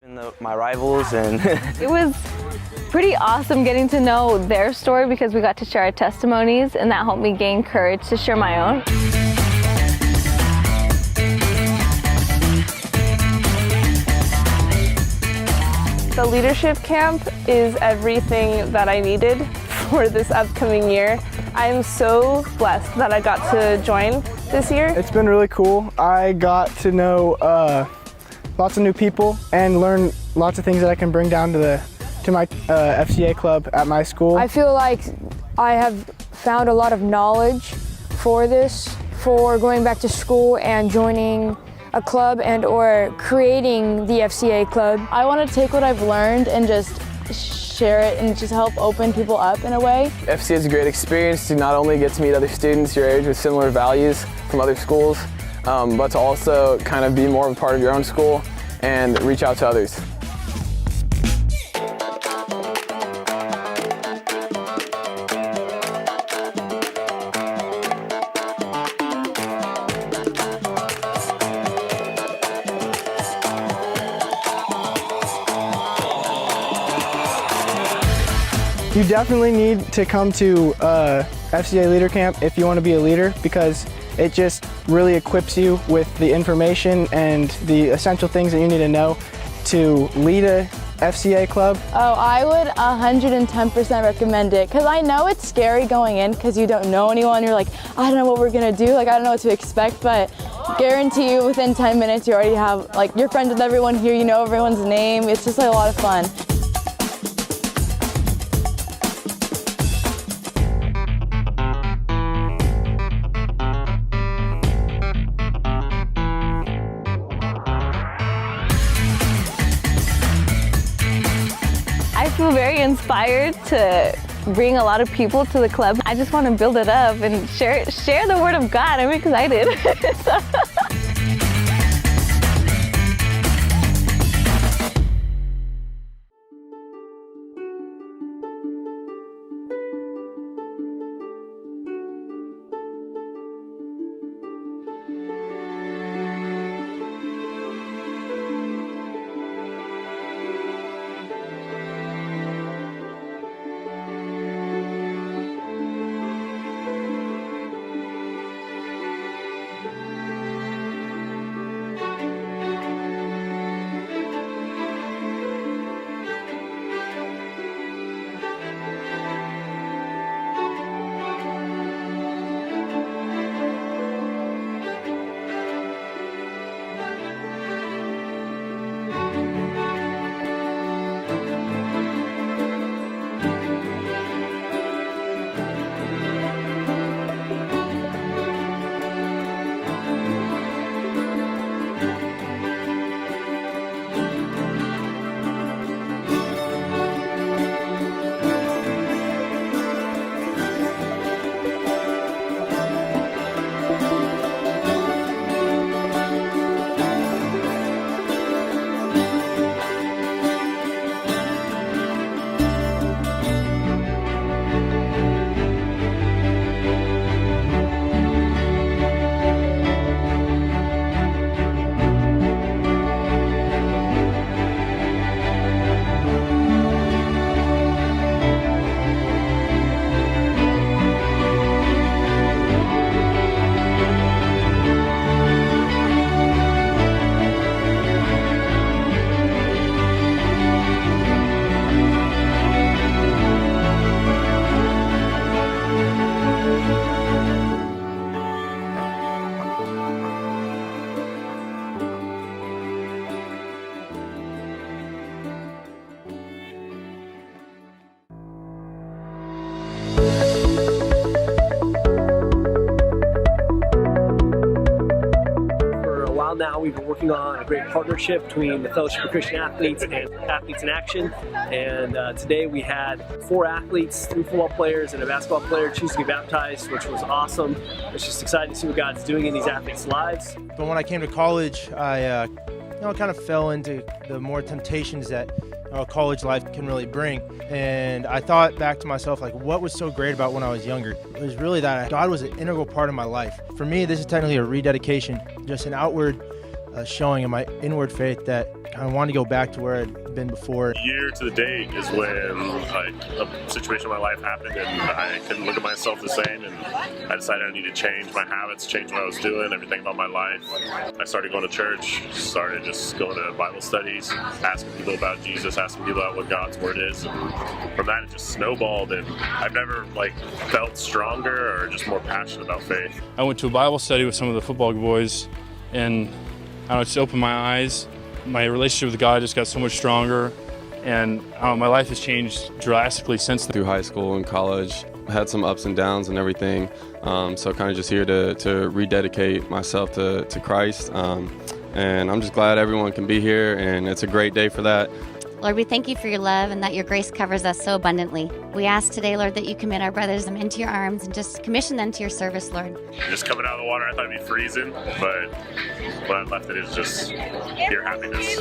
My rivals and It was pretty awesome getting to know their story because we got to share our testimonies, and that helped me gain courage to share my own. The leadership camp is everything that I needed for this upcoming year. I'm so blessed that I got to join this year. It's been really cool. I got to know lots of new people and learn lots of things that I can bring down to my FCA club at my school. I feel like I have found a lot of knowledge for going back to school and joining a club and or creating the FCA club. I want to take what I've learned and just share it and just help open people up in a way. FCA is a great experience to not only get to meet other students your age with similar values from other schools, but to also kind of be more of a part of your own school and reach out to others. You definitely need to come to FCA Leader Camp if you want to be a leader, because it just really equips you with the information and the essential things that you need to know to lead a FCA club. Oh, I would 110% recommend it because I know it's scary going in because you don't know anyone. You're like, I don't know what we're gonna do. Like, I don't know what to expect, but guarantee you within 10 minutes you already have, like, you're friends with everyone here. You know everyone's name. It's just like a lot of fun. I feel very inspired to bring a lot of people to the club. I just want to build it up and share the word of God. I'm excited. Now we've been working on a great partnership between the Fellowship of Christian Athletes and Athletes in Action, and today we had 4 athletes, 3 football players and a basketball player choose to be baptized, which was awesome. It's just exciting to see what God's doing in these athletes' lives. But when I came to college, I kind of fell into the more temptations that college life can really bring. And I thought back to myself, like, what was so great about when I was younger? It was really that God was an integral part of my life. For me, this is technically a rededication, just an outward showing in my inward faith that I wanted to go back to where I'd been before. Year to the date is when like a situation in my life happened and I couldn't look at myself the same, and I decided I needed to change my habits, change what I was doing, everything about my life. I started going to church, started just going to Bible studies, asking people about Jesus, asking people about what God's Word is, and from that it just snowballed, and I've never like felt stronger or just more passionate about faith. I went to a Bible study with some of the football boys, and I don't know, it just opened my eyes. My relationship with God just got so much stronger, and my life has changed drastically since then. Through high school and college, I had some ups and downs and everything, so kind of just here to rededicate myself to Christ, and I'm just glad everyone can be here, and it's a great day for that. Lord, we thank you for your love and that your grace covers us so abundantly. We ask today, Lord, that you commit our brothers into your arms and just commission them to your service, Lord. Just coming out of the water, I thought it'd be freezing, but when I left it is just pure happiness.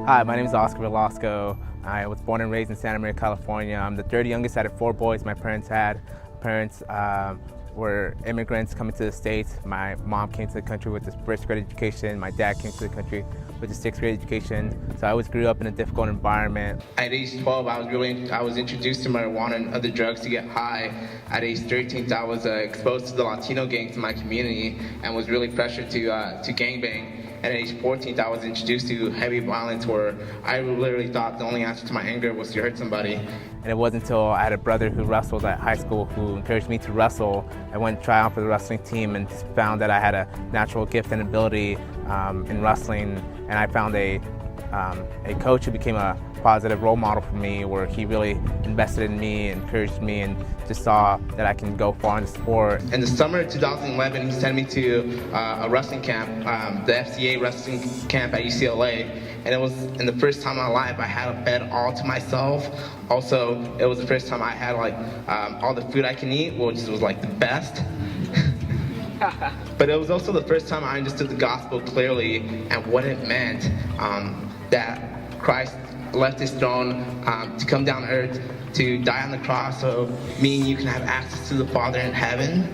Hi, my name is Oscar Velasco. I was born and raised in Santa Maria, California. I'm the third youngest out of 4 boys my parents had. Parents were immigrants coming to the States. My mom came to the country with a 1st grade education. My dad came to the country with a 6th grade education. So I always grew up in a difficult environment. At age 12, I was introduced to marijuana and other drugs to get high. At age 13, I was exposed to the Latino gangs in my community and was really pressured to gangbang. And at age 14, I was introduced to heavy violence where I literally thought the only answer to my anger was to hurt somebody. And it wasn't until I had a brother who wrestled at high school who encouraged me to wrestle. I went to try out for the wrestling team and found that I had a natural gift and ability in wrestling. And I found a coach who became a positive role model for me, where he really invested in me, encouraged me, and just saw that I can go far in the sport. In the summer of 2011, he sent me to a wrestling camp, the FCA wrestling camp at UCLA. And it was in the first time in my life I had a bed all to myself. Also, it was the first time I had like all the food I can eat, which was like the best. But it was also the first time I understood the gospel clearly and what it meant that Christ left his throne to come down to earth, to die on the cross so me and you can have access to the Father in heaven.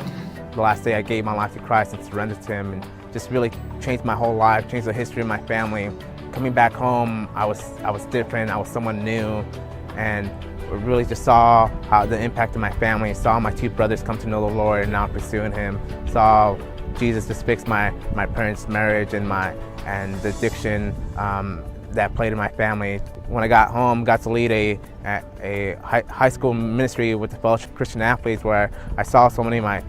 The last day I gave my life to Christ and surrendered to him, and just really changed my whole life, changed the history of my family. Coming back home, I was different, I was someone new, and really just saw how the impact of my family, saw my 2 brothers come to know the Lord and now pursuing him, saw Jesus just fix my parents' marriage and the addiction that played in my family. When I got home, got to lead a high school ministry with the Fellowship of Christian Athletes, where I saw so many of my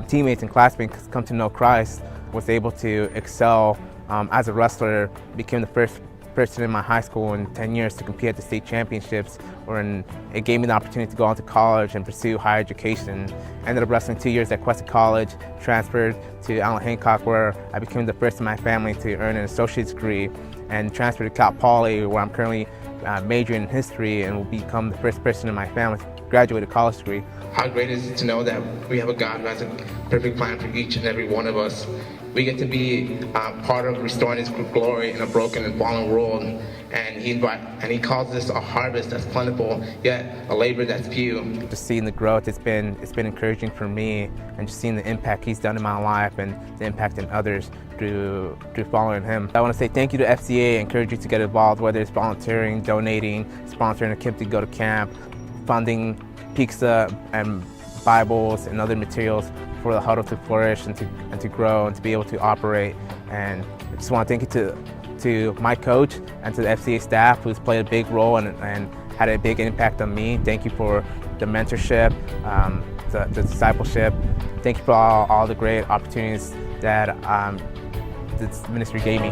teammates and classmates come to know Christ, was able to excel as a wrestler, became the first person in my high school in 10 years to compete at the state championships, it gave me the opportunity to go on to college and pursue higher education. Ended up wrestling 2 years at Questa College, transferred to Allen Hancock, where I became the first in my family to earn an associate's degree, and transferred to Cal Poly, where I'm currently majoring in history and will become the first person in my family to graduate a college degree. How great is it to know that we have a God who has a perfect plan for each and every one of us. We get to be part of restoring his glory in a broken and fallen world, and he calls this a harvest that's plentiful, yet a labor that's few. Just seeing the growth, it's been encouraging for me, and just seeing the impact he's done in my life and the impact in others through following him. I want to say thank you to FCA, encourage you to get involved, whether it's volunteering, donating, sponsoring a kid to go to camp, funding pizza and Bibles and other materials for the huddle to flourish and to grow and to be able to operate. And I just want to thank you to my coach and to the FCA staff, who's played a big role and had a big impact on me. Thank you for the mentorship, the discipleship. Thank you for all the great opportunities that this ministry gave me.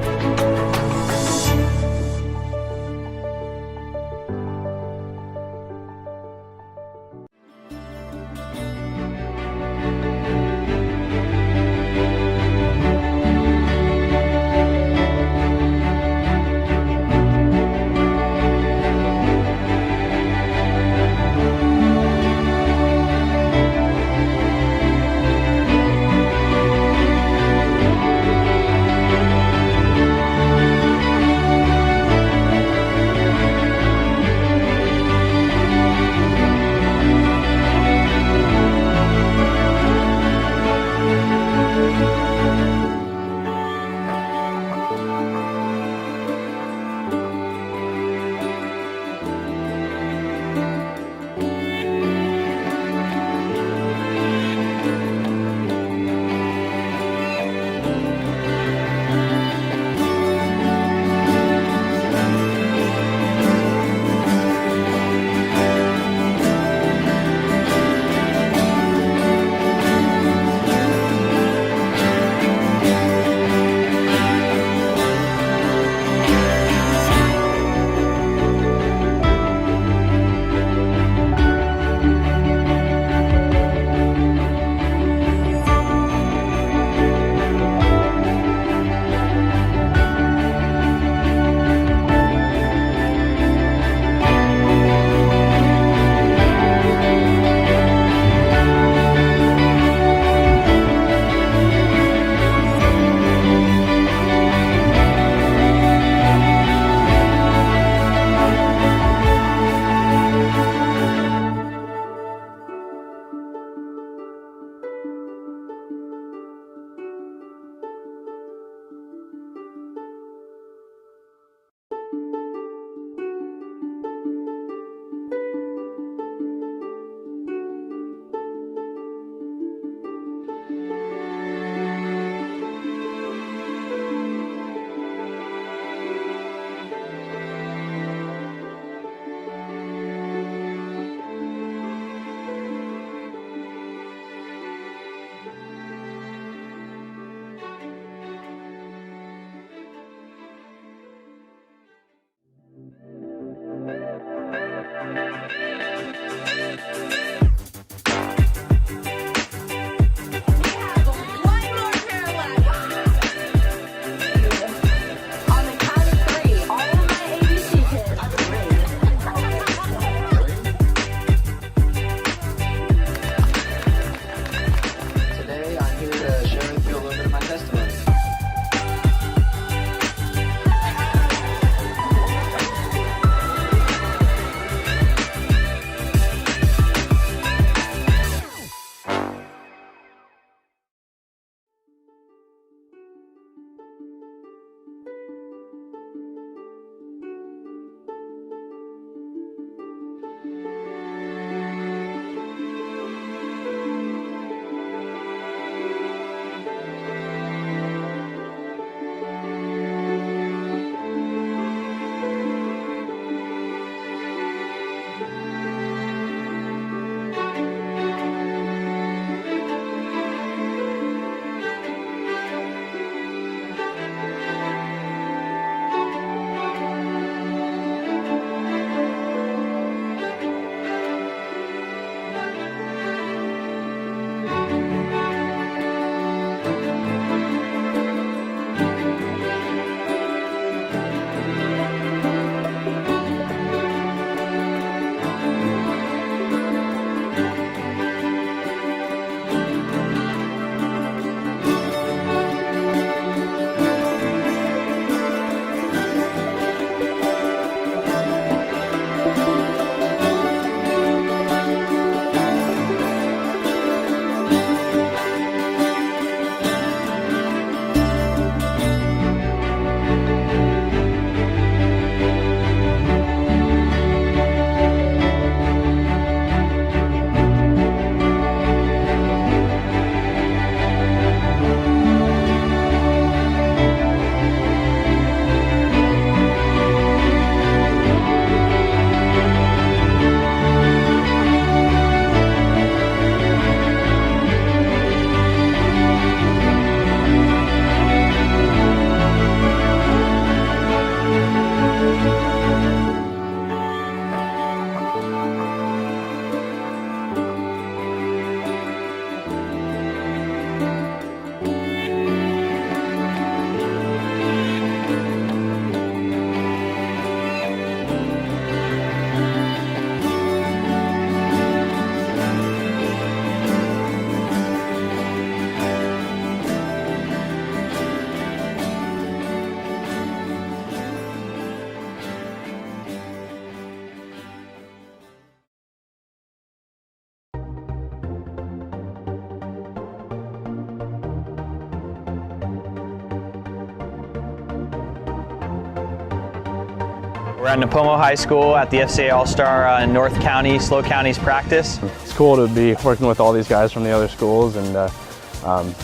We're at Napomo High School at the FCA All-Star North County, SLO County's practice. It's cool to be working with all these guys from the other schools, and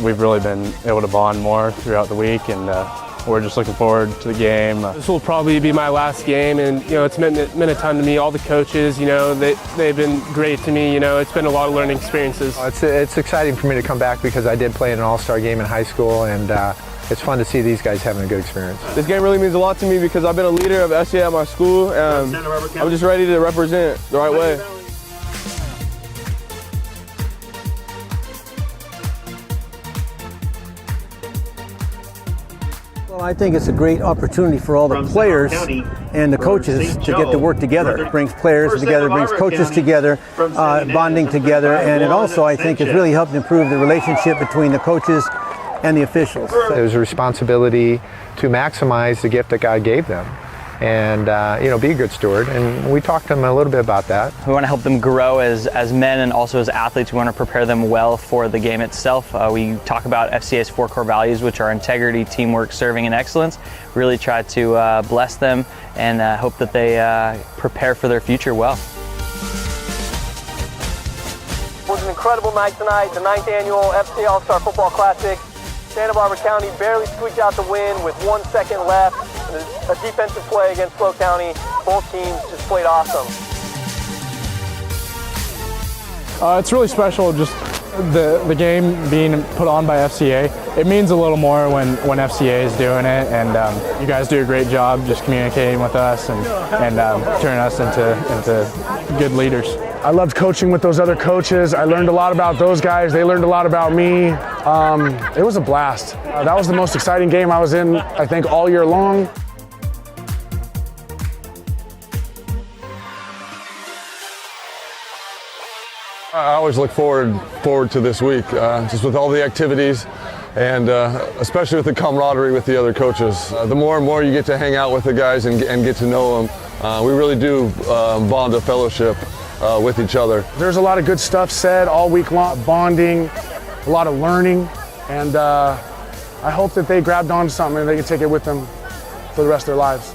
we've really been able to bond more throughout the week, and we're just looking forward to the game. This will probably be my last game, and it's meant a ton to me. All the coaches, they've been great to me. It's been a lot of learning experiences. It's exciting for me to come back because I did play in an all-star game in high school, and it's fun to see these guys having a good experience. This game really means a lot to me because I've been a leader of FCA at my school, and I'm just ready to represent the right way. Well, I think it's a great opportunity for all the players and the coaches to get to work together. It brings players together, brings coaches together, bonding together, and it also, I think, has really helped improve the relationship between the coaches and the officials. There's a responsibility to maximize the gift that God gave them and be a good steward, and we talked to them a little bit about that. We want to help them grow as men and also as athletes. We want to prepare them well for the game itself. We talk about FCA's 4 core values, which are integrity, teamwork, serving, and excellence. Really try to bless them and hope that they prepare for their future well. It was an incredible night tonight, the 9th annual FCA All-Star Football Classic. Santa Barbara County barely squeaked out the win with 1 second left. A defensive play against SLO County. Both teams just played awesome. It's really special, just the game being put on by FCA. It means a little more when FCA is doing it, and you guys do a great job just communicating with us and turning us into good leaders. I loved coaching with those other coaches. I learned a lot about those guys. They learned a lot about me. It was a blast. That was the most exciting game I was in, I think, all year long. I always look forward to this week, just with all the activities, and especially with the camaraderie with the other coaches. The more and more you get to hang out with the guys and get to know them, we really do bond a fellowship with each other. There's a lot of good stuff said all week long, bonding, a lot of learning, and I hope that they grabbed onto something and they can take it with them for the rest of their lives.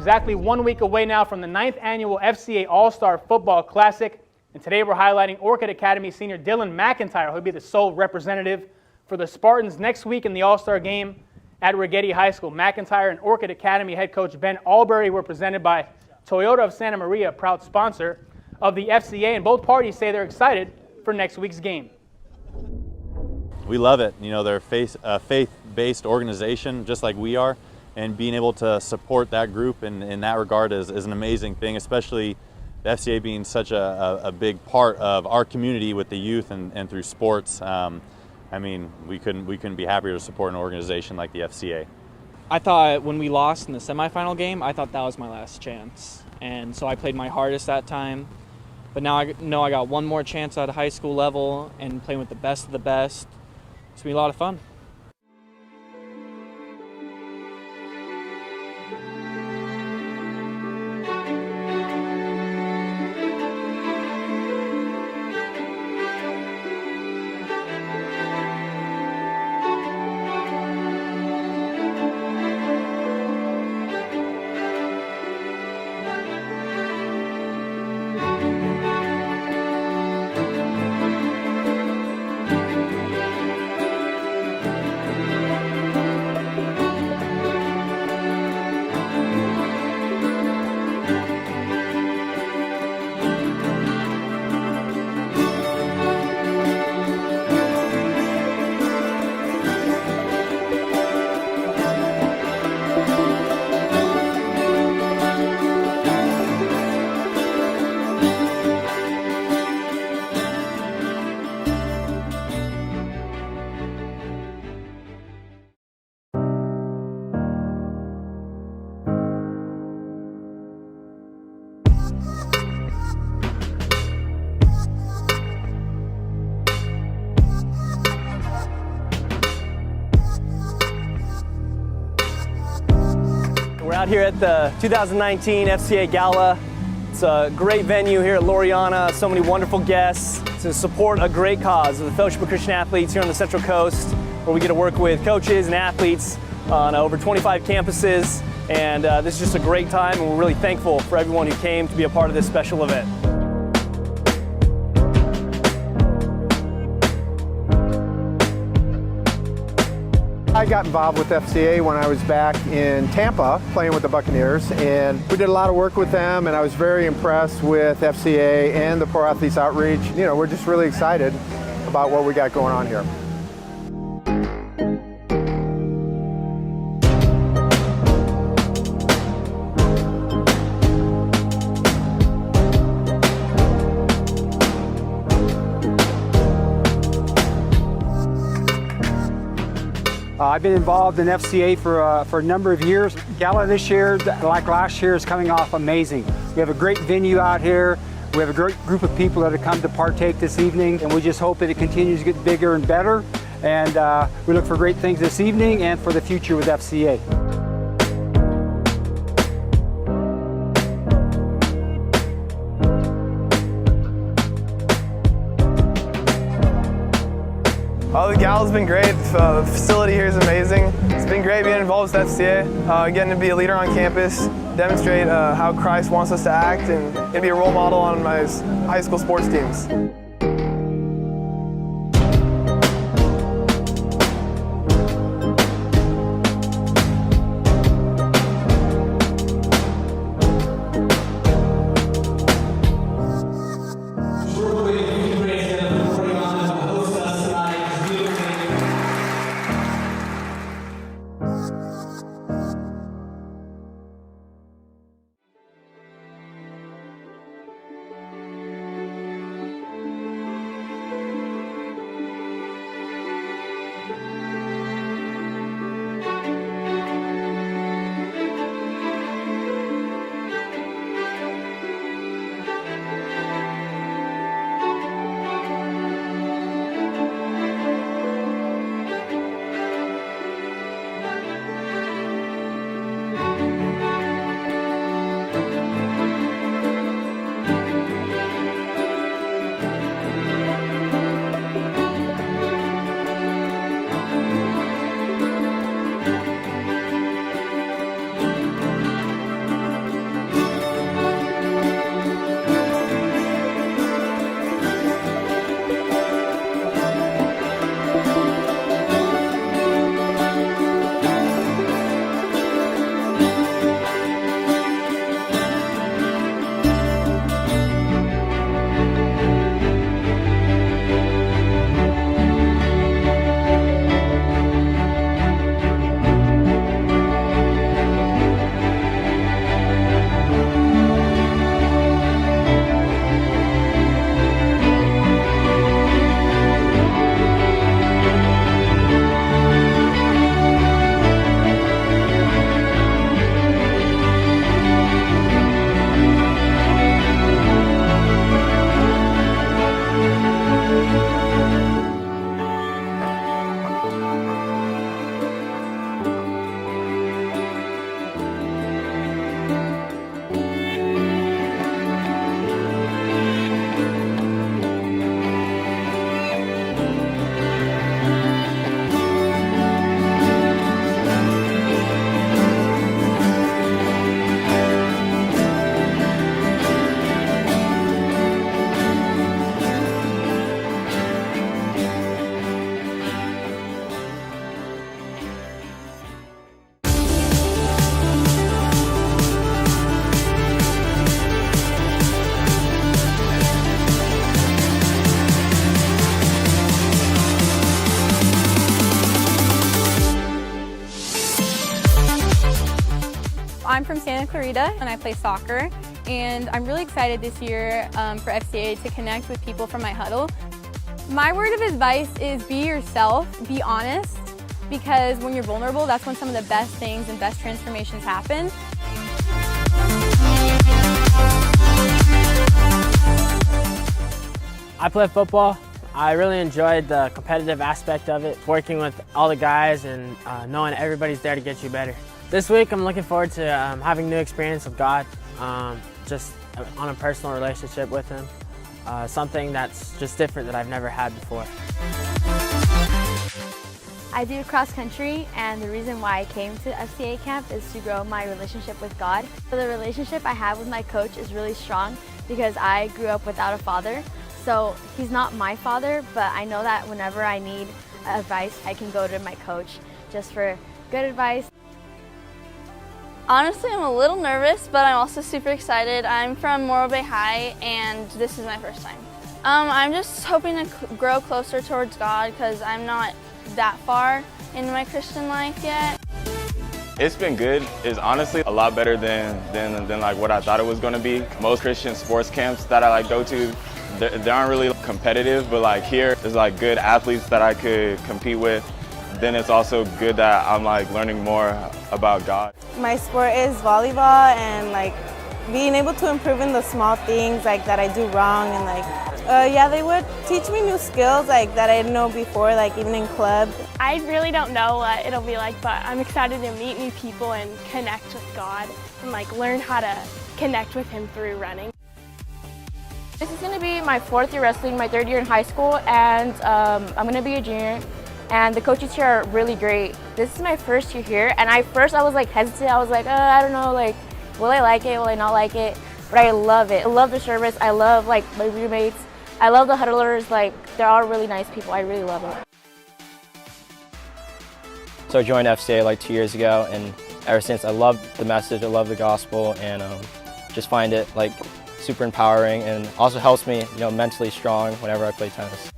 exactly 1 week away now from the 9th annual FCA All-Star Football Classic. And today we're highlighting Orchid Academy senior Dylan McIntyre, who'll be the sole representative for the Spartans next week in the All-Star game at Rigetti High School. McIntyre and Orchid Academy head coach Ben Albury were presented by Toyota of Santa Maria, proud sponsor of the FCA, and both parties say they're excited for next week's game. We love it. You know, they're a faith-based organization just like we are, and being able to support that group in that regard is an amazing thing, especially the FCA being such a big part of our community with the youth and through sports. I mean, we couldn't be happier to support an organization like the FCA. I thought when we lost in the semifinal game, I thought that was my last chance. And so I played my hardest that time. But now I know I got one more chance at a high school level and playing with the best of the best. It's going to be a lot of fun. We're out here at the 2019 FCA Gala. It's a great venue here at Laureana, so many wonderful guests to support a great cause of the Fellowship of Christian Athletes here on the Central Coast, where we get to work with coaches and athletes on over 25 campuses. And this is just a great time, and we're really thankful for everyone who came to be a part of this special event. I got involved with FCA when I was back in Tampa playing with the Buccaneers, and we did a lot of work with them, and I was very impressed with FCA and the Pro Athletes Outreach. You know, we're just really excited about what we got going on here. I've been involved in FCA for a number of years. Gala this year, like last year, is coming off amazing. We have a great venue out here. We have a great group of people that have come to partake this evening, and we just hope that it continues to get bigger and better. And we look for great things this evening and for the future with FCA. Oh, the Gala's been great. The facility here is amazing. It's been great being involved with FCA, getting to be a leader on campus, demonstrate how Christ wants us to act, and to be a role model on my high school sports teams. I'm from Santa Clarita and I play soccer, and I'm really excited this year for FCA to connect with people from my huddle. My word of advice is be yourself, be honest, because when you're vulnerable, that's when some of the best things and best transformations happen. I play football. I really enjoyed the competitive aspect of it, working with all the guys and knowing everybody's there to get you better. This week I'm looking forward to having new experience with God, just on a personal relationship with Him, something that's just different that I've never had before. I do cross country, and the reason why I came to FCA camp is to grow my relationship with God. So the relationship I have with my coach is really strong because I grew up without a father. So he's not my father, but I know that whenever I need advice, I can go to my coach just for good advice. Honestly, I'm a little nervous, but I'm also super excited. I'm from Morro Bay High, and this is my first time. I'm just hoping to grow closer towards God because I'm not that far into my Christian life yet. It's been good. It's honestly a lot better than like what I thought it was going to be. Most Christian sports camps that I go to, they aren't really competitive, but like here, there's like good athletes that I could compete with. Then it's also good that I'm like learning more about God. My sport is volleyball, and like being able to improve in the small things like that I do wrong, and like yeah, they would teach me new skills like that I didn't know before, like even in club. I really don't know what it'll be like, but I'm excited to meet new people and connect with God and like learn how to connect with Him through running. This is going to be my 4th year wrestling, my 3rd year in high school, and I'm going to be a junior. And the coaches here are really great. This is my first year here, and I was like hesitant. I was like, I don't know, like, will I like it? Will I not like it? But I love it. I love the service. I love like my roommates. I love the huddlers. Like, they're all really nice people. I really love it. So I joined FCA like 2 years ago, and ever since I love the message, I love the gospel, and just find it like super empowering, and also helps me, mentally strong whenever I play tennis.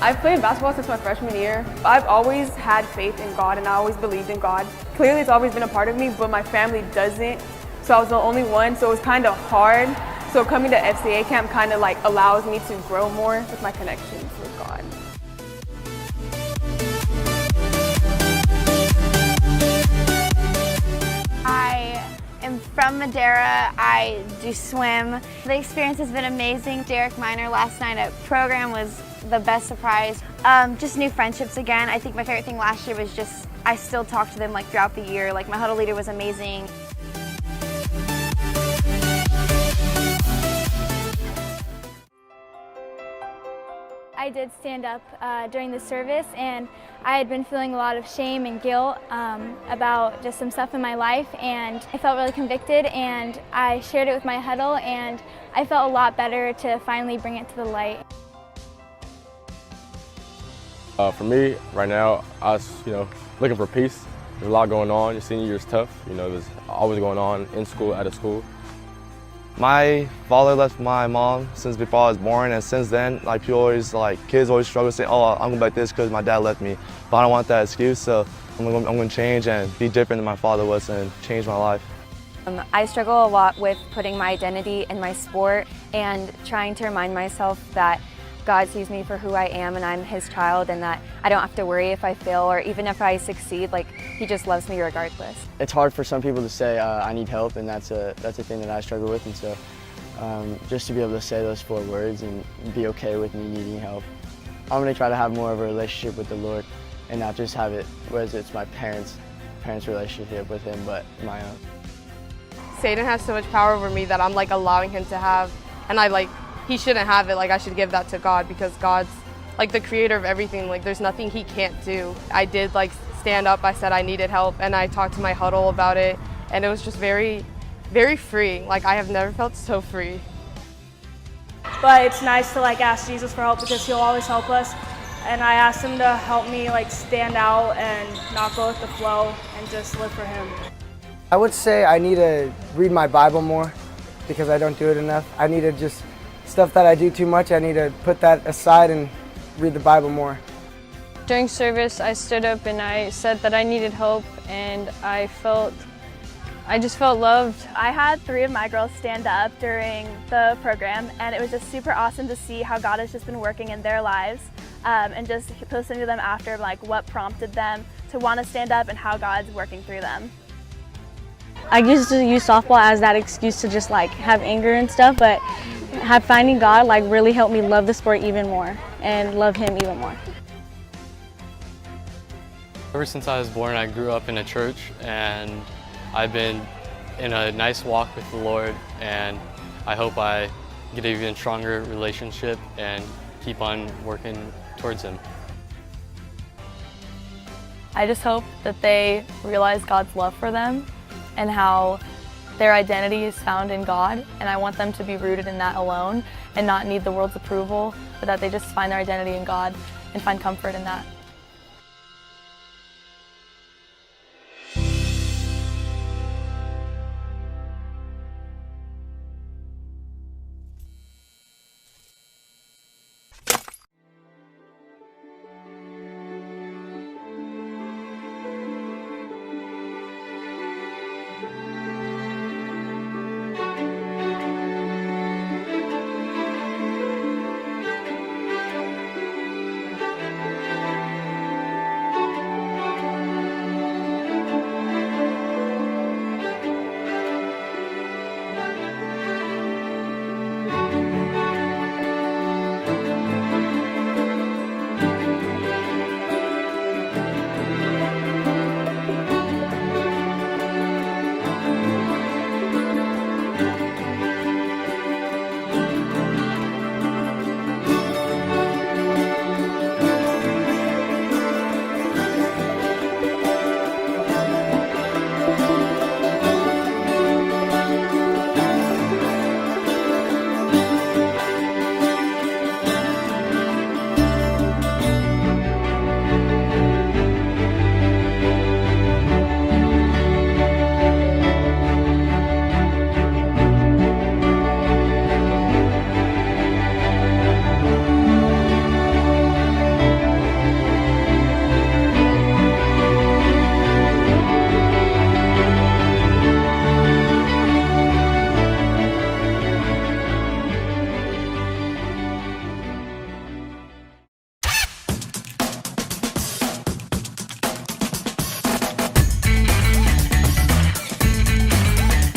I've played basketball since my freshman year. I've always had faith in God, and I always believed in God. Clearly it's always been a part of me, but my family doesn't. So I was the only one, so it was kind of hard. So coming to FCA camp kind of like allows me to grow more with my connections with God. I am from Madeira. I do swim. The experience has been amazing. Derek Miner last night at program was the best surprise. Just new friendships again. I think my favorite thing last year was just I still talk to them like throughout the year. Like my huddle leader was amazing. I did stand up during the service, and I had been feeling a lot of shame and guilt about just some stuff in my life, and I felt really convicted, and I shared it with my huddle, and I felt a lot better to finally bring it to the light. For me, right now, I was, looking for peace. There's a lot going on. Your senior year is tough. There's always going on in school, out of school. My father left my mom since before I was born, and since then, kids always struggle saying, oh, I'm going to be like this because my dad left me. But I don't want that excuse, so I'm going to change and be different than my father was and change my life. I struggle a lot with putting my identity in my sport and trying to remind myself that God sees me for who I am and I'm His child, and that I don't have to worry if I fail or even if I succeed. He just loves me regardless. It's hard for some people to say I need help, and that's a thing that I struggle with, and so just to be able to say those 4 words and be okay with me needing help. I'm going to try to have more of a relationship with the Lord and not just have it, whereas it's my parents' relationship with Him, but my own. Satan has so much power over me that I'm allowing him to have, and he shouldn't have it. I should give that to God because God's the creator of everything. There's nothing He can't do. I did stand up. I said I needed help, and I talked to my huddle about it, and it was just very, very freeing. I have never felt so free. But it's nice to ask Jesus for help because He'll always help us. And I asked Him to help me stand out and not go with the flow and just live for Him. I would say I need to read my Bible more because I don't do it enough. I need to stuff that I do too much, I need to put that aside and read the Bible more. During service, I stood up and I said that I needed help, and I just felt loved. I had 3 of my girls stand up during the program, and it was just super awesome to see how God has just been working in their lives, and just listening to them after, like what prompted them to want to stand up and how God's working through them. I used to use softball as that excuse to just like have anger and stuff, but finding God like really helped me love the sport even more and love Him even more. Ever since I was born, I grew up in a church, and I've been in a nice walk with the Lord, and I hope I get an even stronger relationship and keep on working towards Him. I just hope that they realize God's love for them and how their identity is found in God, and I want them to be rooted in that alone and not need the world's approval, but that they just find their identity in God and find comfort in that.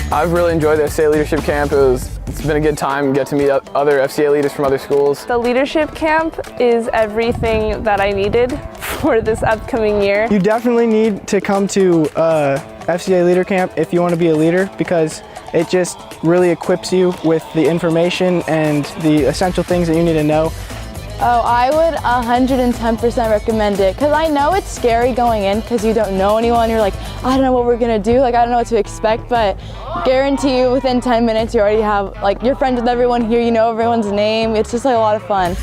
I've really enjoyed the FCA Leadership Camp. It's been a good time, get to meet other FCA leaders from other schools. The leadership camp is everything that I needed for this upcoming year. You definitely need to come to FCA Leader Camp if you want to be a leader, because it just really equips you with the information and the essential things that you need to know. Oh, I would 110% recommend it, because I know it's scary going in because you don't know anyone. You're like, I don't know what we're gonna do, like I don't know what to expect, but guarantee you within 10 minutes you already have, like, you're friends with everyone here, you know everyone's name. It's just like a lot of fun.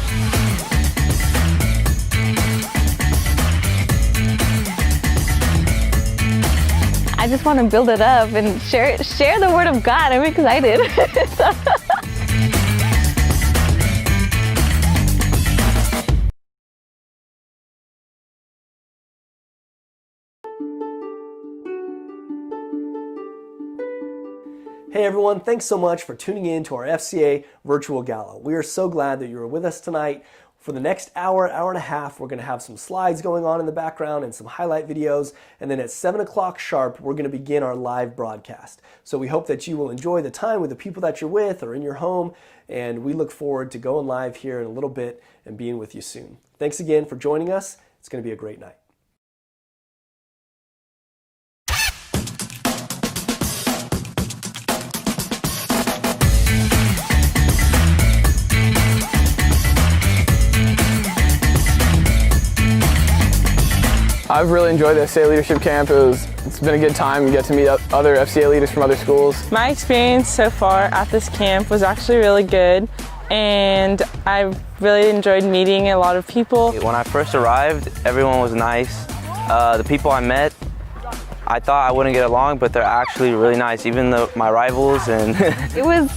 I just want to build it up and share the word of God. I'm excited. Hey everyone, thanks so much for tuning in to our FCA Virtual Gala. We are so glad that you were with us tonight. For the next hour and a half, we're going to have some slides going on in the background and some highlight videos. And then at 7 o'clock sharp, we're going to begin our live broadcast. So we hope that you will enjoy the time with the people that you're with or in your home. And we look forward to going live here in a little bit and being with you soon. Thanks again for joining us. It's going to be a great night. I've really enjoyed the FCA Leadership Camp. It's been a good time, get to meet other FCA leaders from other schools. My experience so far at this camp was actually really good, and I really enjoyed meeting a lot of people. When I first arrived, everyone was nice. The people I met, I thought I wouldn't get along, but they're actually really nice, even though my rivals. And It was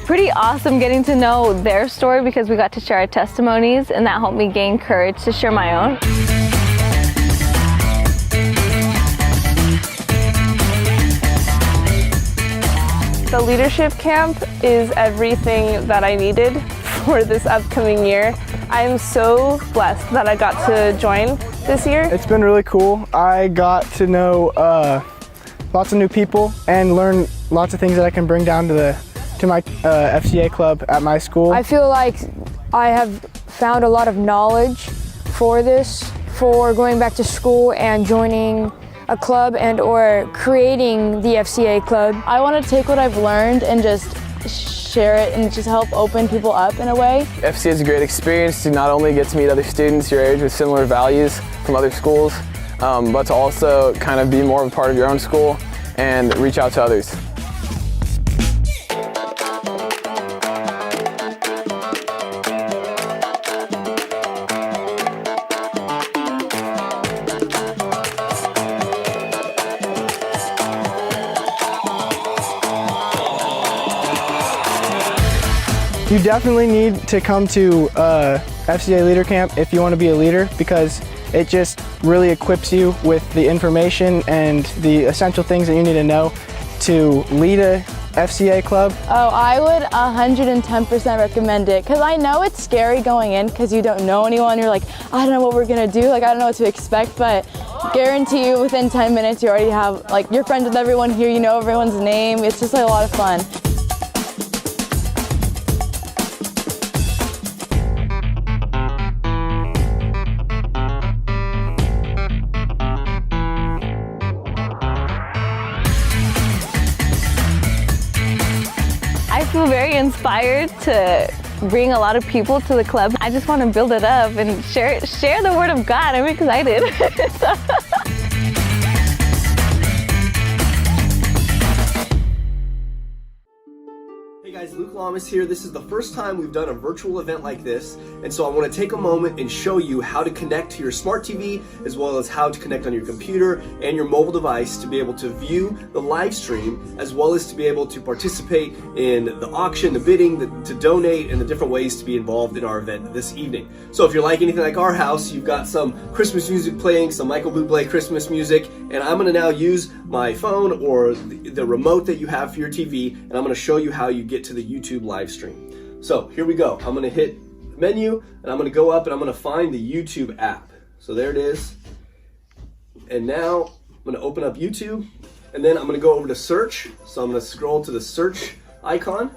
pretty awesome getting to know their story because we got to share our testimonies, and that helped me gain courage to share my own. The leadership camp is everything that I needed for this upcoming year. I'm so blessed that I got to join this year. It's been really cool. I got to know lots of new people and learn lots of things that I can bring down to my FCA club at my school. I feel like I have found a lot of knowledge for going back to school and joining a club and or creating the FCA club. I want to take what I've learned and just share it and just help open people up in a way. FCA is a great experience to not only get to meet other students your age with similar values from other schools, but to also kind of be more of a part of your own school and reach out to others. You definitely need to come to FCA Leader Camp if you want to be a leader, because it just really equips you with the information and the essential things that you need to know to lead a FCA club. Oh, I would 110% recommend it, because I know it's scary going in because you don't know anyone. You're like, I don't know what we're gonna do, like I don't know what to expect, but guarantee you within 10 minutes you already have, like, you're friends with everyone here, you know everyone's name. It's just like a lot of fun. I feel very inspired to bring a lot of people to the club. I just want to build it up and share the word of God. I'm excited. Hey guys, Luke Lamas here. This is the first time we've done a virtual event like this, and so I want to take a moment and show you how to connect to your smart TV, as well as how to connect on your computer and your mobile device to be able to view the live stream, as well as to be able to participate in the auction, the bidding, to donate, and the different ways to be involved in our event this evening. So if you're like anything like our house, you've got some Christmas music playing, some Michael Bublé Christmas music, and I'm going to now use my phone or the remote that you have for your TV, and I'm going to show you how you get to the YouTube live stream. So here we go. I'm going to hit menu, and I'm going to go up and I'm going to find the YouTube app. So there it is. And now I'm going to open up YouTube, and then I'm going to go over to search. So I'm going to scroll to the search icon,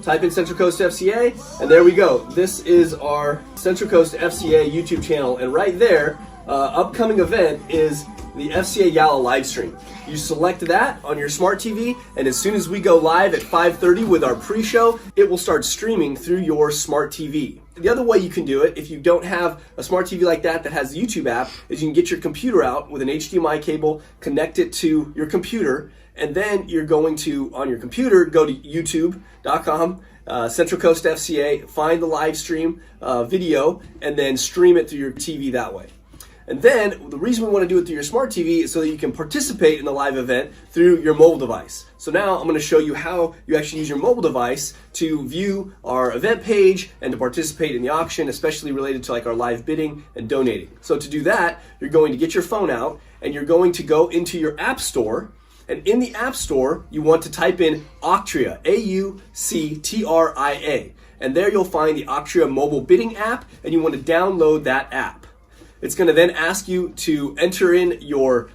type in Central Coast FCA, and there we go. This is our Central Coast FCA YouTube channel, and right there, upcoming event is the FCA Gala live stream. You select that on your smart TV, and as soon as we go live at 5:30 with our pre-show, it will start streaming through your smart TV. The other way you can do it, if you don't have a smart TV like that has the YouTube app, is you can get your computer out with an HDMI cable, connect it to your computer, and then you're going to, on your computer, go to youtube.com, Central Coast FCA, find the live stream video, and then stream it through your TV that way. And then the reason we want to do it through your smart TV is so that you can participate in the live event through your mobile device. So now I'm going to show you how you actually use your mobile device to view our event page and to participate in the auction, especially related to like our live bidding and donating. So to do that, you're going to get your phone out and you're going to go into your app store. And in the app store, you want to type in Auctria, A-U-C-T-R-I-A. And there you'll find the Auctria mobile bidding app, and you want to download that app. It's going to then ask you to enter in your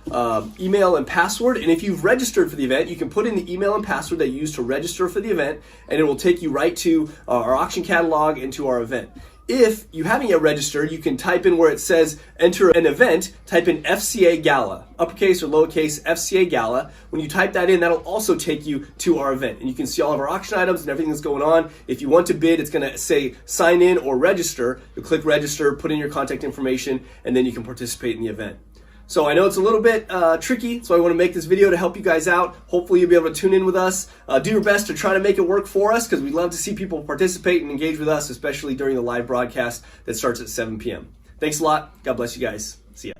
email and password, and if you've registered for the event, you can put in the email and password that you used to register for the event, and it will take you right to our auction catalog and to our event. If you haven't yet registered, you can type in where it says enter an event, type in FCA Gala, uppercase or lowercase FCA Gala. When you type that in, that'll also take you to our event, and you can see all of our auction items and everything that's going on. If you want to bid, it's going to say sign in or register. You click register, put in your contact information, and then you can participate in the event. So I know it's a little bit tricky, so I want to make this video to help you guys out. Hopefully you'll be able to tune in with us. Do your best to try to make it work for us, because we'd love to see people participate and engage with us, especially during the live broadcast that starts at 7 p.m. Thanks a lot. God bless you guys. See ya.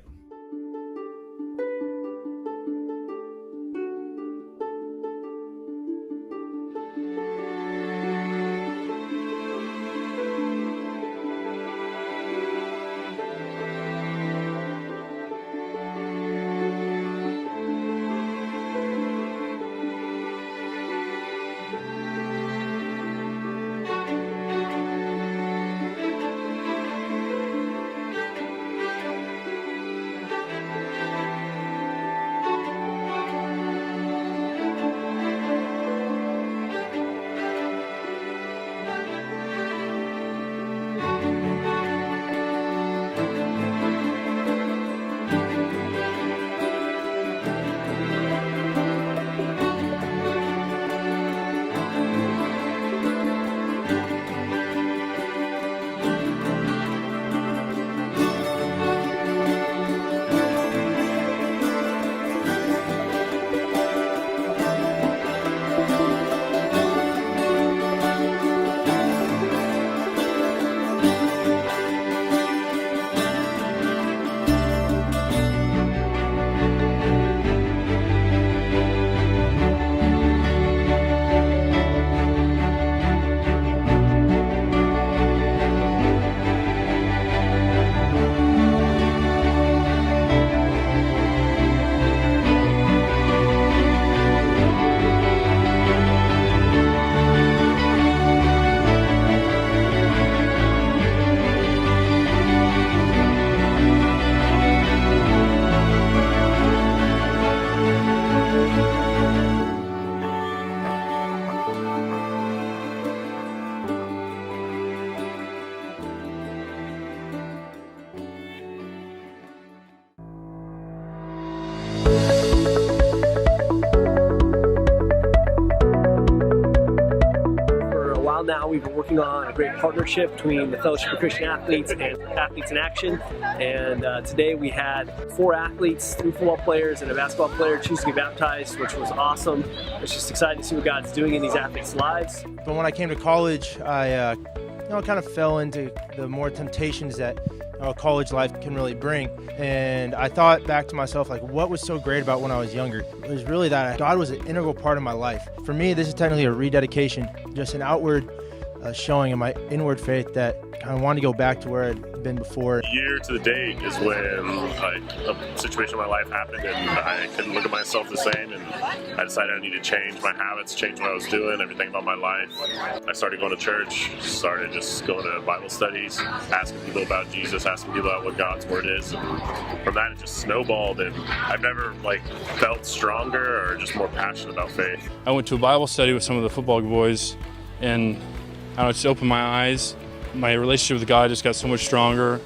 while now. We've been working on a great partnership between the Fellowship of Christian Athletes and Athletes in Action. And today we had 4 athletes, 3 football players and a basketball player choose to get baptized, which was awesome. It's just exciting to see what God's doing in these athletes' lives. But when I came to college, I kind of fell into the more temptations that college life can really bring. And I thought back to myself, like, what was so great about when I was younger? It was really that God was an integral part of my life. For me, this is technically a rededication, just an outward showing of my inward faith that I wanted to go back to where I'd been before. Year to the date is when a situation in my life happened and I couldn't look at myself the same, and I decided I needed to change my habits, change what I was doing, everything about my life. I started going to church, started just going to Bible studies, asking people about Jesus, asking people about what God's Word is, and from that it just snowballed, and I've never felt stronger or just more passionate about faith. I went to a Bible study with some of the football boys, and I don't know, it just opened my eyes. My relationship with God just got so much stronger,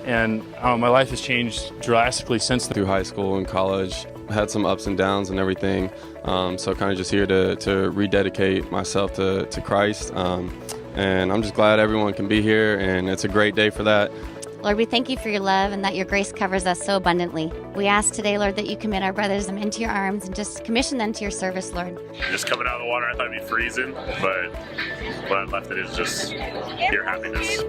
and my life has changed drastically since then. Through high school and college, I had some ups and downs and everything, so kind of just here to rededicate myself to Christ, and I'm just glad everyone can be here, and it's a great day for that. Lord, we thank you for your love and that your grace covers us so abundantly. We ask today, Lord, that you commit our brothers into your arms and just commission them to your service, Lord. Just coming out of the water, I thought it'd be freezing, but when I left it is just your happiness.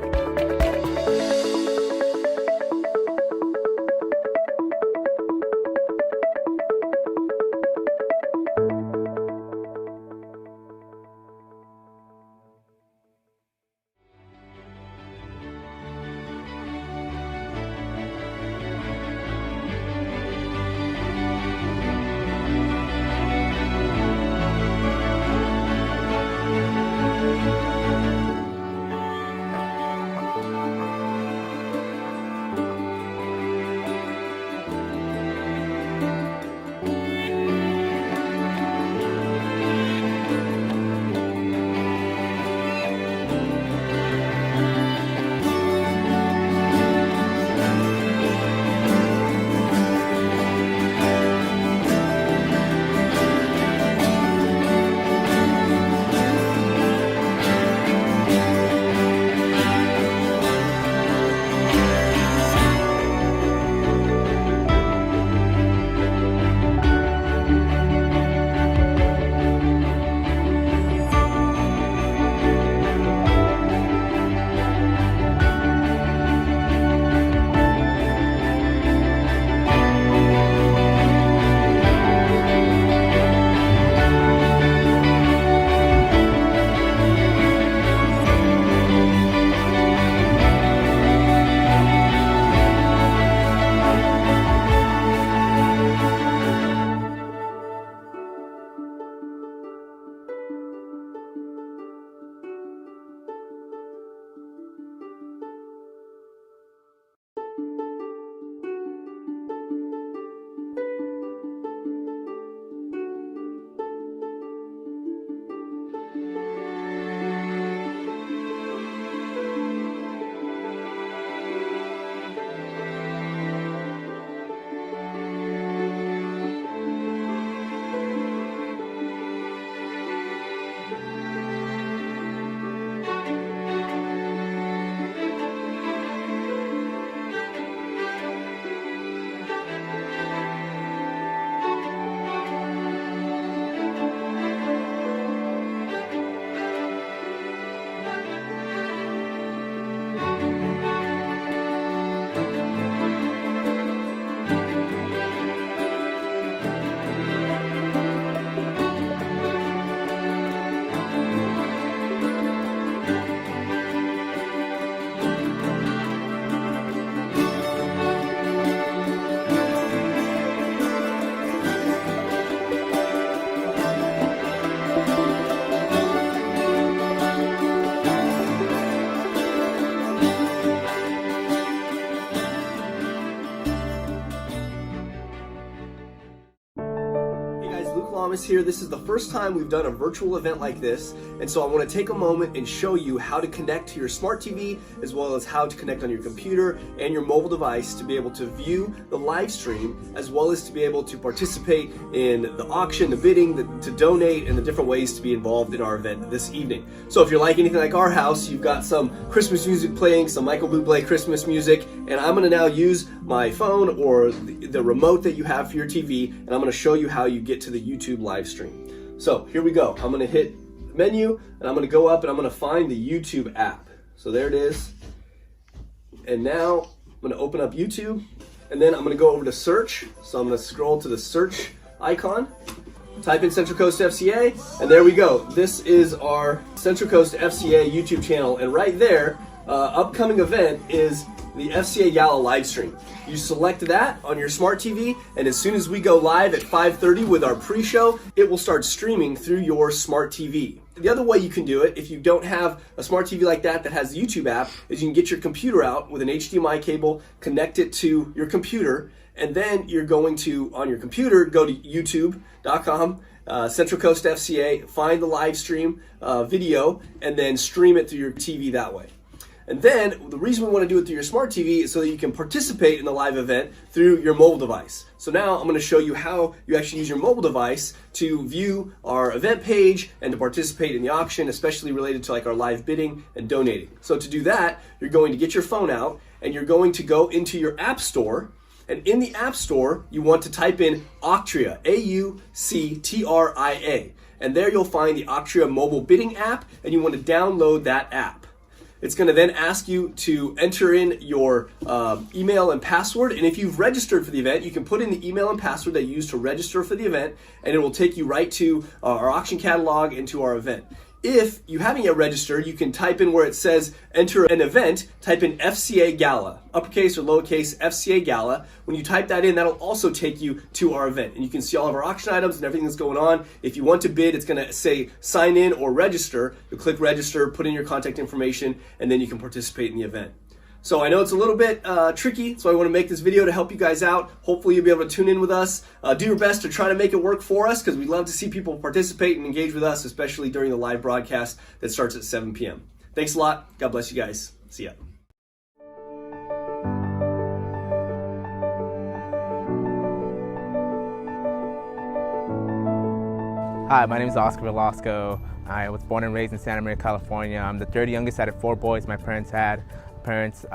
Chris here. This is the first time we've done a virtual event like this, and so I want to take a moment and show you how to connect to your smart TV, as well as how to connect on your computer and your mobile device to be able to view the live stream, as well as to be able to participate in the auction, the bidding, to donate, and the different ways to be involved in our event this evening. So if you're like anything like our house, you've got some Christmas music playing, some Michael Bublé Christmas music, and I'm going to now use my phone or the remote that you have for your TV, and I'm going to show you how you get to the YouTube live stream. So here we go. I'm going to hit menu, and I'm going to go up and I'm going to find the YouTube app. So there it is. And now I'm going to open up YouTube, and then I'm going to go over to search. So I'm going to scroll to the search icon, type in Central Coast FCA, and there we go. This is our Central Coast FCA YouTube channel, and right there, upcoming event is the FCA Gala live stream. You select that on your smart TV, and as soon as we go live at 5:30 with our pre-show, it will start streaming through your smart TV. The other way you can do it, if you don't have a smart TV like that has the YouTube app, is you can get your computer out with an HDMI cable, connect it to your computer, and then you're going to, on your computer, go to youtube.com, Central Coast FCA, find the live stream video, and then stream it through your TV that way. And then the reason we want to do it through your smart TV is so that you can participate in the live event through your mobile device. So now I'm going to show you how you actually use your mobile device to view our event page and to participate in the auction, especially related to like our live bidding and donating. So to do that, you're going to get your phone out and you're going to go into your app store. And in the app store, you want to type in Auctria, A-U-C-T-R-I-A. And there you'll find the Auctria mobile bidding app, and you want to download that app. It's going to then ask you to enter in your email and password, and if you've registered for the event, you can put in the email and password that you used to register for the event, and it will take you right to our auction catalog and to our event. If you haven't yet registered, you can type in where it says enter an event, type in FCA Gala, uppercase or lowercase FCA Gala. When you type that in, that'll also take you to our event. And you can see all of our auction items and everything that's going on. If you want to bid, it's going to say sign in or register. You'll click register, put in your contact information, and then you can participate in the event. So I know it's a little bit tricky, so I want to make this video to help you guys out. Hopefully you'll be able to tune in with us. Do your best to try to make it work for us, because we'd love to see people participate and engage with us, especially during the live broadcast that starts at 7 p.m. Thanks a lot. God bless you guys. See ya. Hi, my name is Oscar Velasco. I was born and raised in Santa Maria, California. I'm the third youngest out of 4 boys my parents had. Parents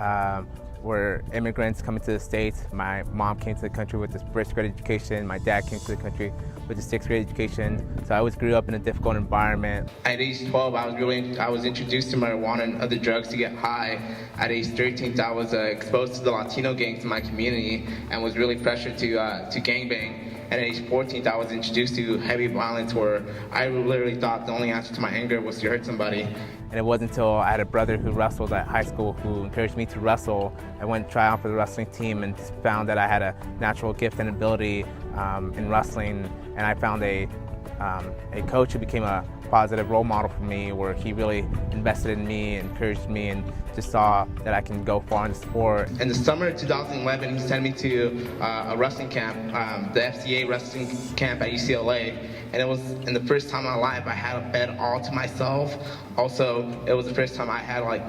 were immigrants coming to the States. My mom came to the country with a first grade education. My dad came to the country with a 6th grade education. So I always grew up in a difficult environment. At age 12, I was introduced to marijuana and other drugs to get high. At age 13, I was exposed to the Latino gangs in my community and was really pressured to gangbang. At age 14, I was introduced to heavy violence, where I literally thought the only answer to my anger was to hurt somebody. And it wasn't until I had a brother who wrestled at high school who encouraged me to wrestle. I went to try out for the wrestling team and found that I had a natural gift and ability in wrestling. And I found a coach who became a positive role model for me, where he really invested in me, encouraged me, and just saw that I can go far in the sport. In the summer of 2011, he sent me to a wrestling camp, the FCA wrestling camp at UCLA. And it was in the first time in my life I had a bed all to myself. Also, it was the first time I had like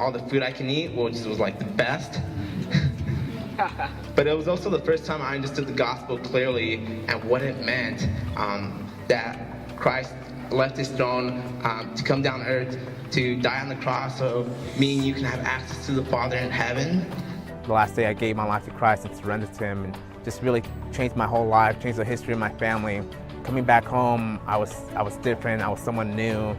all the food I can eat, which was like the best. But it was also the first time I understood the gospel clearly and what it meant, that Christ left his throne to come down to earth, to die on the cross so me and you can have access to the Father in heaven. The last day I gave my life to Christ and surrendered to him, and just really changed my whole life, changed the history of my family. Coming back home, I was different, I was someone new,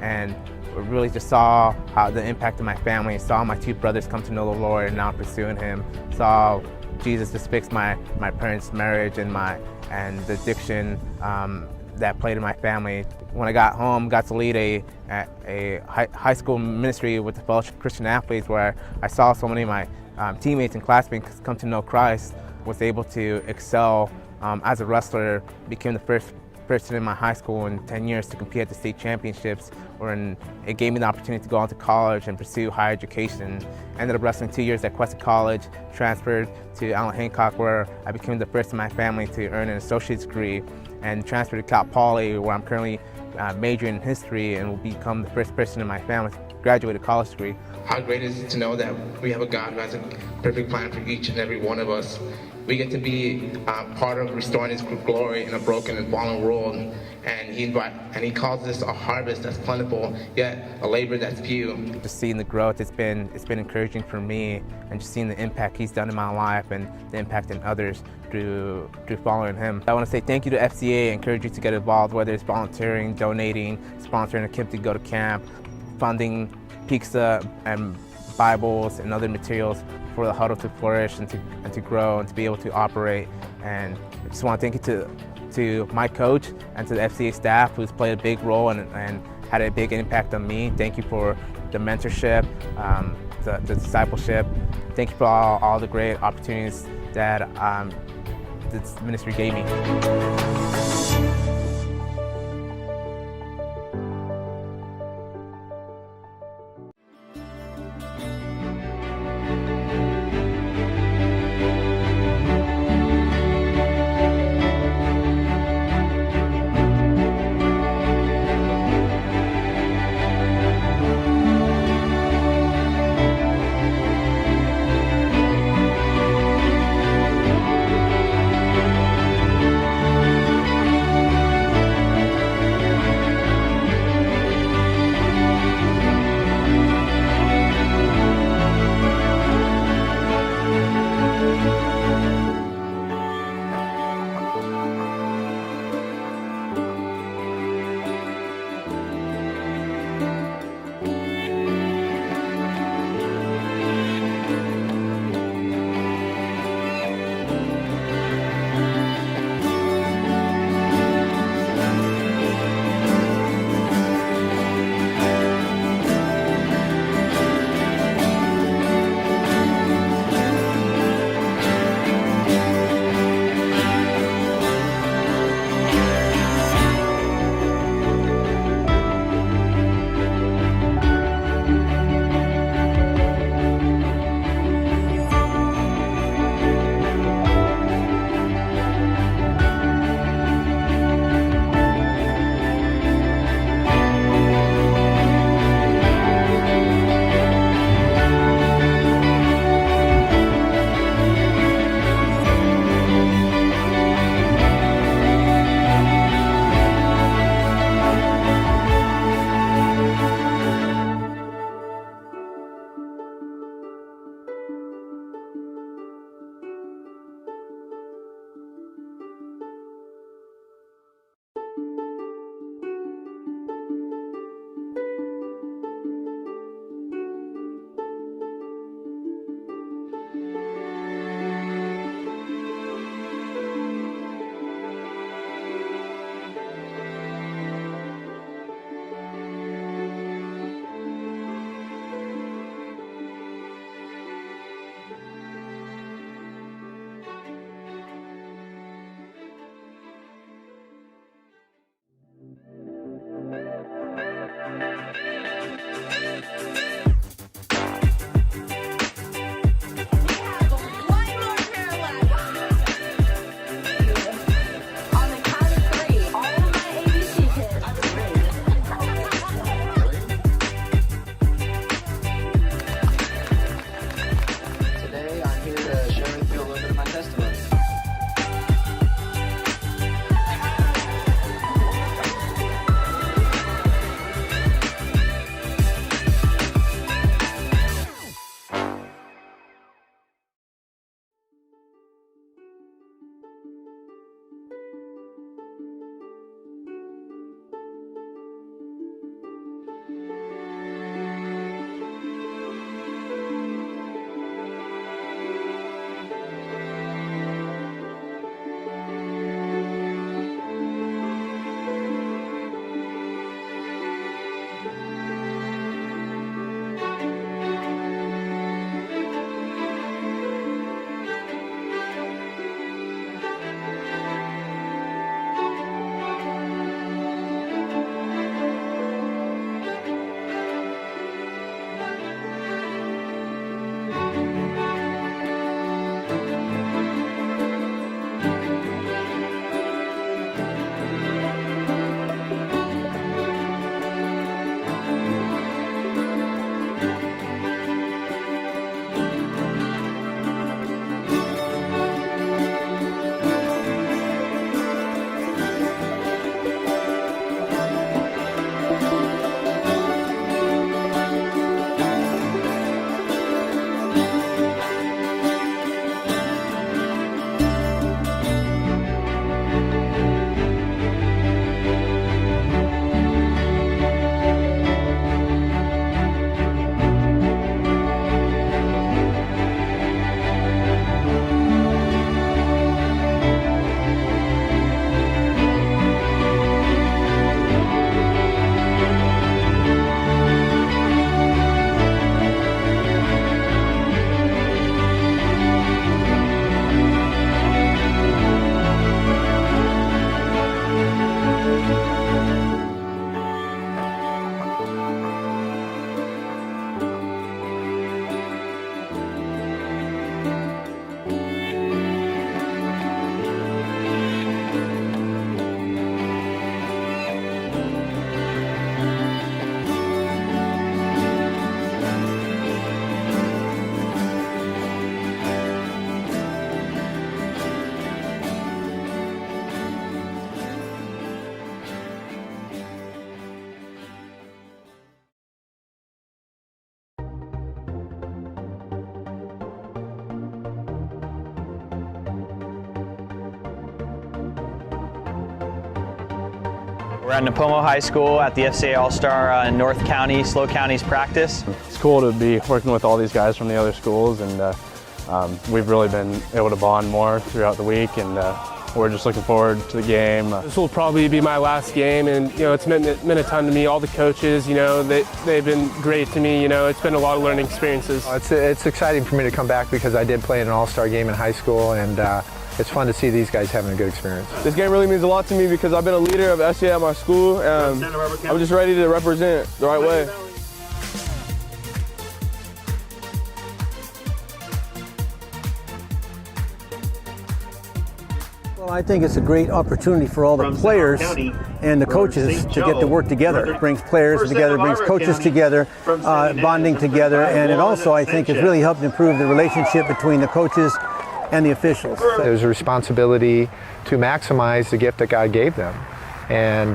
and really just saw how the impact of my family, saw my 2 brothers come to know the Lord and now pursuing him, saw Jesus just fix my parents' marriage and the addiction that played in my family. When I got home, got to lead a high school ministry with the Fellowship of Christian Athletes, where I saw so many of my teammates and classmates come to know Christ, was able to excel as a wrestler, became the first person in my high school in 10 years to compete at the state championships, it gave me the opportunity to go on to college and pursue higher education. Ended up wrestling 2 years at Cuesta College, transferred to Allen Hancock, where I became the first in my family to earn an associate's degree. and transfer to Cal Poly, where I'm currently majoring in history and will become the first person in my family to graduate a college degree. How great is it to know that we have a God who has a perfect plan for each and every one of us. We get to be part of restoring His glory in a broken and fallen world, and He calls this a harvest that's plentiful, yet a labor that's few. Just seeing the growth, it's been encouraging for me, and just seeing the impact He's done in my life and the impact in others through following Him. I want to say thank you to FCA. I encourage you to get involved, whether it's volunteering, donating, sponsoring a kid to go to camp, funding pizza and Bibles and other materials for the huddle to flourish and to grow and to be able to operate. And I just want to thank you to my coach and to the FCA staff who's played a big role and had a big impact on me. Thank you for the mentorship, the discipleship. Thank you for all the great opportunities that this ministry gave me. We're at Napomo High School at the FCA All-Star North County, SLO County's practice. It's cool to be working with all these guys from the other schools, and we've really been able to bond more throughout the week, and we're just looking forward to the game. This will probably be my last game, and it's meant a ton to me. All the coaches, they've been great to me. It's been a lot of learning experiences. It's exciting for me to come back because I did play in an all-star game in high school, and it's fun to see these guys having a good experience. This game really means a lot to me because I've been a leader of FCA at my school, and I'm just ready to represent the right way. Well, I think it's a great opportunity for all the players and the coaches to get to work together. It brings players together, brings coaches together, bonding together, and it also, I think, has really helped improve the relationship between the coaches and the officials. There's a responsibility to maximize the gift that God gave them and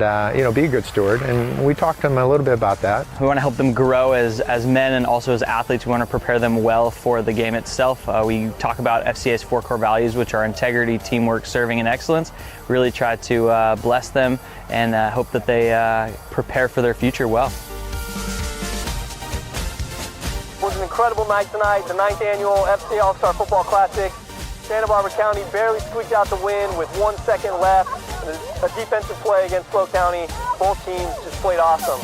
be a good steward, and we talked to them a little bit about that. We want to help them grow as men and also as athletes. We want to prepare them well for the game itself. We talk about FCA's 4 core values, which are integrity, teamwork, serving, and excellence. We really try to bless them and hope that they prepare for their future well. It was an incredible night tonight, the 9th annual FCA All-Star Football Classic. Santa Barbara County barely squeaked out the win with 1 second left. A defensive play against SLO County. Both teams just played awesome.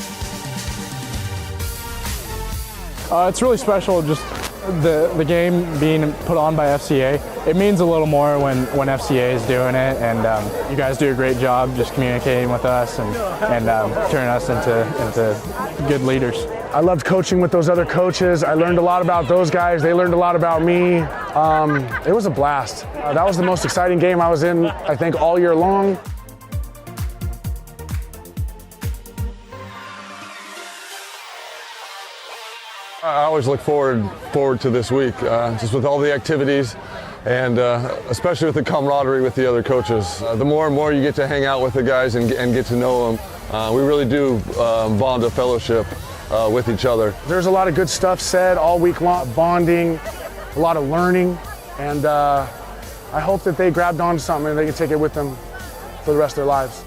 It's really special, just the game being put on by FCA. It means a little more when FCA is doing it, and you guys do a great job just communicating with us and turning us into good leaders. I loved coaching with those other coaches. I learned a lot about those guys. They learned a lot about me. It was a blast. That was the most exciting game I was in, I think, all year long. I always look forward to this week, just with all the activities and especially with the camaraderie with the other coaches. The more and more you get to hang out with the guys and get to know them, we really do bond a fellowship with each other. There's a lot of good stuff said all week long, bonding, a lot of learning, and I hope that they grabbed onto something and they can take it with them for the rest of their lives.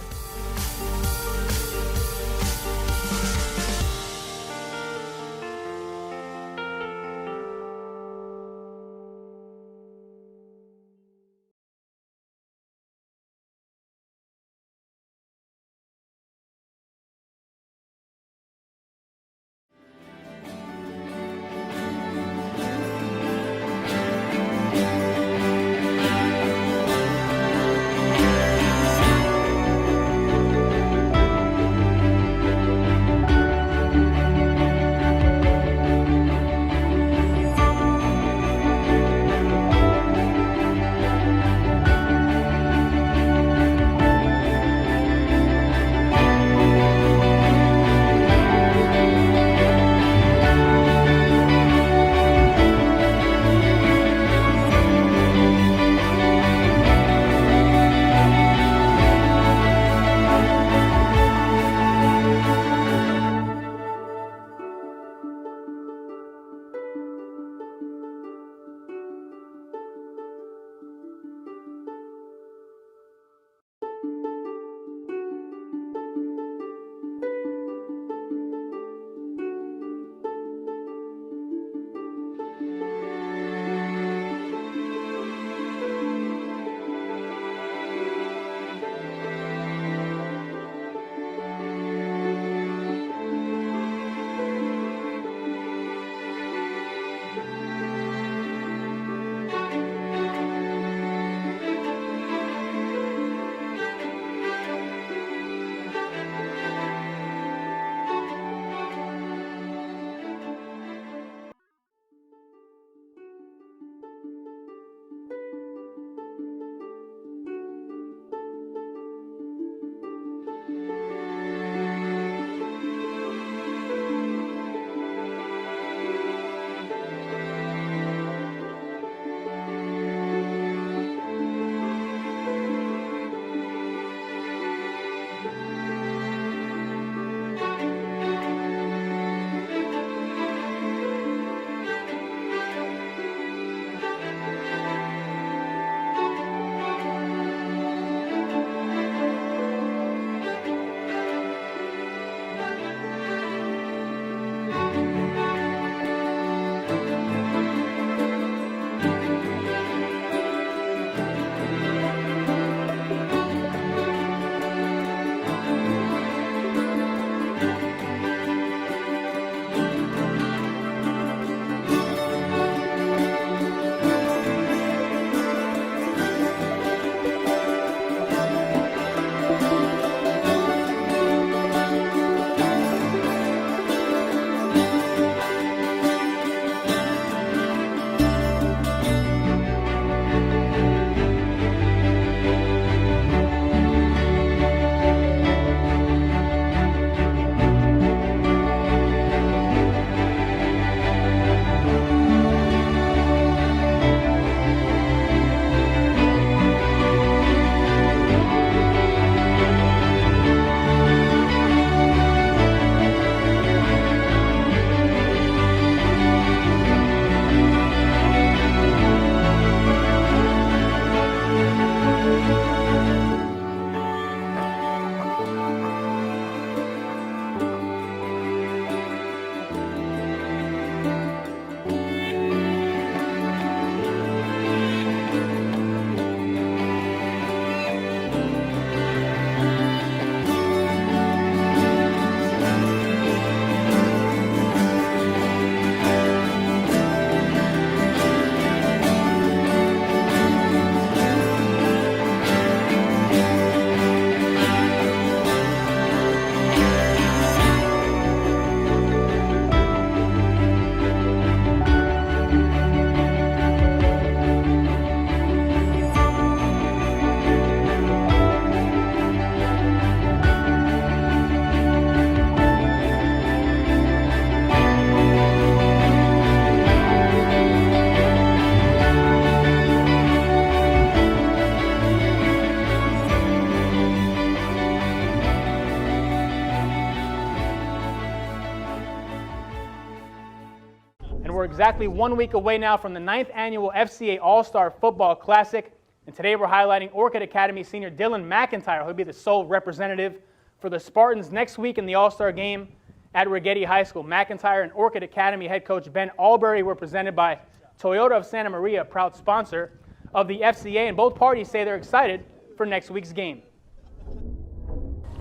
And we're exactly 1 week away now from the 9th annual FCA All-Star Football Classic. And today we're highlighting Orchid Academy senior Dylan McIntyre, who'll be the sole representative for the Spartans next week in the All-Star game at Rigetti High School. McIntyre and Orchid Academy head coach Ben Albury were presented by Toyota of Santa Maria, a proud sponsor of the FCA, and both parties say they're excited for next week's game.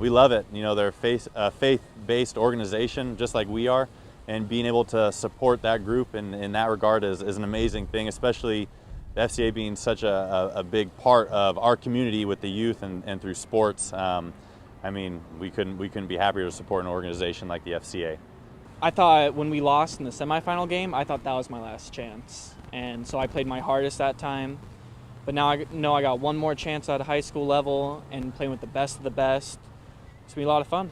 We love it. You know, they're a faith-based organization just like we are, and being able to support that group in that regard is an amazing thing, especially the FCA being such a big part of our community with the youth and through sports. I mean, we couldn't be happier to support an organization like the FCA. I thought when we lost in the semifinal game, I thought that was my last chance. And so I played my hardest that time. But now I know I got one more chance at a high school level and playing with the best of the best. It's going to be a lot of fun.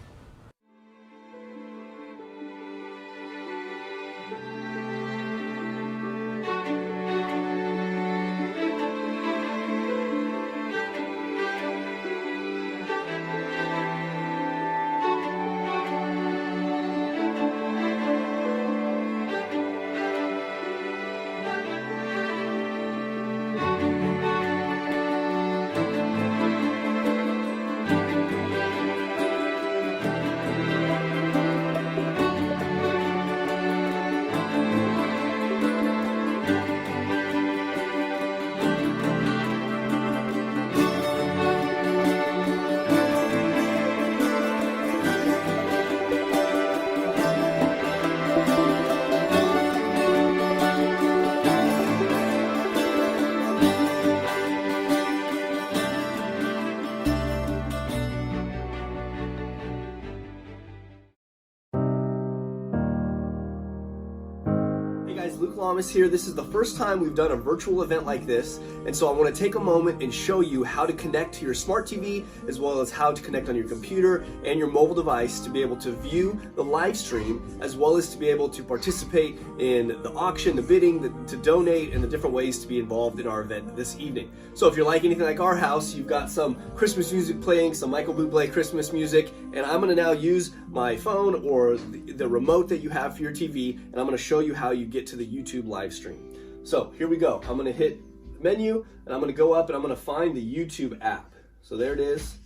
Here. This is the first time we've done a virtual event like this, and so I want to take a moment and show you how to connect to your smart TV as well as how to connect on your computer and your mobile device to be able to view the live stream as well as to be able to participate in the auction, the bidding, to donate, and the different ways to be involved in our event this evening. So if you're like anything like our house, you've got some Christmas music playing, some Michael Bublé Christmas music, and I'm going to now use my phone or the remote that you have for your TV, and I'm going to show you how you get to the YouTube live stream. So here we go. I'm going to hit menu, and I'm going to go up and I'm going to find the YouTube app. So there it is.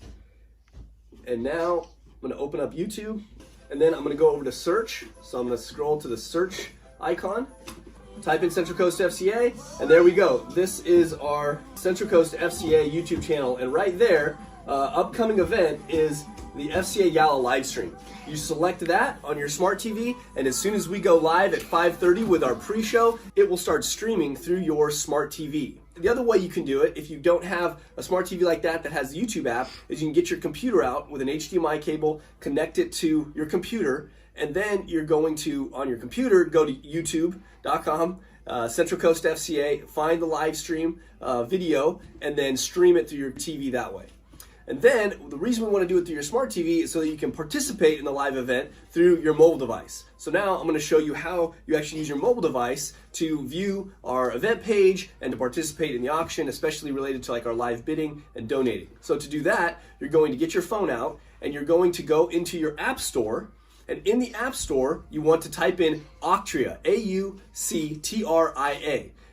And now I'm going to open up YouTube, and then I'm going to go over to search. So I'm going to scroll to the search icon, type in Central Coast FCA, and there we go. This is our Central Coast FCA YouTube channel, and right there, upcoming event is the FCA Gala live stream. You select that on your smart TV, and as soon as we go live at 5:30 with our pre-show, it will start streaming through your smart TV. The other way you can do it, if you don't have a smart TV like that has the YouTube app, is you can get your computer out with an HDMI cable, connect it to your computer, and then you're going to, on your computer, go to youtube.com, Central Coast FCA, find the live stream video, and then stream it through your TV that way. And then the reason we want to do it through your smart TV is so that you can participate in the live event through your mobile device. So now I'm going to show you how you actually use your mobile device to view our event page and to participate in the auction, especially related to like our live bidding and donating. So to do that, you're going to get your phone out and you're going to go into your app store. And in the app store, you want to type in Auctria, A-U-C-T-R-I-A.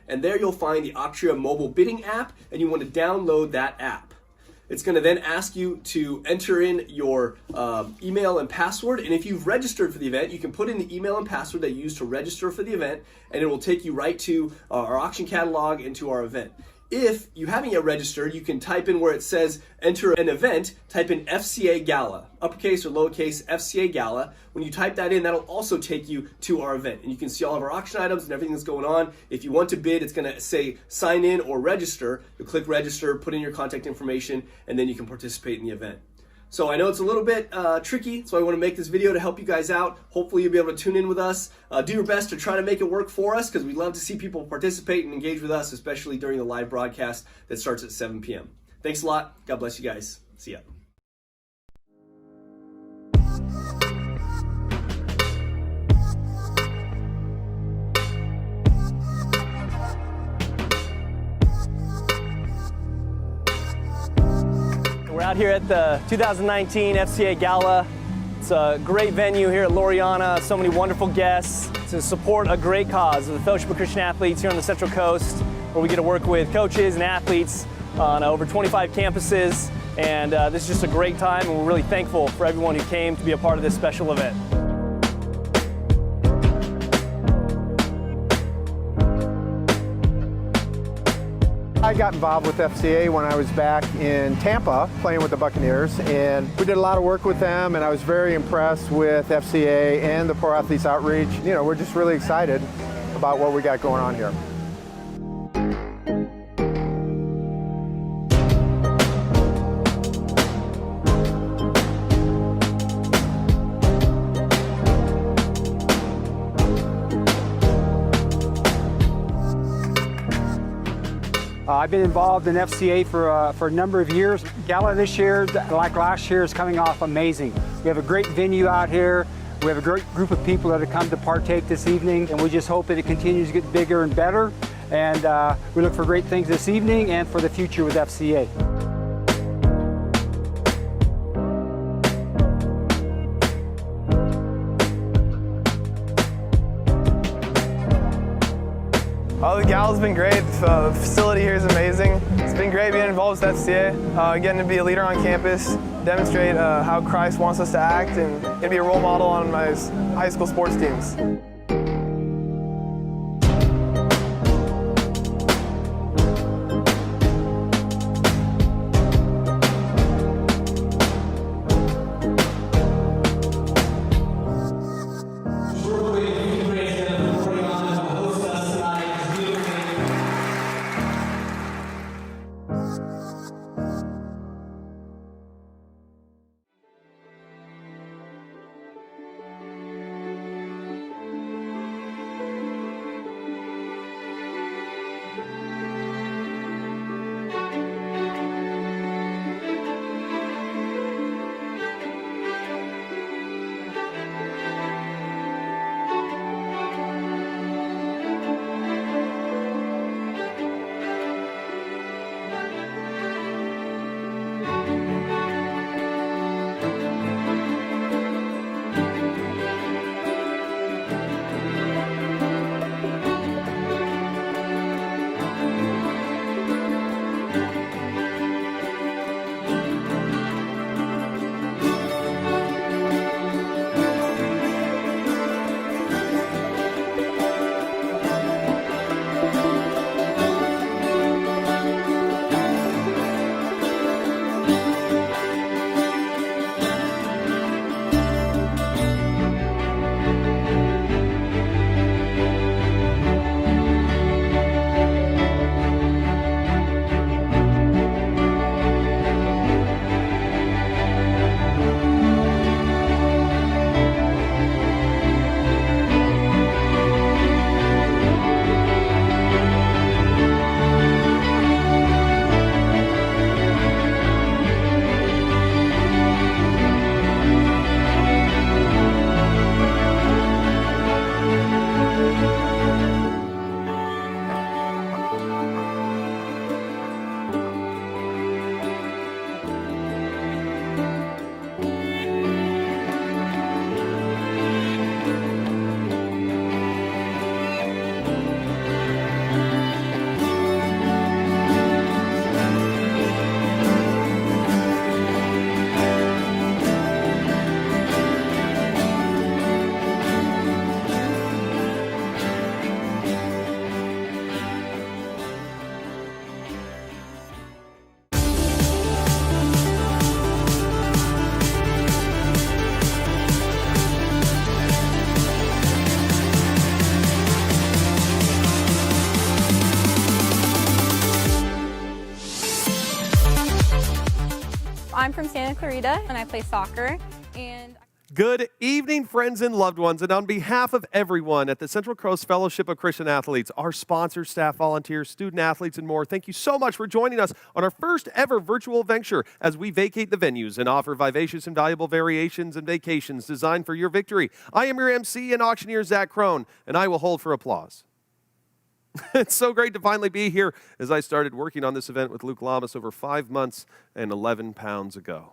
And there you'll find the Auctria mobile bidding app, and you want to download that app. It's going to then ask you to enter in your email and password, and if you've registered for the event, you can put in the email and password that you used to register for the event, and it will take you right to our auction catalog and to our event. If you haven't yet registered, you can type in where it says enter an event, type in FCA Gala, uppercase or lowercase FCA Gala. When you type that in, that'll also take you to our event. And you can see all of our auction items and everything that's going on. If you want to bid, it's gonna say sign in or register. You'll click register, put in your contact information, and then you can participate in the event. So I know it's a little bit tricky, so I want to make this video to help you guys out. Hopefully you'll be able to tune in with us. Do your best to try to make it work for us, because we'd love to see people participate and engage with us, especially during the live broadcast that starts at 7 p.m. Thanks a lot. God bless you guys. See ya. We're out here at the 2019 FCA Gala. It's a great venue here at Laureana, so many wonderful guests. It's to support a great cause, the Fellowship of Christian Athletes here on the Central Coast, where we get to work with coaches and athletes on over 25 campuses. And this is just a great time, and we're really thankful for everyone who came to be a part of this special event. I got involved with FCA when I was back in Tampa playing with the Buccaneers, and we did a lot of work with them, and I was very impressed with FCA and the Pro Athletes Outreach. You know, we're just really excited about what we got going on here. I've been involved in FCA for a number of years. Gala this year, like last year, is coming off amazing. We have a great venue out here. We have a great group of people that have come to partake this evening, and we just hope that it continues to get bigger and better. And we look for great things this evening and for the future with FCA. Oh, the Gala's been great. The facility here is amazing. It's been great being involved with FCA, getting to be a leader on campus, demonstrate how Christ wants us to act, and to be a role model on my high school sports teams. I'm from Santa Clarita, and I play soccer. And Good evening, friends and loved ones, and on behalf of everyone at the Central Coast Fellowship of Christian Athletes, our sponsors, staff, volunteers, student athletes, and more, thank you so much for joining us on our first ever virtual venture as we vacate the venues and offer vivacious and valuable variations and vacations designed for your victory. I am your MC and auctioneer, Zach Crone, and I will hold for applause. It's so great to finally be here as I started working on this event with Luke Lamas over 5 months and 11 pounds ago.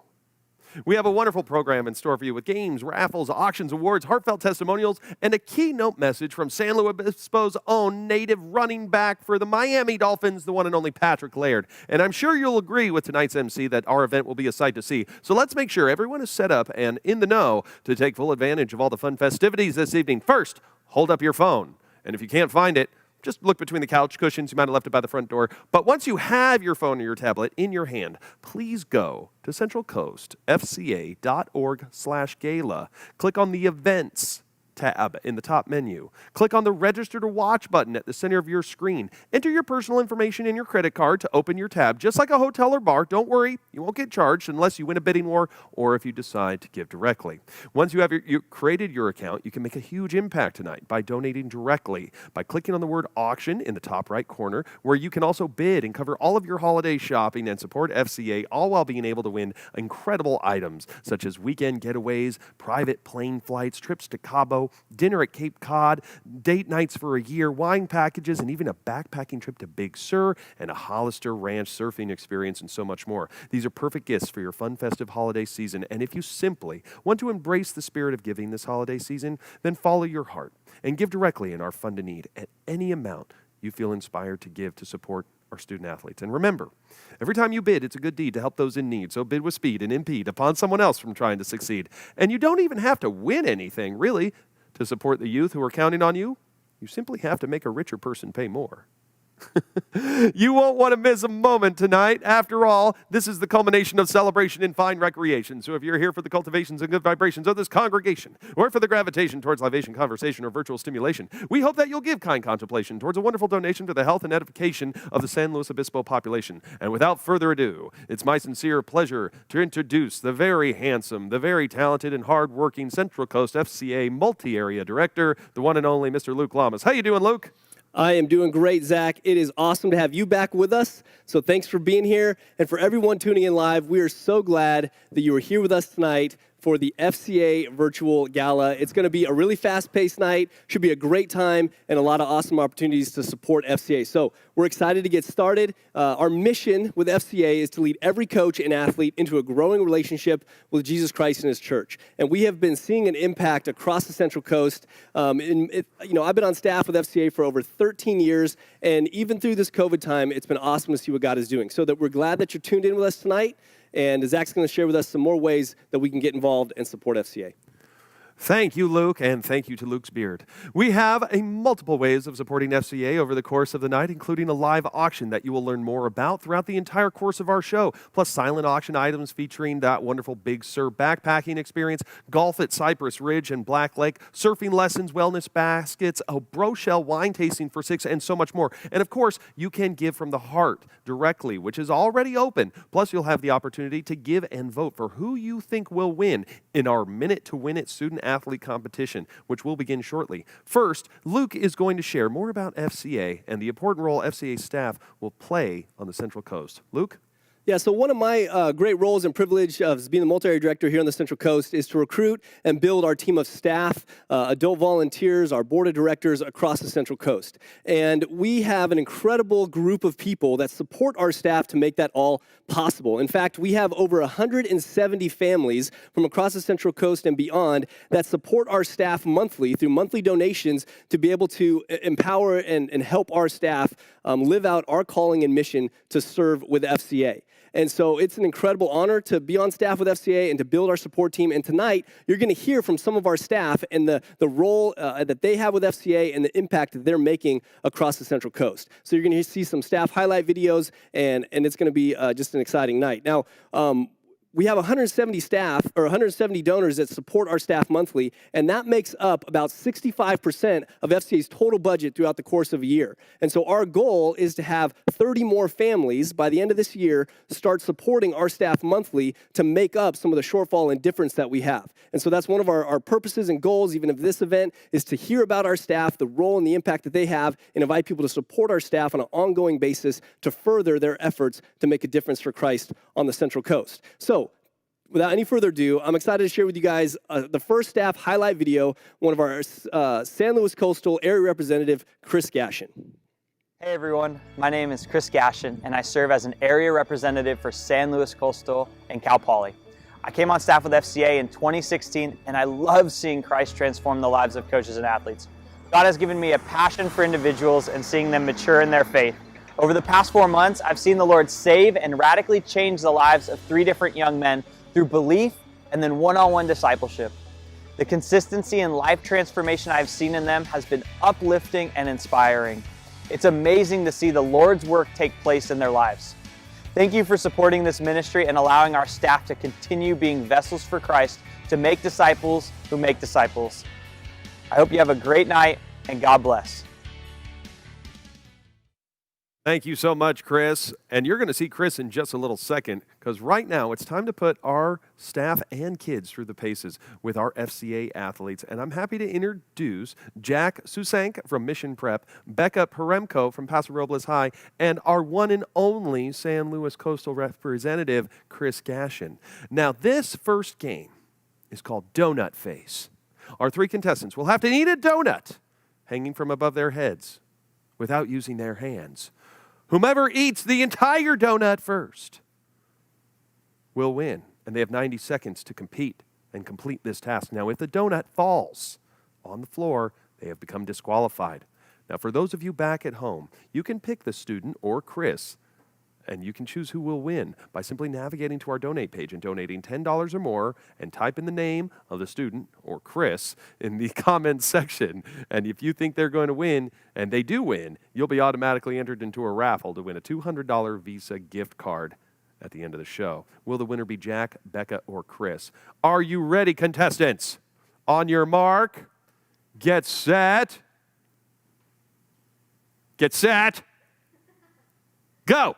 We have a wonderful program in store for you with games, raffles, auctions, awards, heartfelt testimonials, and a keynote message from San Luis Obispo's own native running back for the Miami Dolphins, the one and only Patrick Laird. And I'm sure you'll agree with tonight's MC that our event will be a sight to see. So let's make sure everyone is set up and in the know to take full advantage of all the fun festivities this evening. First, hold up your phone. And if you can't find it, just look between the couch cushions. You might have left it by the front door. But once you have your phone or your tablet in your hand, please go to centralcoastfca.org/gala. Click on the Events tab in the top menu. Click on the Register to Watch button at the center of your screen. Enter your personal information in your credit card to open your tab, just like a hotel or bar. Don't worry, you won't get charged unless you win a bidding war or if you decide to give directly. Once you have created your account, you can make a huge impact tonight by donating directly by clicking on the word auction in the top right corner, where you can also bid and cover all of your holiday shopping and support FCA, all while being able to win incredible items such as weekend getaways, private plane flights, trips to Cabo, dinner at Cape Cod, date nights for a year, wine packages, and even a backpacking trip to Big Sur and a Hollister Ranch surfing experience, and so much more. These are perfect gifts for your fun, festive holiday season. And if you simply want to embrace the spirit of giving this holiday season, then follow your heart and give directly in our Fund to Need at any amount you feel inspired to give to support our student athletes. And remember, every time you bid, it's a good deed to help those in need. So bid with speed and impede upon someone else from trying to succeed. And you don't even have to win anything, really, to support the youth who are counting on you. You simply have to make a richer person pay more. You won't want to miss a moment tonight. After all, this is the culmination of celebration and fine recreation. So if you're here for the cultivations and good vibrations of this congregation, or for the gravitation towards libation, conversation, or virtual stimulation, we hope that you'll give kind contemplation towards a wonderful donation to the health and edification of the San Luis Obispo population. And without further ado, it's my sincere pleasure to introduce the very handsome, the very talented, and hard-working Central Coast FCA multi-area director, the one and only Mr. Luke Lamas. How you doing, Luke? I am doing great, Zach. It is awesome to have you back with us. So thanks for being here. And for everyone tuning in live, we are so glad that you are here with us tonight for the FCA Virtual Gala. It's going to be a really fast-paced night, should be a great time, and a lot of awesome opportunities to support FCA. So we're excited to get started. Our mission with FCA is to lead every coach and athlete into a growing relationship with Jesus Christ and His church. And we have been seeing an impact across the Central Coast. I've been on staff with FCA for over 13 years, and even through this COVID time, it's been awesome to see what God is doing. So that we're glad that you're tuned in with us tonight. And Zach's going to share with us some more ways that we can get involved and support FCA. Thank you, Luke, and thank you to Luke's beard. We have multiple ways of supporting FCA over the course of the night, including a live auction that you will learn more about throughout the entire course of our show, plus silent auction items featuring that wonderful Big Sur backpacking experience, golf at Cypress Ridge and Black Lake, surfing lessons, wellness baskets, a Brochelle wine tasting for $6, and so much more. And of course, you can give from the heart directly, which is already open. Plus, you'll have the opportunity to give and vote for who you think will win in our Minute to Win It student athlete competition, which will begin shortly. First, Luke is going to share more about FCA and the important role FCA staff will play on the Central Coast. Luke? Yeah, so one of my great roles and privilege of being the multi-area director here on the Central Coast is to recruit and build our team of staff, adult volunteers, our board of directors across the Central Coast. And we have an incredible group of people that support our staff to make that all possible. In fact, we have over 170 families from across the Central Coast and beyond that support our staff monthly through monthly donations to be able to empower and help our staff live out our calling and mission to serve with FCA. And so it's an incredible honor to be on staff with FCA and to build our support team. And tonight, you're going to hear from some of our staff and the role that they have with FCA and the impact that they're making across the Central Coast. So you're going to see some staff highlight videos, and it's going to be just an exciting night. Now, we have 170 staff or 170 donors that support our staff monthly, and that makes up about 65% of FCA's total budget throughout the course of a year. And so our goal is to have 30 more families by the end of this year start supporting our staff monthly to make up some of the shortfall and difference that we have. And so that's one of our purposes and goals, even of this event, is to hear about our staff, the role and the impact that they have, and invite people to support our staff on an ongoing basis to further their efforts to make a difference for Christ on the Central Coast. So, without any further ado, I'm excited to share with you guys the first staff highlight video, one of our San Luis Coastal area representative, Chris Gashin. Hey everyone, my name is Chris Gashin, and I serve as an area representative for San Luis Coastal and Cal Poly. I came on staff with FCA in 2016, and I love seeing Christ transform the lives of coaches and athletes. God has given me a passion for individuals and seeing them mature in their faith. Over the past 4 months, I've seen the Lord save and radically change the lives of 3 different young men through belief and then one-on-one discipleship. The consistency and life transformation I've seen in them has been uplifting and inspiring. It's amazing to see the Lord's work take place in their lives. Thank you for supporting this ministry and allowing our staff to continue being vessels for Christ to make disciples who make disciples. I hope you have a great night, and God bless. Thank you so much, Chris. And you're going to see Chris in just a little second, because right now it's time to put our staff and kids through the paces with our FCA athletes. And I'm happy to introduce Jack Susank from Mission Prep, Becca Peremko from Paso Robles High, and our one and only San Luis Coastal representative, Chris Gashin. Now, this first game is called Donut Face. Our 3 contestants will have to eat a donut hanging from above their heads without using their hands. Whomever eats the entire donut first will win, and they have 90 seconds to compete and complete this task. Now, if the donut falls on the floor, they have become disqualified. Now, for those of you back at home, you can pick the student or Chris, and you can choose who will win by simply navigating to our donate page and donating $10 or more and type in the name of the student or Chris in the comments section. And if you think they're going to win, and they do win, you'll be automatically entered into a raffle to win a $200 Visa gift card at the end of the show. Will the winner be Jack, Becca, or Chris? Are you ready, contestants? On your mark, get set, go.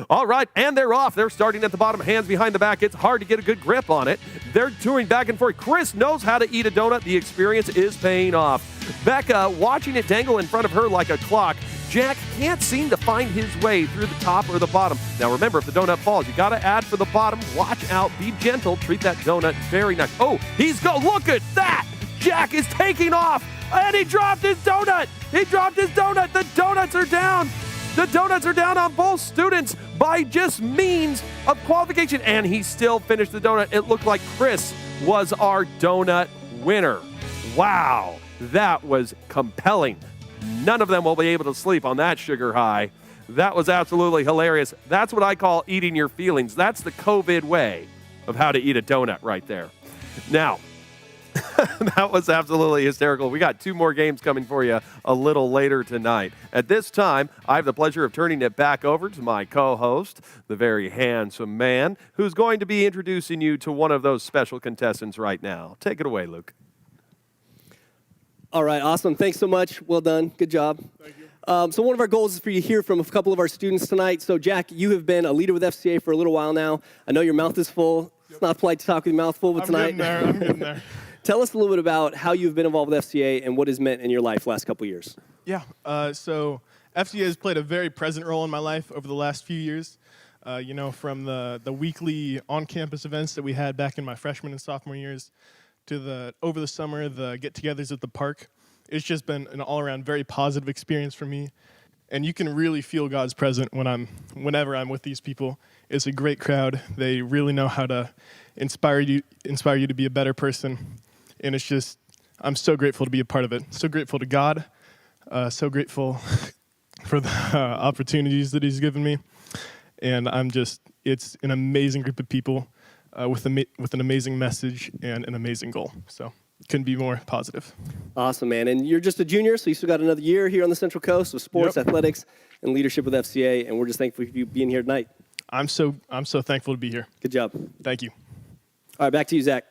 All right, and they're off. They're starting at the bottom, hands behind the back. It's hard to get a good grip on it. They're doing back and forth. Chris knows how to eat a donut. The experience is paying off. Becca, watching it dangle in front of her like a clock. Jack can't seem to find his way through the top or the bottom. Now remember, if the donut falls, you got to add for the bottom. Watch out, be gentle, treat that donut very nice. Oh, look at that! Jack is taking off, and he dropped his donut! The donuts are down! The donuts are down on both students by just means of qualification, and he still finished the donut. It looked like Chris was our donut winner. Wow, that was compelling. None of them will be able to sleep on that sugar high. That was absolutely hilarious. That's what I call eating your feelings. That's the COVID way of how to eat a donut right there. Now, that was absolutely hysterical. We got 2 more games coming for you a little later tonight. At this time, I have the pleasure of turning it back over to my co-host, the very handsome man, who's going to be introducing you to one of those special contestants right now. Take it away, Luke. All right, awesome. Thanks so much. Well done. Good job. Thank you. So one of our goals is for you to hear from a couple of our students tonight. So, Jack, you have been a leader with FCA for a little while now. I know your mouth is full. Yep. It's not polite to talk with your mouth full, but tonight. I'm getting there. Tell us a little bit about how you've been involved with FCA and what it's meant in your life last couple of years. Yeah, so FCA has played a very present role in my life over the last few years. From the weekly on-campus events that we had back in my freshman and sophomore years to over the summer, the get-togethers at the park. It's just been an all-around very positive experience for me. And you can really feel God's presence whenever I'm with these people. It's a great crowd. They really know how to inspire you to be a better person. And it's just, I'm so grateful to be a part of it. So grateful to God. So grateful for the opportunities that He's given me. And it's an amazing group of people with an amazing message and an amazing goal. So couldn't be more positive. Awesome, man. And you're just a junior, so you still got another year here on the Central Coast with sports, athletics, and leadership with FCA. And we're just thankful for you being here tonight. I'm so thankful to be here. Good job. Thank you. All right, back to you, Zach.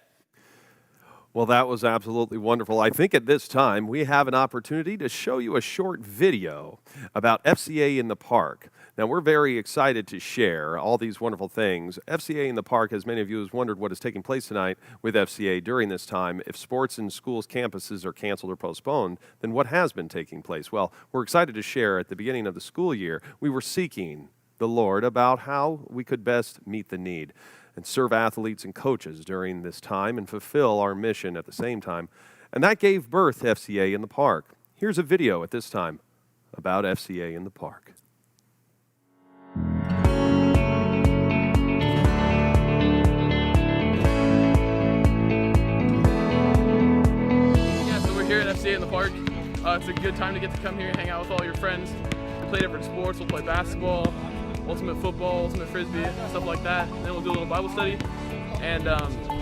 Well, that was absolutely wonderful. I think at this time we have an opportunity to show you a short video about FCA in the Park. Now, we're very excited to share all these wonderful things. FCA in the Park, as many of you have wondered what is taking place tonight with FCA during this time. If sports in schools' campuses are canceled or postponed, then what has been taking place? Well, we're excited to share at the beginning of the school year, we were seeking the Lord about how we could best meet the need and serve athletes and coaches during this time and fulfill our mission at the same time. And that gave birth to FCA in the Park. Here's a video at this time about FCA in the Park. It's a good time to get to come here and hang out with all your friends. We play different sports. We'll play basketball, ultimate football, ultimate frisbee, stuff like that. And then we'll do a little Bible study and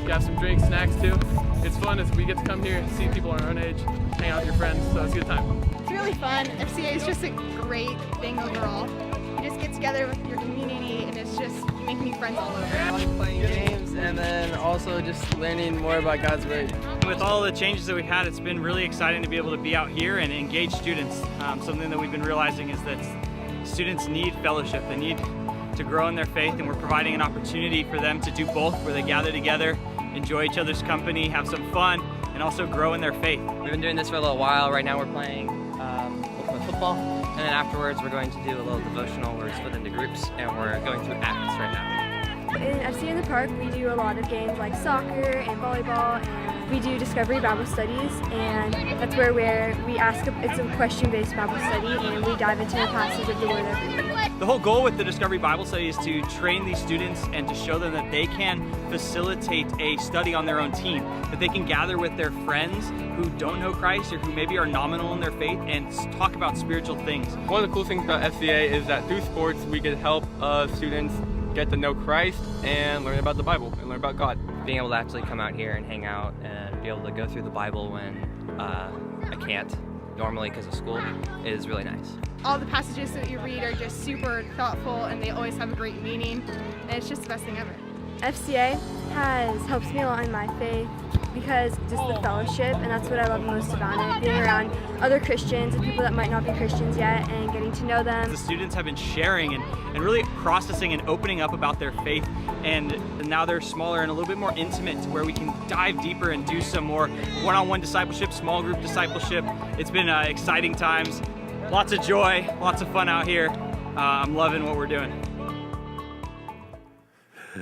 got some drinks, snacks too. It's fun as we get to come here and see people our own age, hang out with your friends, so it's a good time. It's really fun. FCA is just a great thing overall. You just get together with your community and it's just making new friends all over. I like playing games and then also just learning more about God's Word. With all the changes that we've had, it's been really exciting to be able to be out here and engage students. Something that we've been realizing is that students need fellowship. They need to grow in their faith, and we're providing an opportunity for them to do both, where they gather together, enjoy each other's company, have some fun, and also grow in their faith. We've been doing this for a little while. Right now we're playing ultimate football, and then afterwards we're going to do a little devotional where we split into groups, and we're going through Acts right now. In FCA in the Park, we do a lot of games like soccer and volleyball, and we do Discovery Bible Studies, and that's where we ask, it's a question-based Bible study, and we dive into a passage of the Word every week. The whole goal with the Discovery Bible Study is to train these students and to show them that they can facilitate a study on their own team, that they can gather with their friends who don't know Christ or who maybe are nominal in their faith and talk about spiritual things. One of the cool things about FCA is that through sports we can help students get to know Christ and learn about the Bible and learn about God. Being able to actually come out here and hang out and be able to go through the Bible when I can't normally because of school is really nice. All the passages that you read are just super thoughtful and they always have a great meaning, and it's just the best thing ever. FCA has helped me a lot in my faith because just the fellowship, and that's what I love most about it, being around other Christians and people that might not be Christians yet and getting to know them. The students have been sharing and really processing and opening up about their faith, and now they're smaller and a little bit more intimate to where we can dive deeper and do some more one-on-one discipleship, small group discipleship. It's been exciting times, lots of joy, lots of fun out here. I'm loving what we're doing.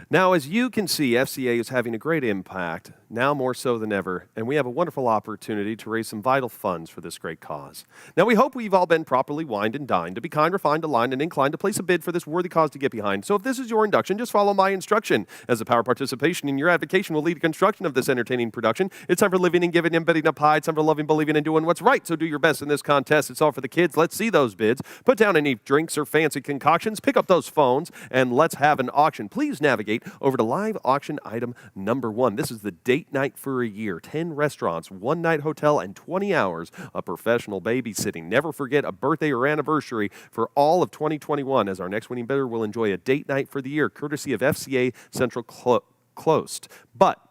Now, as you can see, FCA is having a great impact, now more so than ever, and we have a wonderful opportunity to raise some vital funds for this great cause. Now, we hope we've all been properly wined and dined to be kind, refined, aligned, and inclined to place a bid for this worthy cause to get behind. So if this is your induction, just follow my instruction. As the power participation in your advocation will lead to construction of this entertaining production, it's time for living and giving and betting up high. It's time for loving, believing, and doing what's right. So do your best in this contest. It's all for the kids. Let's see those bids. Put down any drinks or fancy concoctions. Pick up those phones, and let's have an auction. Please navigate over to live auction item number 1. This is the date night for a year. 10 restaurants, 1 night hotel, and 20 hours of professional babysitting. Never forget a birthday or anniversary for all of 2021, as our next winning bidder will enjoy a date night for the year, courtesy of FCA Central Closed. But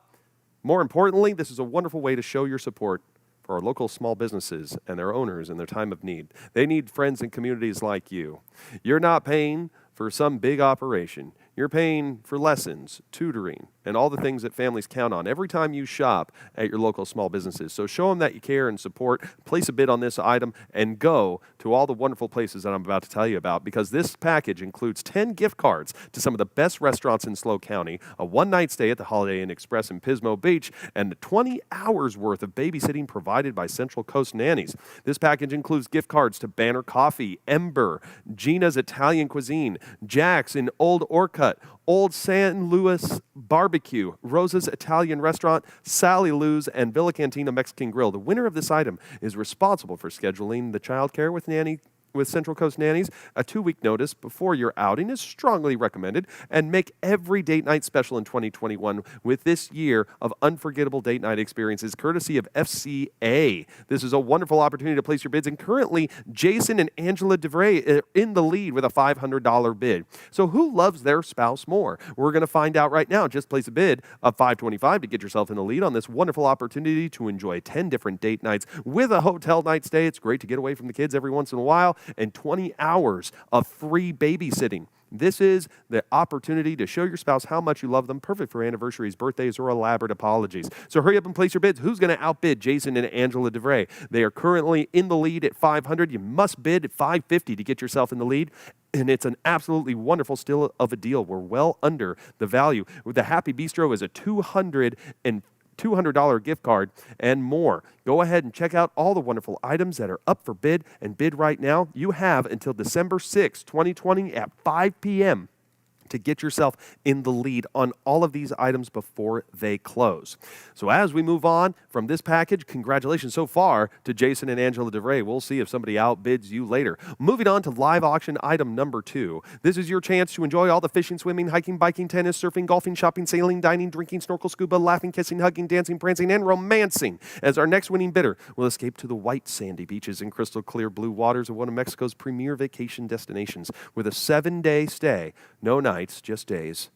more importantly, this is a wonderful way to show your support for our local small businesses and their owners in their time of need. They need friends and communities like you. You're not paying for some big operation. You're paying for lessons, tutoring, and all the things that families count on every time you shop at your local small businesses. So show them that you care and support, place a bid on this item, and go to all the wonderful places that I'm about to tell you about, because this package includes 10 gift cards to some of the best restaurants in SLO County, a 1-night stay at the Holiday Inn Express in Pismo Beach, and 20 hours worth of babysitting provided by Central Coast Nannies. This package includes gift cards to Banner Coffee, Ember, Gina's Italian Cuisine, Jack's in Old Orcutt, Old San Luis Barbecue, Rosa's Italian Restaurant, Sally Lou's, and Villa Cantina Mexican Grill. The winner of this item is responsible for scheduling the child care with Central Coast Nannies. A 2-week notice before your outing is strongly recommended, and make every date night special in 2021 with this year of unforgettable date night experiences courtesy of FCA. This is a wonderful opportunity to place your bids, and currently Jason and Angela DeVray are in the lead with a $500 bid. So who loves their spouse more? We're going to find out right now. Just place a bid of $525 to get yourself in the lead on this wonderful opportunity to enjoy 10 different date nights with a hotel night stay. It's great to get away from the kids every once in a while, and 20 hours of free babysitting. This is the opportunity to show your spouse how much you love them, perfect for anniversaries, birthdays, or elaborate apologies. So hurry up and place your bids. Who's going to outbid Jason and Angela DeVray? They are currently in the lead at $500. You must bid at $550 to get yourself in the lead. And it's an absolutely wonderful still of a deal. We're well under the value. The Happy Bistro is a $200 gift card and more. Go ahead and check out all the wonderful items that are up for bid, and bid right now. You have until December 6, 2020 at 5 p.m. to get yourself in the lead on all of these items before they close. So as we move on from this package, congratulations so far to Jason and Angela DeVray. We'll see if somebody outbids you later. Moving on to live auction item number 2. This is your chance to enjoy all the fishing, swimming, hiking, biking, tennis, surfing, golfing, shopping, sailing, dining, drinking, snorkel, scuba, laughing, kissing, hugging, dancing, prancing, and romancing, as our next winning bidder will escape to the white sandy beaches and crystal clear blue waters of one of Mexico's premier vacation destinations with a 7-day stay. No nights, just days.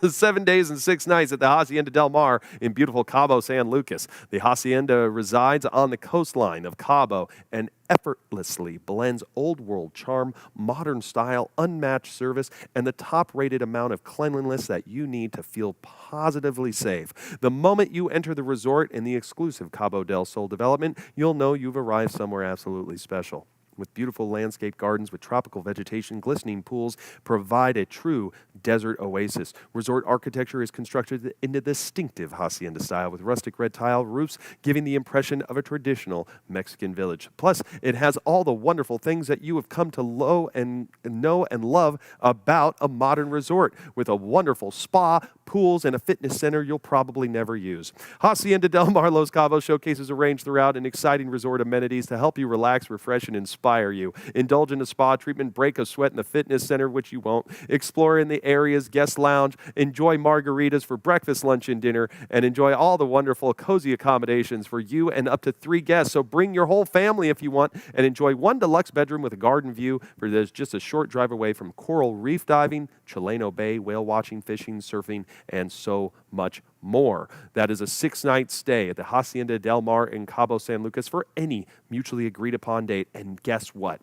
7 days and 6 nights at the Hacienda Del Mar in beautiful Cabo San Lucas. The Hacienda resides on the coastline of Cabo and effortlessly blends old world charm, modern style, unmatched service, and the top-rated amount of cleanliness that you need to feel positively safe. The moment you enter the resort in the exclusive Cabo del Sol development, you'll know you've arrived somewhere absolutely special. With beautiful landscape gardens with tropical vegetation, glistening pools provide a true desert oasis. Resort architecture is constructed in the distinctive hacienda style with rustic red tile roofs, giving the impression of a traditional Mexican village. Plus, it has all the wonderful things that you have come to know and love about a modern resort, with a wonderful spa, pools, and a fitness center you'll probably never use. Hacienda Del Mar Los Cabos showcases arranged throughout an exciting resort amenities to help you relax, refresh, and inspire you. Indulge in a spa treatment, break a sweat in the fitness center, which you won't. Explore in the area's guest lounge. Enjoy margaritas for breakfast, lunch, and dinner. And enjoy all the wonderful, cozy accommodations for you and up to 3 guests. So bring your whole family if you want, and enjoy one deluxe bedroom with a garden view for there's just a short drive away from coral reef diving, Chileno Bay, whale watching, fishing, surfing, and so much more. That is a 6-night stay at the Hacienda Del Mar in Cabo San Lucas for any mutually agreed upon date. And guess what?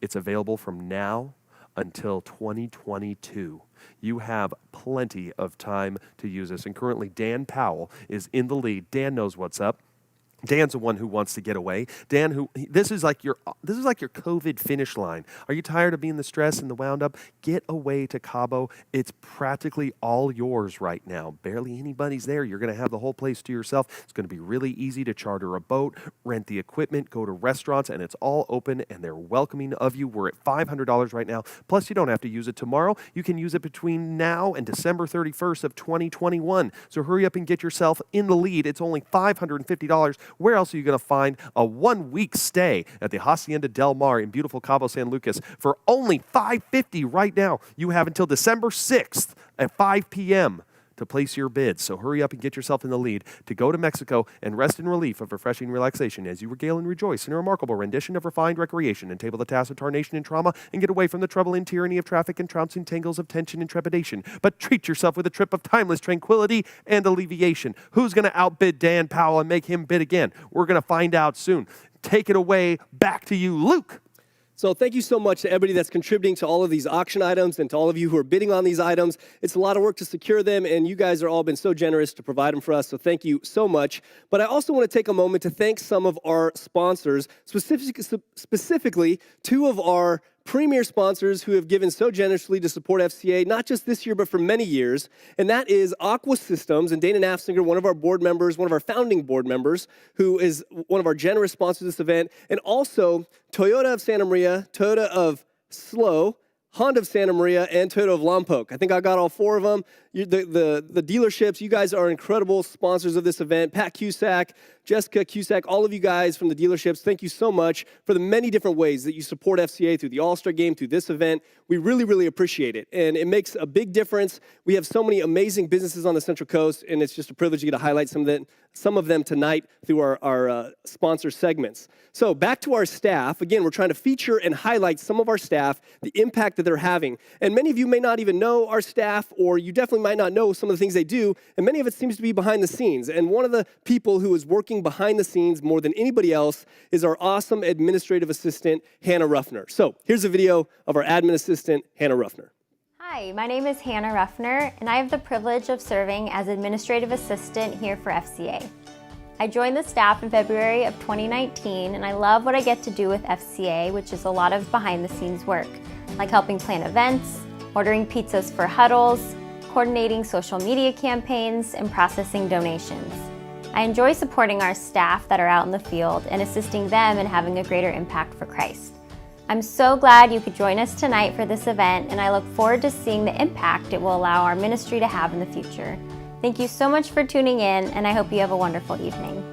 It's available from now until 2022. You have plenty of time to use this. And currently Dan Powell is in the lead. Dan knows what's up. Dan's the one who wants to get away. Dan, this is like your COVID finish line. Are you tired of being the stress and the wound up? Get away to Cabo. It's practically all yours right now. Barely anybody's there. You're going to have the whole place to yourself. It's going to be really easy to charter a boat, rent the equipment, go to restaurants, and it's all open and they're welcoming of you. We're at $500 right now. Plus, you don't have to use it tomorrow. You can use it between now and December 31st of 2021. So hurry up and get yourself in the lead. It's only $550. Where else are you going to find a 1-week stay at the Hacienda Del Mar in beautiful Cabo San Lucas for only $550 right now? You have until December 6th at 5 p.m. to place your bids. So hurry up and get yourself in the lead to go to Mexico and rest in relief of refreshing relaxation as you regale and rejoice in a remarkable rendition of refined recreation and table the task of tarnation and trauma and get away from the trouble and tyranny of traffic and trouncing tangles of tension and trepidation. But treat yourself with a trip of timeless tranquility and alleviation. Who's going to outbid Dan Powell and make him bid again? We're going to find out soon. Take it away. Back to you, Luke. So thank you so much to everybody that's contributing to all of these auction items and to all of you who are bidding on these items. It's a lot of work to secure them, and you guys are all been so generous to provide them for us, so thank you so much. But I also want to take a moment to thank some of our sponsors, specifically 2 of our premier sponsors who have given so generously to support FCA, not just this year, but for many years. And that is Aqua Systems and Dana Nafsinger, one of our board members, one of our founding board members, who is one of our generous sponsors of this event. And also Toyota of Santa Maria, Toyota of SLO, Honda of Santa Maria, and Toyota of Lompoc. I think I got all 4 of them. The dealerships, you guys are incredible sponsors of this event. Pat Cusack, Jessica Cusack, all of you guys from the dealerships, thank you so much for the many different ways that you support FCA through the All-Star Game, through this event. We really, really appreciate it, and it makes a big difference. We have so many amazing businesses on the Central Coast, and it's just a privilege to get to highlight some of them tonight through our sponsor segments. So back to our staff. Again, we're trying to feature and highlight some of our staff, the impact that they're having. And many of you may not even know our staff, or you definitely might not know some of the things they do, and many of it seems to be behind the scenes. And one of the people who is working behind the scenes more than anybody else is our awesome administrative assistant, Hannah Ruffner. So here's a video of our admin assistant, Hannah Ruffner. Hi, my name is Hannah Ruffner, and I have the privilege of serving as administrative assistant here for FCA. I joined the staff in February of 2019, and I love what I get to do with FCA, which is a lot of behind-the-scenes work, like helping plan events, ordering pizzas for huddles, coordinating social media campaigns, and processing donations. I enjoy supporting our staff that are out in the field and assisting them in having a greater impact for Christ. I'm so glad you could join us tonight for this event, and I look forward to seeing the impact it will allow our ministry to have in the future. Thank you so much for tuning in, and I hope you have a wonderful evening.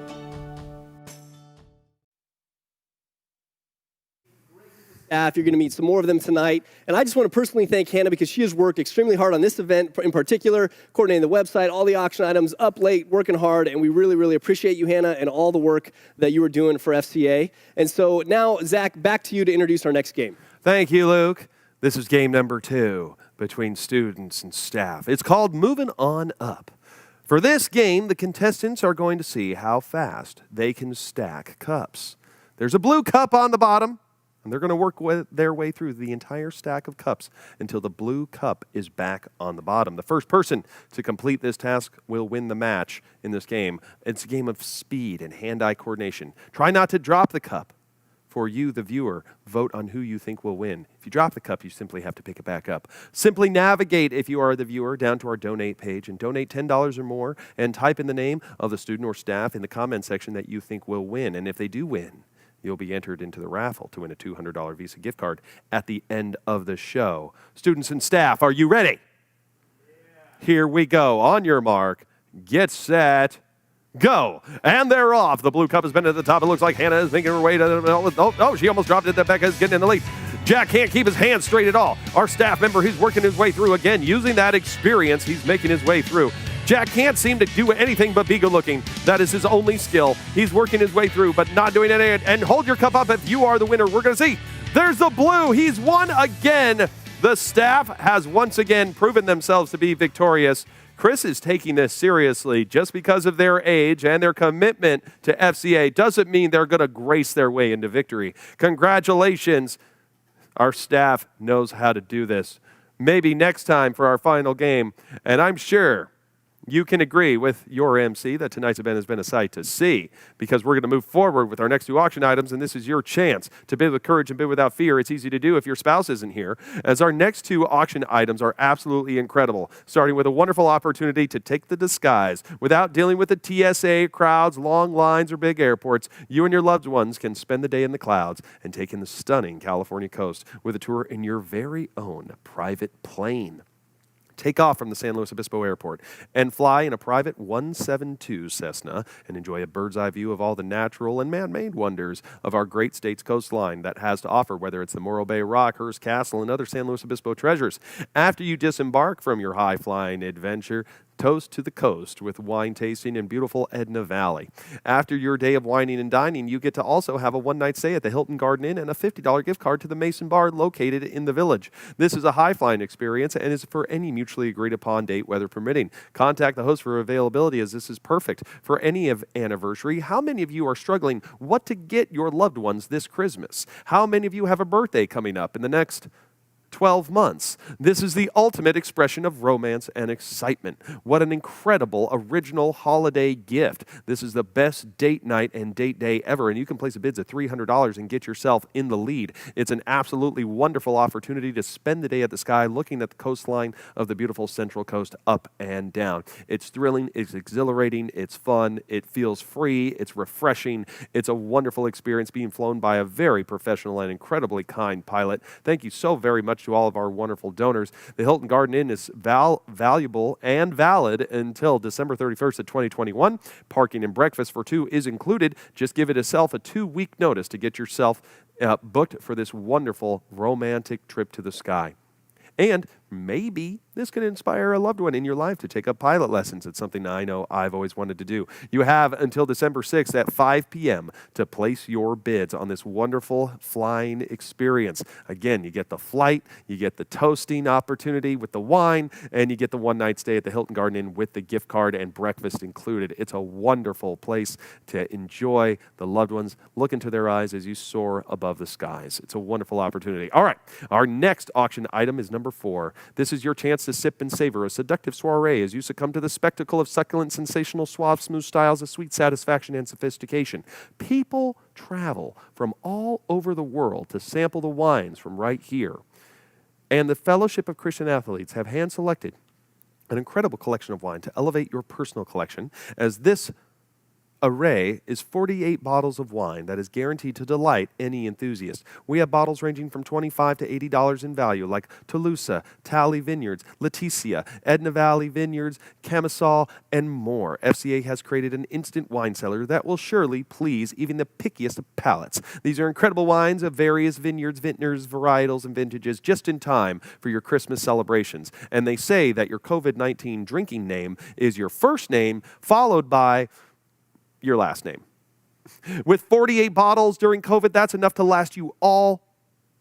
You're going to meet some more of them tonight. And I just want to personally thank Hannah because she has worked extremely hard on this event in particular, coordinating the website, all the auction items, up late, working hard. And we really, really appreciate you, Hannah, and all the work that you are doing for FCA. And so now, Zach, back to you to introduce our next game. Thank you, Luke. This is game number 2 between students and staff. It's called Moving On Up. For this game, the contestants are going to see how fast they can stack cups. There's a blue cup on the bottom, and they're going to work their way through the entire stack of cups until the blue cup is back on the bottom. The first person to complete this task will win the match in this game. It's a game of speed and hand-eye coordination. Try not to drop the cup. For you, the viewer, vote on who you think will win. If you drop the cup, you simply have to pick it back up. Simply navigate, if you are the viewer, down to our donate page and donate $10 or more and type in the name of the student or staff in the comment section that you think will win. And if they do win, you'll be entered into the raffle to win a $200 Visa gift card at the end of the show. Students and staff, are you ready? Yeah. Here we go. On your mark, get set, go. And they're off. The blue cup has been at the top. It looks like Hannah is making her way to she almost dropped it. Becca's getting in the lead. Jack can't keep his hands straight at all. Our staff member, he's working his way through again. Using that experience, he's making his way through. Jack can't seem to do anything but be good looking. That is his only skill. He's working his way through, but not doing anything. And hold your cup up if you are the winner. We're going to see. There's the blue. He's won again. The staff has once again proven themselves to be victorious. Chris is taking this seriously. Just because of their age and their commitment to FCA doesn't mean they're going to grace their way into victory. Congratulations. Our staff knows how to do this. Maybe next time for our final game. And I'm sure you can agree with your MC that tonight's event has been a sight to see, because we're going to move forward with our next 2 auction items, and this is your chance to bid with courage and bid without fear. It's easy to do if your spouse isn't here, as our next 2 auction items are absolutely incredible, starting with a wonderful opportunity to take the disguise without dealing with the TSA, crowds, long lines, or big airports. You and your loved ones can spend the day in the clouds and take in the stunning California coast with a tour in your very own private plane. Take off from the San Luis Obispo Airport and fly in a private 172 Cessna and enjoy a bird's eye view of all the natural and man-made wonders of our great state's coastline that has to offer, whether it's the Morro Bay Rock, Hearst Castle, and other San Luis Obispo treasures. After you disembark from your high-flying adventure, toast to the coast with wine tasting in beautiful Edna Valley. After your day of wining and dining, you get to also have a one-night stay at the Hilton Garden Inn and a $50 gift card to the Mason Bar located in the village. This is a high-flying experience and is for any mutually agreed-upon date, weather permitting. Contact the host for availability, as this is perfect for any anniversary. How many of you are struggling what to get your loved ones this Christmas? How many of you have a birthday coming up in the next 12 months. This is the ultimate expression of romance and excitement. What an incredible original holiday gift. This is the best date night and date day ever, and you can place a bid at $300 and get yourself in the lead. It's an absolutely wonderful opportunity to spend the day at the sky looking at the coastline of the beautiful Central Coast up and down. It's thrilling, it's exhilarating, it's fun, it feels free, it's refreshing. It's a wonderful experience being flown by a very professional and incredibly kind pilot. Thank you so very much to all of our wonderful donors. The Hilton Garden Inn is valuable and valid until December 31st of 2021. Parking and breakfast for 2 is included. Just give it yourself a 2-week notice to get yourself booked for this wonderful romantic trip to the sky. And maybe this could inspire a loved one in your life to take up pilot lessons. It's something I know I've always wanted to do. You have until December 6th at 5 p.m. to place your bids on this wonderful flying experience. Again, you get the flight, you get the toasting opportunity with the wine, and you get the one-night stay at the Hilton Garden Inn with the gift card and breakfast included. It's a wonderful place to enjoy the loved ones. Look into their eyes as you soar above the skies. It's a wonderful opportunity. All right, our next auction item is number 4. This is your chance to sip and savor a seductive soiree as you succumb to the spectacle of succulent, sensational, suave, smooth styles of sweet satisfaction and sophistication. People travel from all over the world to sample the wines from right here. And the Fellowship of Christian Athletes have hand-selected an incredible collection of wine to elevate your personal collection, as this array is 48 bottles of wine that is guaranteed to delight any enthusiast. We have bottles ranging from $25 to $80 in value, like Toulouse, Talley Vineyards, Leticia, Edna Valley Vineyards, Camisole, and more. FCA has created an instant wine cellar that will surely please even the pickiest of palates. These are incredible wines of various vineyards, vintners, varietals, and vintages just in time for your Christmas celebrations. And they say that your COVID-19 drinking name is your first name followed by your last name. With 48 bottles during COVID, that's enough to last you all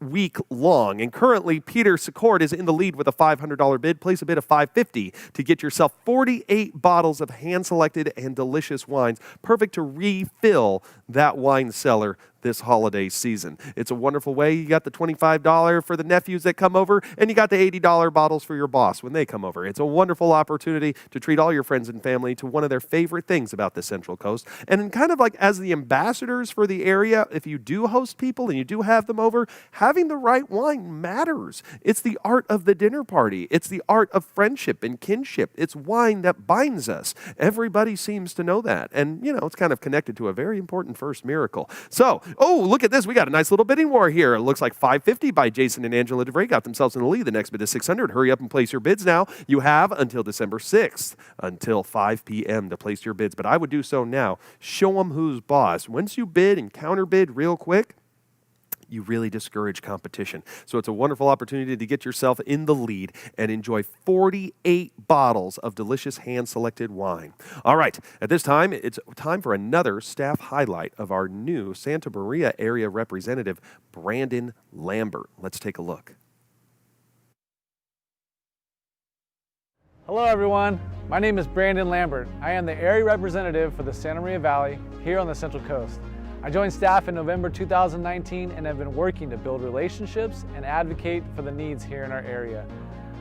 week long. And currently, Peter Secord is in the lead with a $500 bid. Place a bid of $550 to get yourself 48 bottles of hand-selected and delicious wines, perfect to refill that wine cellar this holiday season. It's a wonderful way. You got the $25 for the nephews that come over, and you got the $80 bottles for your boss when they come over. It's a wonderful opportunity to treat all your friends and family to one of their favorite things about the Central Coast. And kind of like as the ambassadors for the area, if you do host people and you do have them over, having the right wine matters. It's the art of the dinner party. It's the art of friendship and kinship. It's wine that binds us. Everybody seems to know that. And, you know, it's kind of connected to a very important first miracle. So, oh, look at this. We got a nice little bidding war here. It looks like $550 by Jason and Angela DeVray got themselves in the lead. The next bid is $600. Hurry up and place your bids now. You have until December 6th, until 5 p.m. to place your bids. But I would do so now. Show them who's boss. Once you bid and counter bid real quick, you really discourage competition. So it's a wonderful opportunity to get yourself in the lead and enjoy 48 bottles of delicious hand-selected wine. All right, at this time, it's time for another staff highlight of our new Santa Maria area representative, Brandon Lambert. Let's take a look. Hello everyone, my name is Brandon Lambert. I am the area representative for the Santa Maria Valley here on the Central Coast. I joined staff in November 2019 and have been working to build relationships and advocate for the needs here in our area.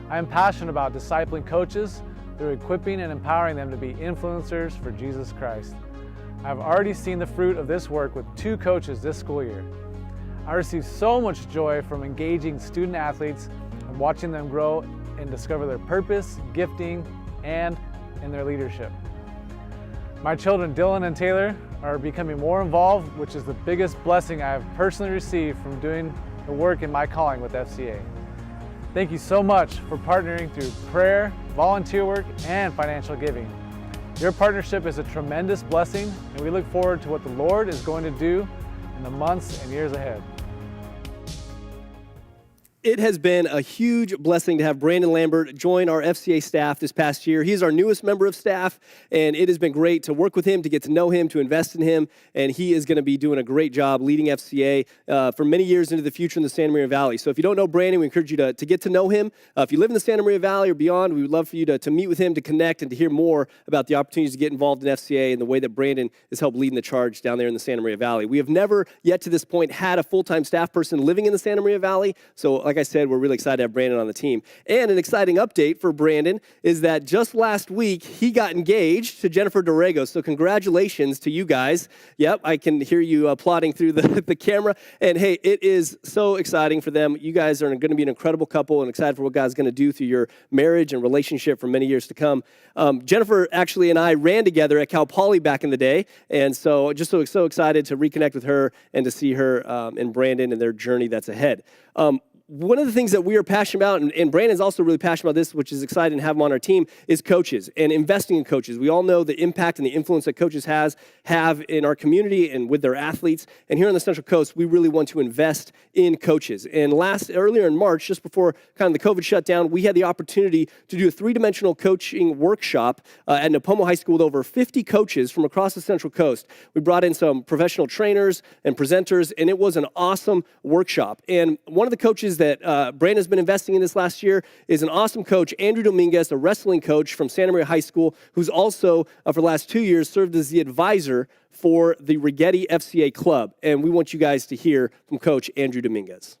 I am passionate about discipling coaches through equipping and empowering them to be influencers for Jesus Christ. I have already seen the fruit of this work with 2 coaches this school year. I receive so much joy from engaging student athletes and watching them grow and discover their purpose, gifting, and in their leadership. My children, Dylan and Taylor, are becoming more involved, which is the biggest blessing I have personally received from doing the work in my calling with FCA. Thank you so much for partnering through prayer, volunteer work, and financial giving. Your partnership is a tremendous blessing, and we look forward to what the Lord is going to do in the months and years ahead. It has been a huge blessing to have Brandon Lambert join our FCA staff this past year. He's our newest member of staff, and it has been great to work with him, to get to know him, to invest in him, and he is going to be doing a great job leading FCA for many years into the future in the Santa Maria Valley. So if you don't know Brandon, we encourage you to get to know him. If you live in the Santa Maria Valley or beyond, we would love for you to meet with him, to connect, and to hear more about the opportunities to get involved in FCA and the way that Brandon has helped leading the charge down there in the Santa Maria Valley. We have never yet to this point had a full-time staff person living in the Santa Maria Valley, so like I said, we're really excited to have Brandon on the team. And an exciting update for Brandon is that just last week, he got engaged to Jennifer Dorrego. So congratulations to you guys. Yep, I can hear you applauding through the camera. And hey, it is so exciting for them. You guys are going to be an incredible couple and excited for what God's going to do through your marriage and relationship for many years to come. Jennifer actually and I ran together at Cal Poly back in the day. And so just so excited to reconnect with her and to see her and Brandon and their journey that's ahead. One of the things that we are passionate about, and Brandon's also really passionate about this, which is exciting to have him on our team, is coaches and investing in coaches. We all know the impact and the influence that coaches have in our community and with their athletes. And here on the Central Coast, we really want to invest in coaches. And earlier in March, just before kind of the COVID shutdown, we had the opportunity to do a 3-dimensional coaching workshop at Napomo High School with over 50 coaches from across the Central Coast. We brought in some professional trainers and presenters, and it was an awesome workshop. And one of the coaches that Brandon's been investing in this last year is an awesome coach, Andrew Dominguez, a wrestling coach from Santa Maria High School, who's also, for the last 2 years, served as the advisor for the Rigetti FCA Club. And we want you guys to hear from Coach Andrew Dominguez.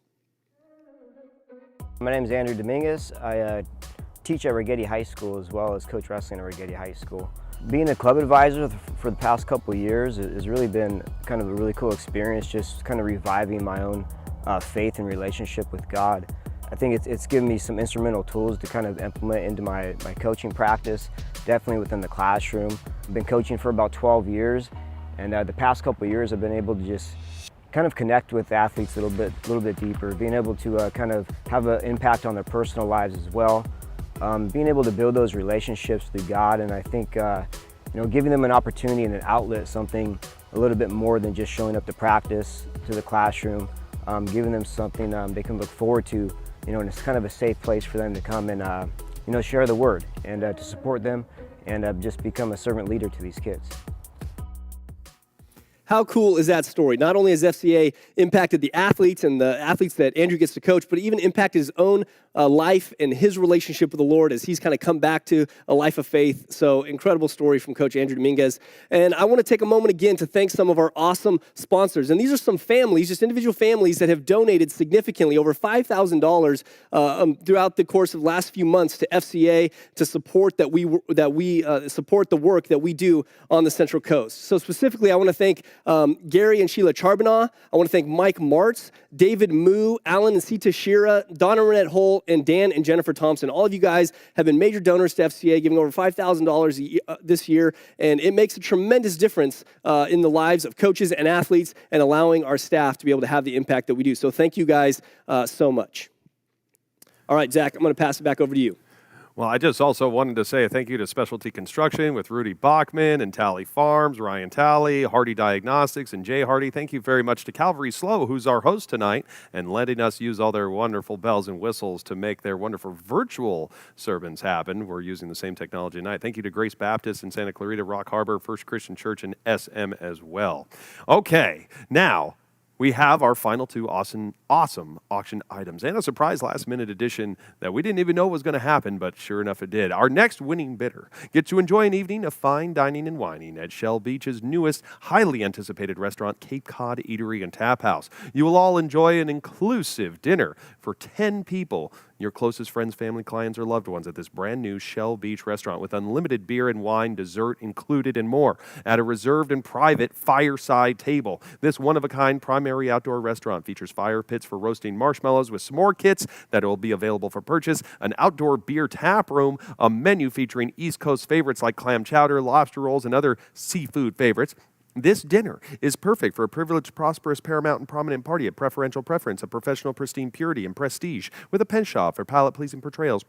My name is Andrew Dominguez. I teach at Rigetti High School as well as coach wrestling at Rigetti High School. Being a club advisor for the past couple of years has really been kind of a really cool experience, just kind of reviving my own faith and relationship with God. I think it's given me some instrumental tools to kind of implement into my coaching practice, definitely within the classroom. I've been coaching for about 12 years, And the past couple of years I've been able to just kind of connect with athletes a little bit deeper, being able to kind of have an impact on their personal lives as well, being able to build those relationships through God. And I think giving them an opportunity and an outlet, something a little bit more than just showing up to practice, to the classroom, giving them something they can look forward to, and it's kind of a safe place for them to come and share the word and to support them and just become a servant leader to these kids. How cool is that story? Not only has FCA impacted the athletes and the athletes that Andrew gets to coach, but even impacted his own life and his relationship with the Lord as he's kind of come back to a life of faith. So incredible story from Coach Andrew Dominguez. And I want to take a moment again to thank some of our awesome sponsors. And these are some families, just individual families that have donated significantly, over $5,000 throughout the course of the last few months to FCA to support that we support the work that we do on the Central Coast. So specifically, I want to thank Gary and Sheila Charbonneau. I want to thank Mike Martz, David Moo, Alan and Sita Shira, Donna Renette Hull, and Dan and Jennifer Thompson. All of you guys have been major donors to FCA, giving over $5,000 this year, and it makes a tremendous difference in the lives of coaches and athletes and allowing our staff to be able to have the impact that we do. So thank you guys so much. All right, Zach, I'm going to pass it back over to you. Well, I just also wanted to say a thank you to Specialty Construction with Rudy Bachman and Tally Farms, Ryan Tally, Hardy Diagnostics, and Jay Hardy. Thank you very much to Calvary Slow, who's our host tonight, and letting us use all their wonderful bells and whistles to make their wonderful virtual sermons happen. We're using the same technology tonight. Thank you to Grace Baptist in Santa Clarita, Rock Harbor, First Christian Church, and SM as well. Okay, now we have our final two awesome auction items and a surprise last-minute addition that we didn't even know was going to happen, but sure enough it did. Our next winning bidder gets to enjoy an evening of fine dining and whining at Shell Beach's newest, highly anticipated restaurant, Cape Cod Eatery and Tap House. You will all enjoy an inclusive dinner for 10 people, your closest friends, family, clients, or loved ones at this brand new Shell Beach restaurant with unlimited beer and wine, dessert included, and more at a reserved and private fireside table. This one-of-a-kind primary outdoor restaurant features fire pits for roasting marshmallows with s'more kits that will be available for purchase, an outdoor beer tap room, a menu featuring East Coast favorites like clam chowder, lobster rolls, and other seafood favorites. This dinner is perfect for a privileged, prosperous, paramount, and prominent party at preferential preference of professional, pristine purity and prestige, with a penchant for palate-pleasing portrayals,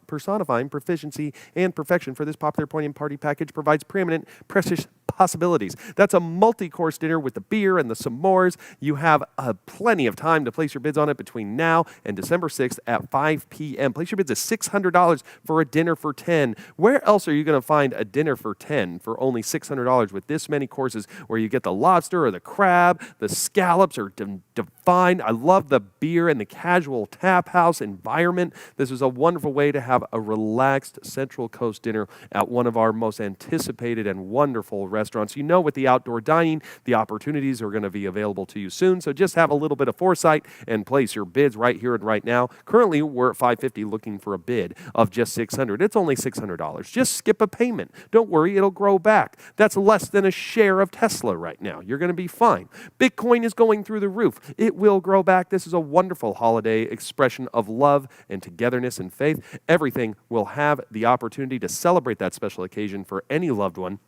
personifying proficiency and perfection. For this popular, poignant party package provides preeminent, precious possibilities. That's a multi-course dinner with the beer and the s'mores. You have plenty of time to place your bids on it between now and December 6th at 5 p.m. Place your bids at $600 for a dinner for 10. Where else are you going to find a dinner for 10 for only $600 with this many courses where you get the lobster or the crab, the scallops are divine. I love the beer and the casual tap house environment. This is a wonderful way to have a relaxed Central Coast dinner at one of our most anticipated and wonderful restaurants. You know, with the outdoor dining, the opportunities are going to be available to you soon. So just have a little bit of foresight and place your bids right here and right now. Currently, we're at $550 looking for a bid of just $600. It's only $600. Just skip a payment. Don't worry, it'll grow back. That's less than a share of Tesla right now. You're going to be fine. Bitcoin is going through the roof. It will grow back. This is a wonderful holiday expression of love and togetherness and faith. Everything will have the opportunity to celebrate that special occasion for any loved one,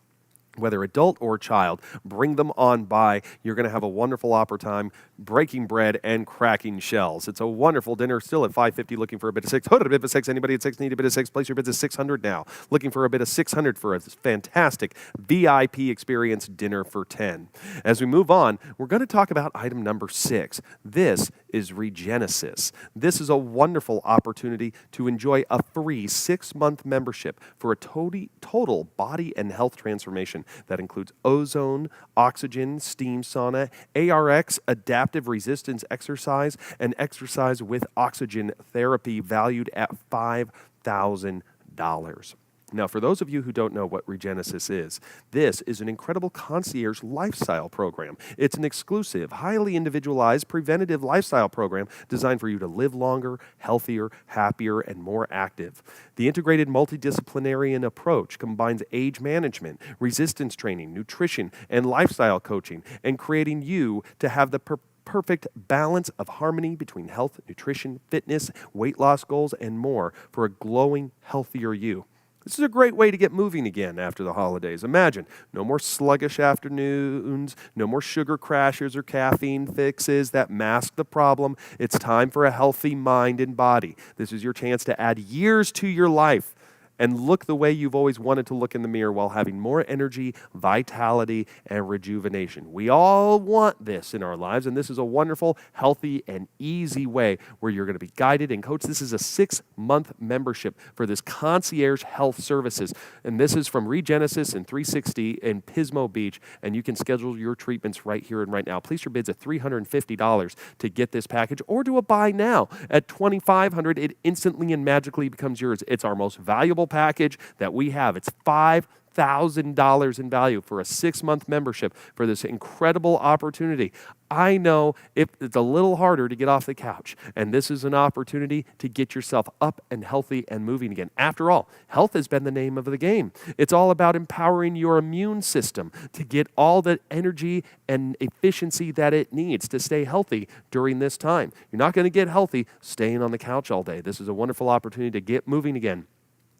whether adult or child. Bring them on by. You're going to have a wonderful time breaking bread and cracking shells. It's a wonderful dinner, still at $550, looking for a bid of $6. Hold it, a bid of $6. Anybody at $6 need a bid of $6? Place your bids at $600 now. Looking for a bid of $600 for a fantastic VIP experience dinner for 10. As we move on, we're going to talk about item number 6. This is Regenesis. This is a wonderful opportunity to enjoy a free 6-month membership for a total body and health transformation that includes ozone, oxygen, steam sauna, ARX, adaptive resistance exercise, and exercise with oxygen therapy valued at $5,000. Now, for those of you who don't know what Regenesis is, this is an incredible concierge lifestyle program. It's an exclusive, highly individualized, preventative lifestyle program designed for you to live longer, healthier, happier, and more active. The integrated multidisciplinary approach combines age management, resistance training, nutrition, and lifestyle coaching, and creating you to have the perfect balance of harmony between health, nutrition, fitness, weight loss goals, and more for a glowing, healthier you. This is a great way to get moving again after the holidays. Imagine, no more sluggish afternoons, no more sugar crashes or caffeine fixes that mask the problem. It's time for a healthy mind and body. This is your chance to add years to your life and look the way you've always wanted to look in the mirror while having more energy, vitality, and rejuvenation. We all want this in our lives, and this is a wonderful, healthy, and easy way where you're going to be guided and coached. This is a 6-month membership for this concierge health services, and this is from Regenesis and 360 in Pismo Beach, and you can schedule your treatments right here and right now. Place your bids at $350 to get this package, or do a buy now at $2,500. It instantly and magically becomes yours. It's our most valuable package that we have. It's $5,000 in value for a 6-month membership for this incredible opportunity. I know it's a little harder to get off the couch, and this is an opportunity to get yourself up and healthy and moving again. After all, health has been the name of the game. It's all about empowering your immune system to get all the energy and efficiency that it needs to stay healthy during this time. You're not going to get healthy staying on the couch all day. This is a wonderful opportunity to get moving again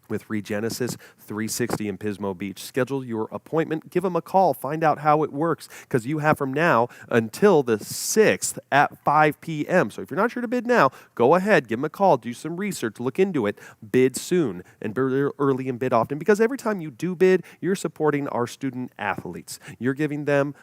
with Regenesis 360 in Pismo Beach. Schedule your appointment. Give them a call. Find out how it works, because you have from now until the 6th at 5 p.m. So if you're not sure to bid now, go ahead, give them a call, do some research, look into it, bid soon, and bid early and bid often, because every time you do bid, you're supporting our student athletes. You're giving them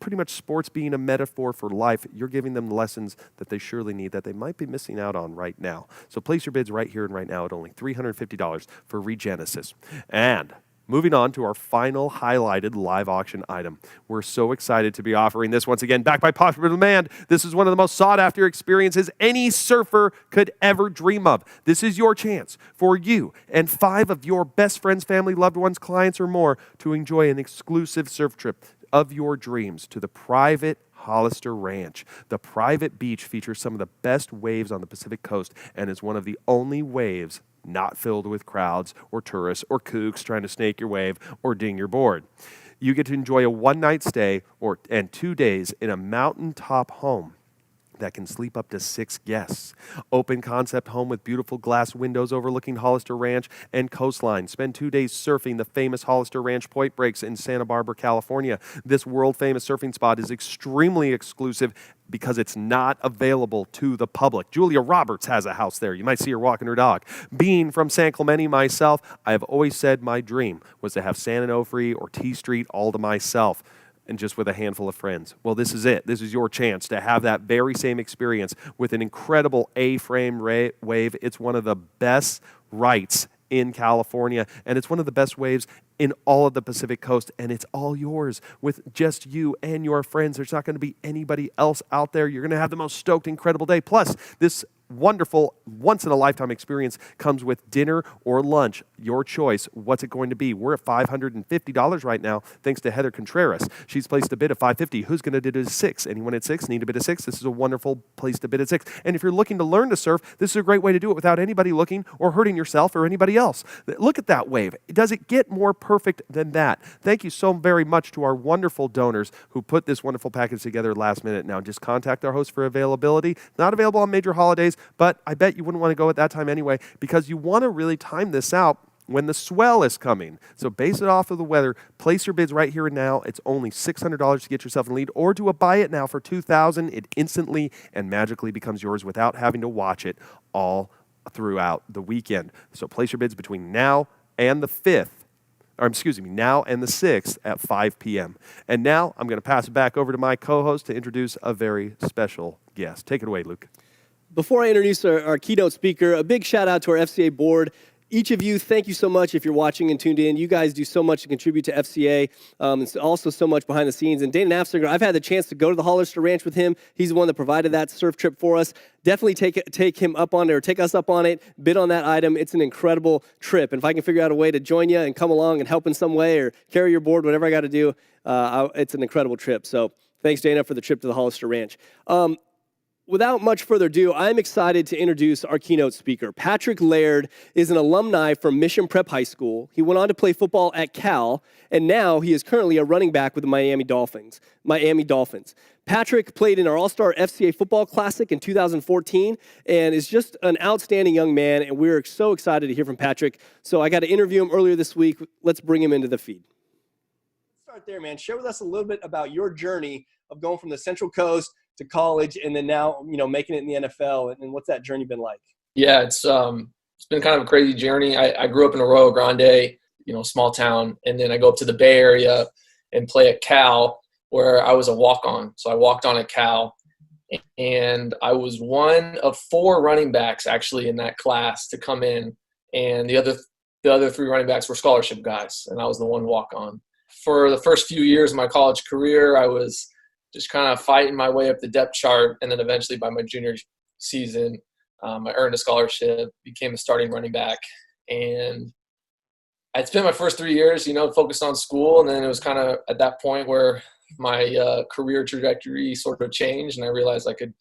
pretty much sports being a metaphor for life. You're giving them lessons that they surely need that they might be missing out on right now. So place your bids right here and right now at only $350 for Regenesis. And moving on to our final highlighted live auction item. We're so excited to be offering this once again, backed by popular demand. This is one of the most sought-after experiences any surfer could ever dream of. This is your chance for you and 5 of your best friends, family, loved ones, clients, or more to enjoy an exclusive surf trip of your dreams to the private Hollister Ranch. The private beach features some of the best waves on the Pacific coast and is one of the only waves not filled with crowds or tourists or kooks trying to snake your wave or ding your board. You get to enjoy a one-night stay and 2 days in a mountaintop home that can sleep up to 6 guests. Open concept home with beautiful glass windows overlooking Hollister Ranch and coastline. Spend 2 days surfing the famous Hollister Ranch Point Breaks in Santa Barbara, California. This world-famous surfing spot is extremely exclusive because it's not available to the public. Julia Roberts has a house there. You might see her walking her dog. Being from San Clemente myself, I have always said my dream was to have San Onofre or T Street all to myself, and just with a handful of friends. Well, this is it. This is your chance to have that very same experience with an incredible A-frame wave. It's one of the best rights in California, and it's one of the best waves in all of the Pacific coast, and it's all yours with just you and your friends. There's not going to be anybody else out there. You're going to have the most stoked, incredible day. Plus, this wonderful, once-in-a-lifetime experience comes with dinner or lunch. Your choice. What's it going to be? We're at $550 right now, thanks to Heather Contreras. She's placed a bid of $550. Who's going to bid at 6? Anyone at 6? Need a bid of 6? This is a wonderful place to bid at 6. And if you're looking to learn to surf, this is a great way to do it without anybody looking or hurting yourself or anybody else. Look at that wave. Does it get more perfect than that? Thank you so very much to our wonderful donors who put this wonderful package together last minute. Now, just contact our host for availability. Not available on major holidays, but I bet you wouldn't want to go at that time anyway, because you want to really time this out when the swell is coming. So base it off of the weather. Place your bids right here and now. It's only $600 to get yourself in the lead, or do a buy it now for $2,000. It instantly and magically becomes yours without having to watch it all throughout the weekend. So place your bids between now and the 5th. Now and the 6th at 5 p.m. And now I'm going to pass it back over to my co-host to introduce a very special guest. Take it away, Luke. Before I introduce our keynote speaker, a big shout out to our FCA board. Each of you, thank you so much if you're watching and tuned in. You guys do so much to contribute to FCA. It's also so much behind the scenes. And Dana Nafziger, I've had the chance to go to the Hollister Ranch with him. He's the one that provided that surf trip for us. Definitely take him up on it, or take us up on it, bid on that item. It's an incredible trip. And if I can figure out a way to join you and come along and help in some way or carry your board, whatever I got to do, it's an incredible trip. So thanks, Dana, for the trip to the Hollister Ranch. without much further ado, I'm excited to introduce our keynote speaker. Patrick Laird is an alumni from Mission Prep High School. He went on to play football at Cal, and now he is currently a running back with the Miami Dolphins. Patrick played in our All-Star FCA Football Classic in 2014 and is just an outstanding young man, and we're so excited to hear from Patrick. So I got to interview him earlier this week. Let's bring him into the feed. Let's start there, man. Share with us a little bit about your journey of going from the Central Coast to college and then now, making it in the NFL, and what's that journey been like? Yeah, it's been kind of a crazy journey. I grew up in Arroyo Grande, small town, and then I go up to the Bay Area and play at Cal, where I was a walk-on. So I walked on at Cal, and I was one of 4 running backs actually in that class to come in, and the other 3 running backs were scholarship guys, and I was the one walk-on. For the first few years of my college career, I was just kind of fighting my way up the depth chart, and then eventually by my junior season, I earned a scholarship, became a starting running back, and I'd spent my first 3 years, focused on school, and then it was kind of at that point where my career trajectory sort of changed, and I realized I could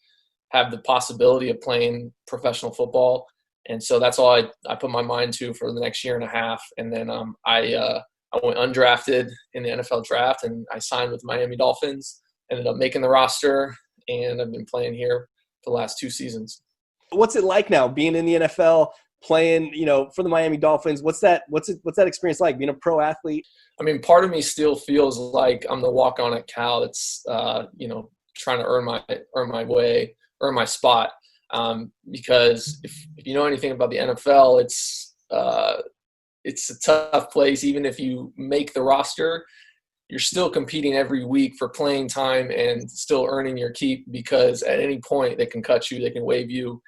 have the possibility of playing professional football, and so that's all I put my mind to for the next year and a half, and then I went undrafted in the NFL draft, and I signed with Miami Dolphins. Ended up making the roster, and I've been playing here for the last 2 seasons. What's it like now being in the NFL, playing, for the Miami Dolphins? What's that experience like, being a pro athlete? I mean, part of me still feels like I'm the walk-on at Cal. It's trying to earn my way, earn my spot. Because if you know anything about the NFL, it's a tough place. Even if you make the roster, you're still competing every week for playing time and still earning your keep, because at any point they can cut you, they can waive you,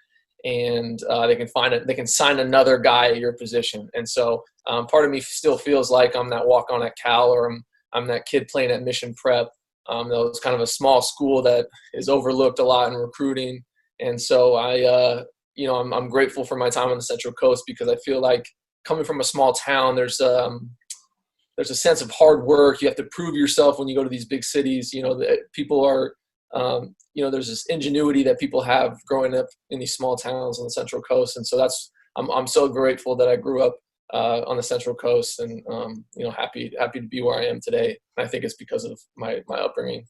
and they can sign another guy at your position. And so part of me still feels like I'm that walk-on at Cal, or I'm that kid playing at Mission Prep. Though it's kind of a small school that is overlooked a lot in recruiting. And so I'm grateful for my time on the Central Coast, because I feel like coming from a small town, there's a sense of hard work. You have to prove yourself when you go to these big cities. People are, there's this ingenuity that people have growing up in these small towns on the Central Coast. And so I'm so grateful that I grew up on the Central Coast, and, happy to be where I am today. And I think it's because of my upbringing.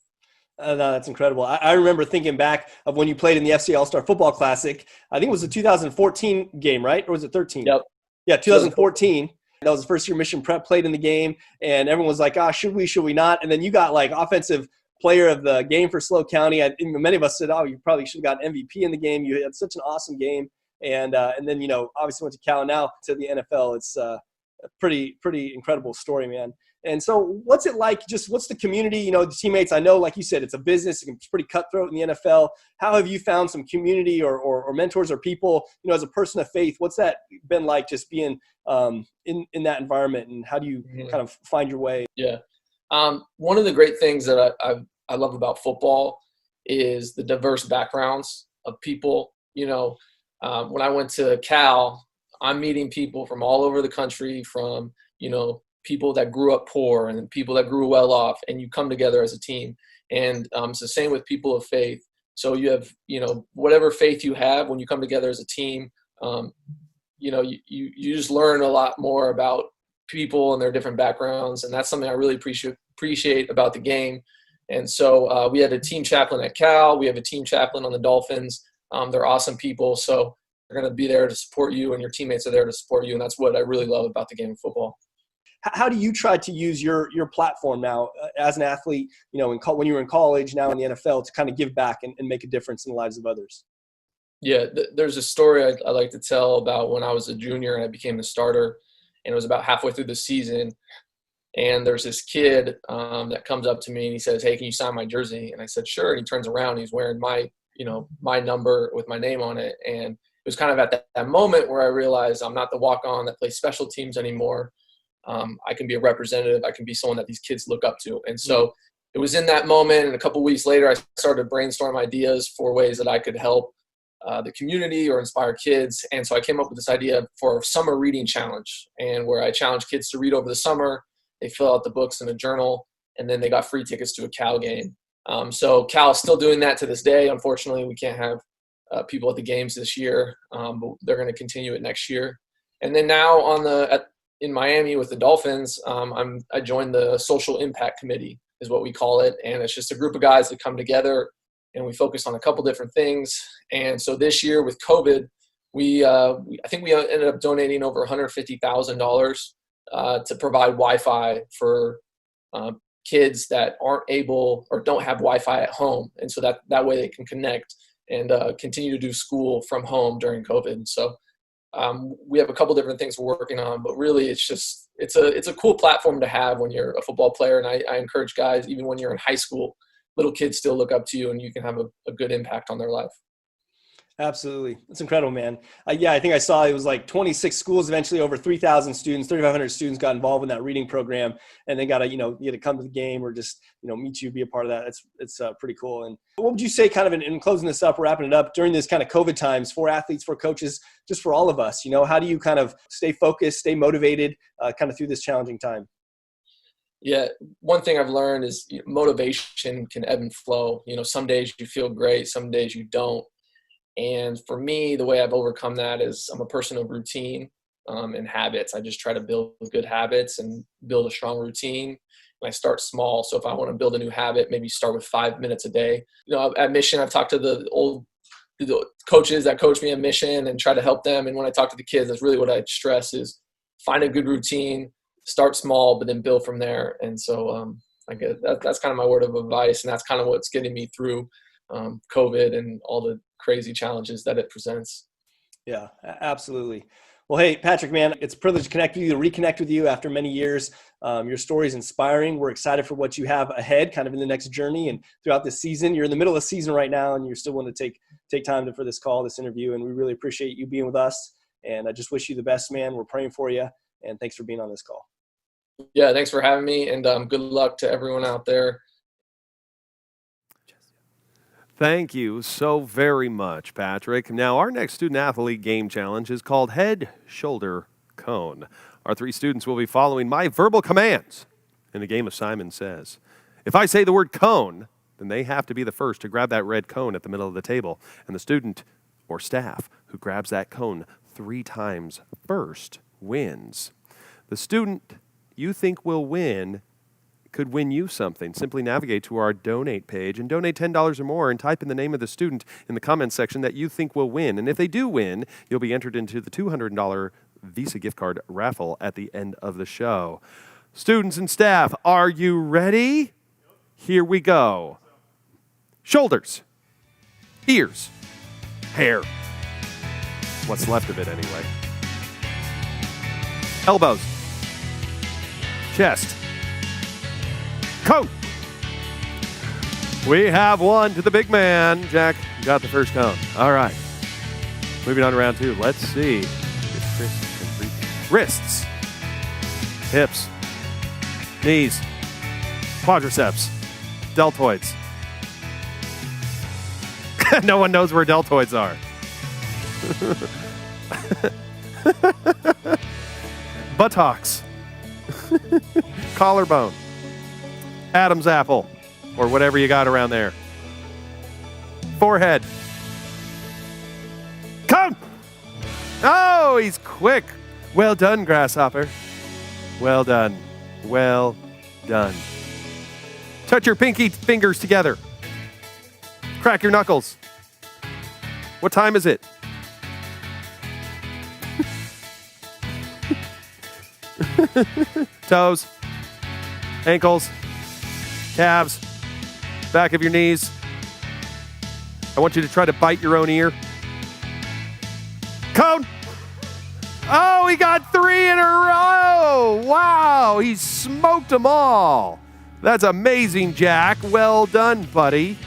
No, that's incredible. I remember thinking back of when you played in the FCA All-Star Football Classic. I think it was the 2014 game, right? Or was it 13? Yep. Yeah, 2014. That was the first year Mission Prep played in the game, and everyone was like, should we not? And then you got like offensive player of the game for SLO County. Many of us said, you probably should have gotten MVP in the game. You had such an awesome game. And then, obviously went to Cal, and now to the NFL. It's a pretty incredible story, man. And so what's it like? What's the community, the teammates? I know, like you said, it's a business. It's pretty cutthroat in the NFL. How have you found some community or mentors or people, as a person of faith? What's that been like, just being in that environment, and how do you kind of find your way? Yeah. One of the great things that I love about football is the diverse backgrounds of people. When I went to Cal, I'm meeting people from all over the country, from, people that grew up poor and people that grew well off, and you come together as a team. And it's the same with people of faith. So you have, whatever faith you have, when you come together as a team, you just learn a lot more about people and their different backgrounds. And that's something I really appreciate about the game. And so we had a team chaplain at Cal. We have a team chaplain on the Dolphins. They're awesome people. So they're going to be there to support you, and your teammates are there to support you. And that's what I really love about the game of football. How do you try to use your platform now as an athlete, when you were in college, now in the NFL, to kind of give back and make a difference in the lives of others? Yeah, there's a story I like to tell about when I was a junior and I became the starter, and it was about halfway through the season. And there's this kid that comes up to me and he says, "Hey, can you sign my jersey?" And I said, "Sure." And he turns around and he's wearing my number with my name on it. And it was kind of at that moment where I realized I'm not the walk-on that plays special teams anymore. I can be a representative. I can be someone that these kids look up to. And so it was in that moment, and a couple weeks later, I started to brainstorm ideas for ways that I could help the community or inspire kids. And so I came up with this idea for a summer reading challenge, and where I challenge kids to read over the summer. They fill out the books in a journal, and then they got free tickets to a Cal game. So Cal's still doing that to this day. Unfortunately, we can't have people at the games this year, but they're going to continue it next year. And then now in Miami with the Dolphins, I joined the Social Impact Committee, is what we call it, and it's just a group of guys that come together and we focus on a couple different things. And so this year with COVID, I think we ended up donating over $150,000 to provide Wi-Fi for kids that aren't able or don't have Wi-Fi at home, and so that way they can connect and continue to do school from home during COVID. So we have a couple different things we're working on, but really it's a cool platform to have when you're a football player. And I encourage guys, even when you're in high school, little kids still look up to you and you can have a good impact on their life. Absolutely. That's incredible, man. Yeah, I think I saw it was like 26 schools, eventually over 3,000 students, 3,500 students got involved in that reading program, and they got to, you had to come to the game or just, meet you, be a part of that. It's pretty cool. And what would you say kind of in closing this up, wrapping it up during this kind of COVID times for athletes, for coaches, just for all of us, how do you kind of stay focused, stay motivated kind of through this challenging time? Yeah, one thing I've learned is motivation can ebb and flow. Some days you feel great, some days you don't. And for me, the way I've overcome that is I'm a person of routine and habits. I just try to build good habits and build a strong routine. And I start small. So if I want to build a new habit, maybe start with 5 minutes a day. At Mission, I've talked to the coaches that coach me at Mission and try to help them. And when I talk to the kids, that's really what I stress is find a good routine, start small, but then build from there. And so that's kind of my word of advice. And that's kind of what's getting me through COVID and all the crazy challenges that it presents. Yeah, absolutely. Well, hey, Patrick, man, it's a privilege to connect with you, to reconnect with you after many years. Your story is inspiring. We're excited for what you have ahead kind of in the next journey and throughout this season. You're in the middle of the season right now, and you're still wanting to take time for this call, this interview, and we really appreciate you being with us. And I just wish you the best, man. We're praying for you, and thanks for being on this call. Yeah, thanks for having me, and good luck to everyone out there. Thank you so very much, Patrick. Now, our next student-athlete game challenge is called Head, Shoulder, Cone. Our 3 students will be following my verbal commands in the game of Simon Says. If I say the word cone, then they have to be the first to grab that red cone at the middle of the table. And the student or staff who grabs that cone 3 times first wins. The student you think will win could win you something. Simply navigate to our donate page and donate $10 or more and type in the name of the student in the comments section that you think will win. And if they do win, you'll be entered into the $200 Visa gift card raffle at the end of the show. Students and staff, are you ready? Here we go. Shoulders, ears, hair. What's left of it anyway. Elbows, chest, cone. We have one to the big man. Jack got the first cone. All right. Moving on to round 2. Let's see. Wrists, hips, knees, quadriceps, deltoids. No one knows where deltoids are. Buttocks, collarbone, Adam's apple, or whatever you got around there. Forehead. Come! Oh, he's quick. Well done, grasshopper. Well done. Well done. Touch your pinky fingers together. Crack your knuckles. What time is it? Toes, ankles, calves, back of your knees. I want you to try to bite your own ear. Cone. Oh, he got 3 in a row. Wow, he smoked them all. That's amazing, Jack. Well done, buddy.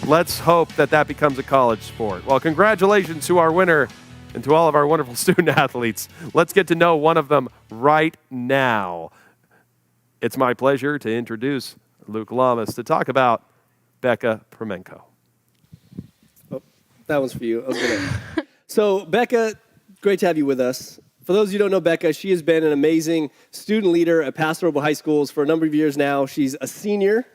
Let's hope that becomes a college sport. Well, congratulations to our winner and to all of our wonderful student athletes. Let's get to know one of them right now. It's my pleasure to introduce Luke Lamas to talk about Becca Premenko. Oh, that one's for you. Okay. So, Becca, great to have you with us. For those of you who don't know Becca, she has been an amazing student leader at pastoral high schools for a number of years now. She's a senior.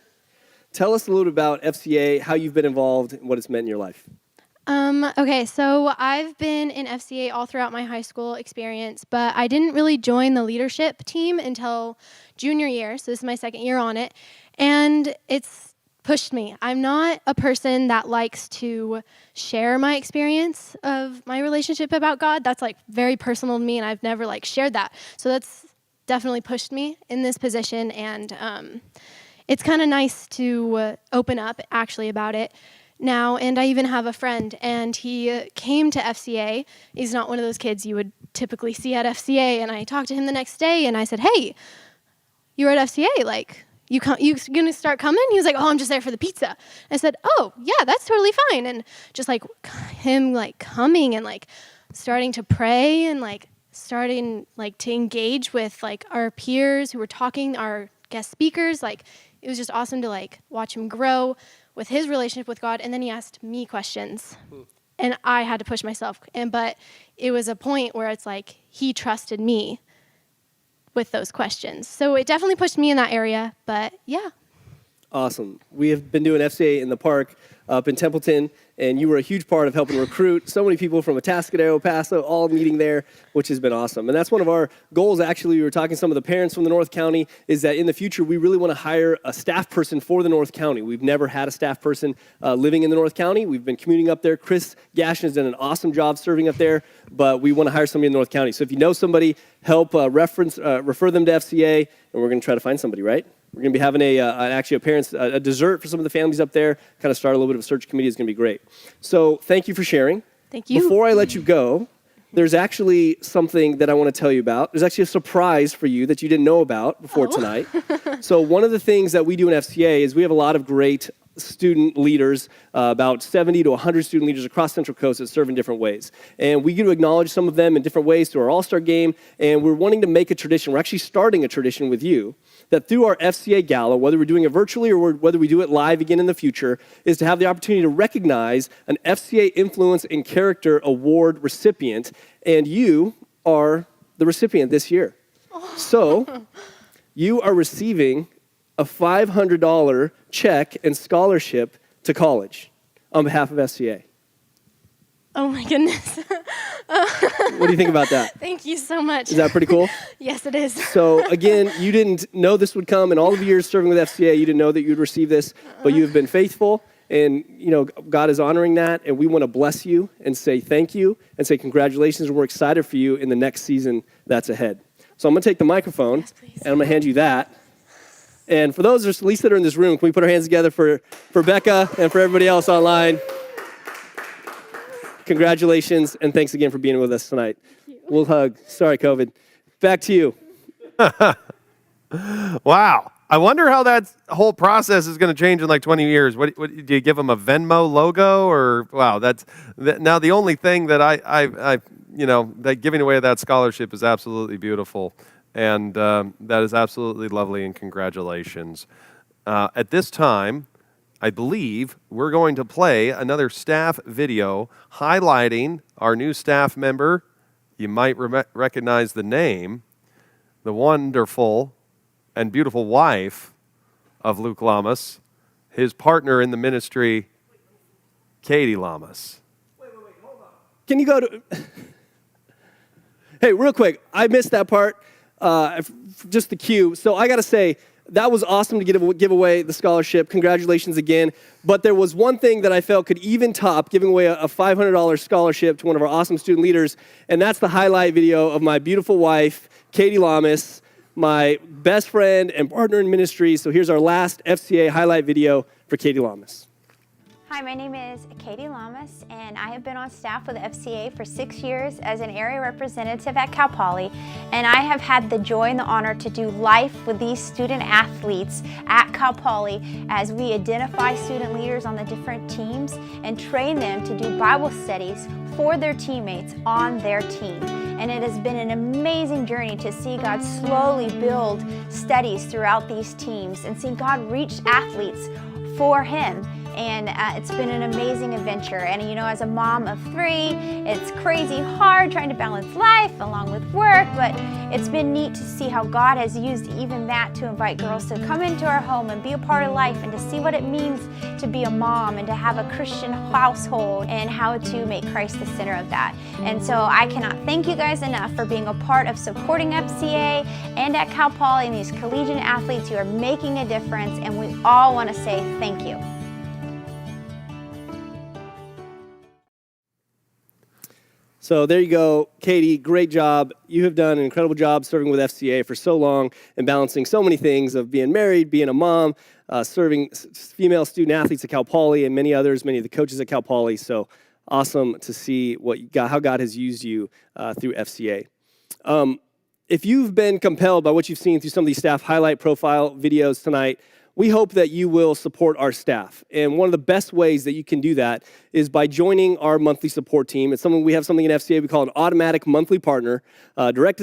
Tell us a little bit about FCA, how you've been involved, and what it's meant in your life. Okay, so I've been in FCA all throughout my high school experience, but I didn't really join the leadership team until junior year, so this is my second year on it, and it's pushed me. I'm not a person that likes to share my experience of my relationship about God. That's like very personal to me, and I've never like shared that. So that's definitely pushed me in this position, and it's kind of nice to open up actually about it now. And I even have a friend, and he came to FCA. He's not one of those kids you would typically see at FCA, and I talked to him the next day, and I said, hey, you're at FCA, like, you gonna start coming? He was like, oh, I'm just there for the pizza. I said, oh, yeah, that's totally fine. And just like him like coming and like starting to pray and like starting like to engage with like our peers who were talking, our guest speakers, like it was just awesome to like watch him grow with his relationship with God. And then he asked me questions, and I had to push myself. But it was a point where it's like he trusted me with those questions. So it definitely pushed me in that area. But yeah. Awesome. We have been doing FCA in the park up in Templeton, and you were a huge part of helping recruit so many people from Atascadero, Paso, all meeting there, which has been awesome. And that's one of our goals, actually. We were talking to some of the parents from the North County, is that in the future, we really want to hire a staff person for the North County. We've never had a staff person living in the North County. We've been commuting up there. Chris Gashin has done an awesome job serving up there, but we want to hire somebody in the North County. So if you know somebody, help refer them to FCA, and we're going to try to find somebody, right? We're going to be having a dessert for some of the families up there, kind of start a little bit of a search committee. It's going to be great. So thank you for sharing. Thank you. Before I let you go, there's actually something that I want to tell you about. There's actually a surprise for you that you didn't know about before tonight. So one of the things that we do in FCA is we have a lot of great student leaders, about 70 to 100 student leaders across Central Coast that serve in different ways. And we get to acknowledge some of them in different ways through our All-Star game, and we're wanting to make a tradition. We're actually starting a tradition with you that through our FCA Gala, whether we're doing it virtually or whether we do it live again in the future, is to have the opportunity to recognize an FCA Influence and Character Award recipient, and you are the recipient this year. So you are receiving a $500 check and scholarship to college on behalf of FCA. Oh my goodness. What do you think about that? Thank you so much. Is that pretty cool? Yes, it is. So again, you didn't know this would come. In all of your years serving with FCA, you didn't know that you'd receive this, but you have been faithful, and God is honoring that, and we want to bless you and say thank you and say congratulations, and we're excited for you in the next season that's ahead. So I'm going to take the microphone, and I'm going to hand you that. And for those at least that are in this room, can we put our hands together for Becca and for everybody else online? Congratulations, and thanks again for being with us tonight. We'll hug. Sorry, COVID. Back to you. Wow. I wonder how that whole process is going to change in like 20 years. What do you give them a Venmo logo, or wow? Now the only thing that that giving away that scholarship is absolutely beautiful, and that is absolutely lovely. And congratulations. At this time, I believe we're going to play another staff video highlighting our new staff member. You might recognize the name, the wonderful and beautiful wife of Luke Lamas, his partner in the ministry, Katie Lamas. Can you go to... Hey, real quick, I missed that part, just the cue. So I got to say, that was awesome to give away the scholarship. Congratulations again. But there was one thing that I felt could even top giving away a $500 scholarship to one of our awesome student leaders, and that's the highlight video of my beautiful wife, Katie Lamas, my best friend and partner in ministry. So here's our last FCA highlight video for Katie Lamas. Hi, my name is Katie Lamas, and I have been on staff with FCA for 6 years as an area representative at Cal Poly, and I have had the joy and the honor to do life with these student athletes at Cal Poly as we identify student leaders on the different teams and train them to do Bible studies for their teammates on their team. And it has been an amazing journey to see God slowly build studies throughout these teams and see God reach athletes for Him. and it's been an amazing adventure. And you know, as a mom of 3, it's crazy hard trying to balance life along with work, but it's been neat to see how God has used even that to invite girls to come into our home and be a part of life, and to see what it means to be a mom and to have a Christian household, and how to make Christ the center of that. And so I cannot thank you guys enough for being a part of supporting FCA and at Cal Poly and these collegiate athletes. You are making a difference, and we all want to say thank you. So there you go, Katie, great job. You have done an incredible job serving with FCA for so long and balancing so many things of being married, being a mom, serving female student athletes at Cal Poly and many others, many of the coaches at Cal Poly. So awesome to see how God has used you through FCA. If you've been compelled by what you've seen through some of these staff highlight profile videos tonight, we hope that you will support our staff. And one of the best ways that you can do that is by joining our monthly support team. We have something in FCA we call an automatic monthly partner, direct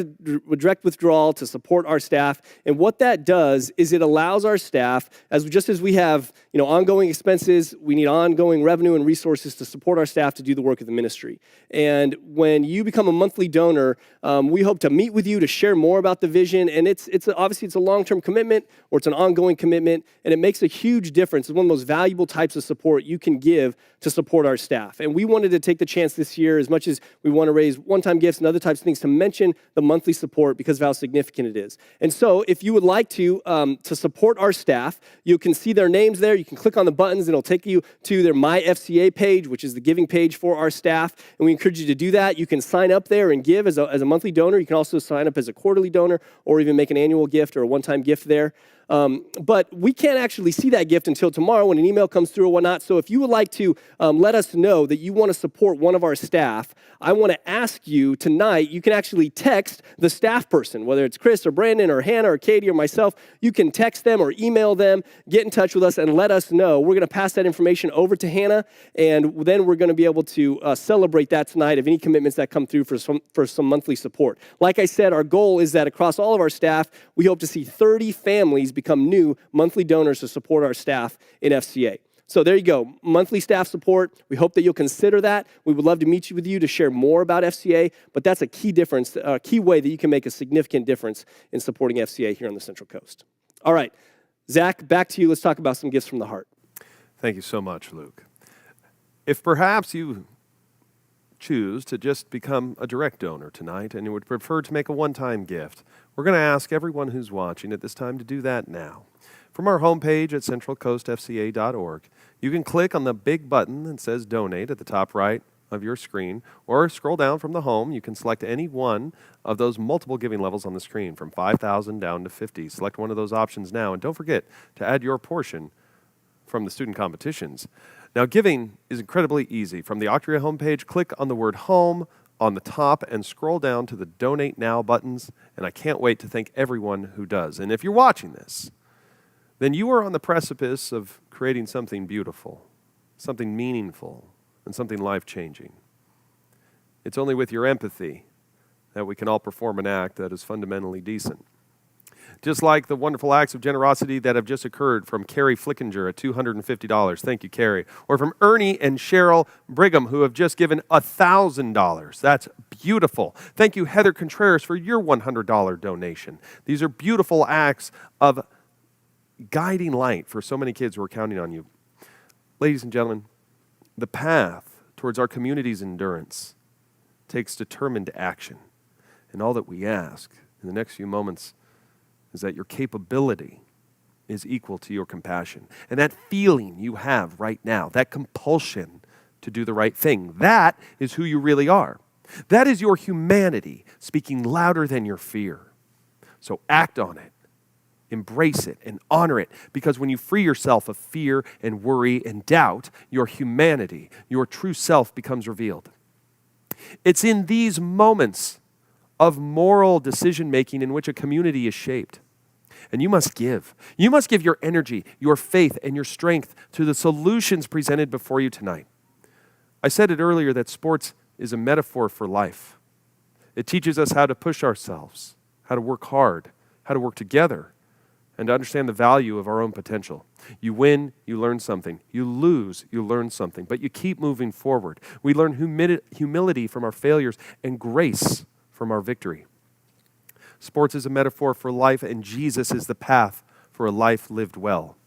withdrawal to support our staff. And what that does is it allows our staff, just as we have ongoing expenses, we need ongoing revenue and resources to support our staff to do the work of the ministry. And when you become a monthly donor, we hope to meet with you to share more about the vision. And obviously it's a long-term commitment, or it's an ongoing commitment, and it makes a huge difference. It's one of the most valuable types of support you can give to support our staff. And we wanted to take the chance this year, as much as we want to raise one-time gifts and other types of things, to mention the monthly support because of how significant it is. And so if you would like to support our staff, you can see their names there. You can click on the buttons, and it'll take you to their My FCA page, which is the giving page for our staff. And we encourage you to do that. You can sign up there and give as a monthly donor. You can also sign up as a quarterly donor, or even make an annual gift or a one-time gift there. But we can't actually see that gift until tomorrow when an email comes through or whatnot. So if you would like to let us know that you want to support one of our staff, I want to ask you tonight, you can actually text the staff person, whether it's Chris or Brandon or Hannah or Katie or myself. You can text them or email them, get in touch with us, and let us know. We're going to pass that information over to Hannah, and then we're going to be able to celebrate that tonight of any commitments that come through for some monthly support. Like I said, our goal is that across all of our staff, we hope to see 30 families become new monthly donors to support our staff in FCA. So there you go, monthly staff support. We hope that you'll consider that. We would love to meet with you to share more about FCA, but that's a key difference, a key way that you can make a significant difference in supporting FCA here on the Central Coast. All right, Zach, back to you. Let's talk about some gifts from the heart. Thank you so much, Luke. If perhaps you choose to just become a direct donor tonight and you would prefer to make a one-time gift, we're going to ask everyone who's watching at this time to do that now. From our homepage at centralcoastfca.org, you can click on the big button that says Donate at the top right of your screen, or scroll down from the home. You can select any one of those multiple giving levels on the screen, from $5,000 down to $50,000. Select one of those options now, and don't forget to add your portion from the student competitions. Now, giving is incredibly easy. From the Octria homepage, click on the word Home on the top and scroll down to the Donate Now buttons, and I can't wait to thank everyone who does. And if you're watching this, then you are on the precipice of creating something beautiful, something meaningful, and something life-changing. It's only with your empathy that we can all perform an act that is fundamentally decent. Just like the wonderful acts of generosity that have just occurred from Carrie Flickinger at $250. Thank you, Carrie. Or from Ernie and Cheryl Brigham, who have just given $1,000. That's beautiful. Thank you, Heather Contreras, for your $100 donation. These are beautiful acts of guiding light for so many kids who are counting on you. Ladies and gentlemen, the path towards our community's endurance takes determined action. And all that we ask in the next few moments is that your capability is equal to your compassion. And that feeling you have right now, that compulsion to do the right thing, that is who you really are. That is your humanity speaking louder than your fear. So act on it. Embrace it and honor it, because when you free yourself of fear and worry and doubt, your humanity, your true self becomes revealed. It's in these moments of moral decision-making in which a community is shaped. And you must give. You must give your energy, your faith, and your strength to the solutions presented before you tonight. I said it earlier that sports is a metaphor for life. It teaches us how to push ourselves, how to work hard, how to work together, and to understand the value of our own potential. You win, you learn something. You lose, you learn something. But you keep moving forward. We learn humility from our failures and grace from our victory. Sports is a metaphor for life, and Jesus is the path for a life lived well.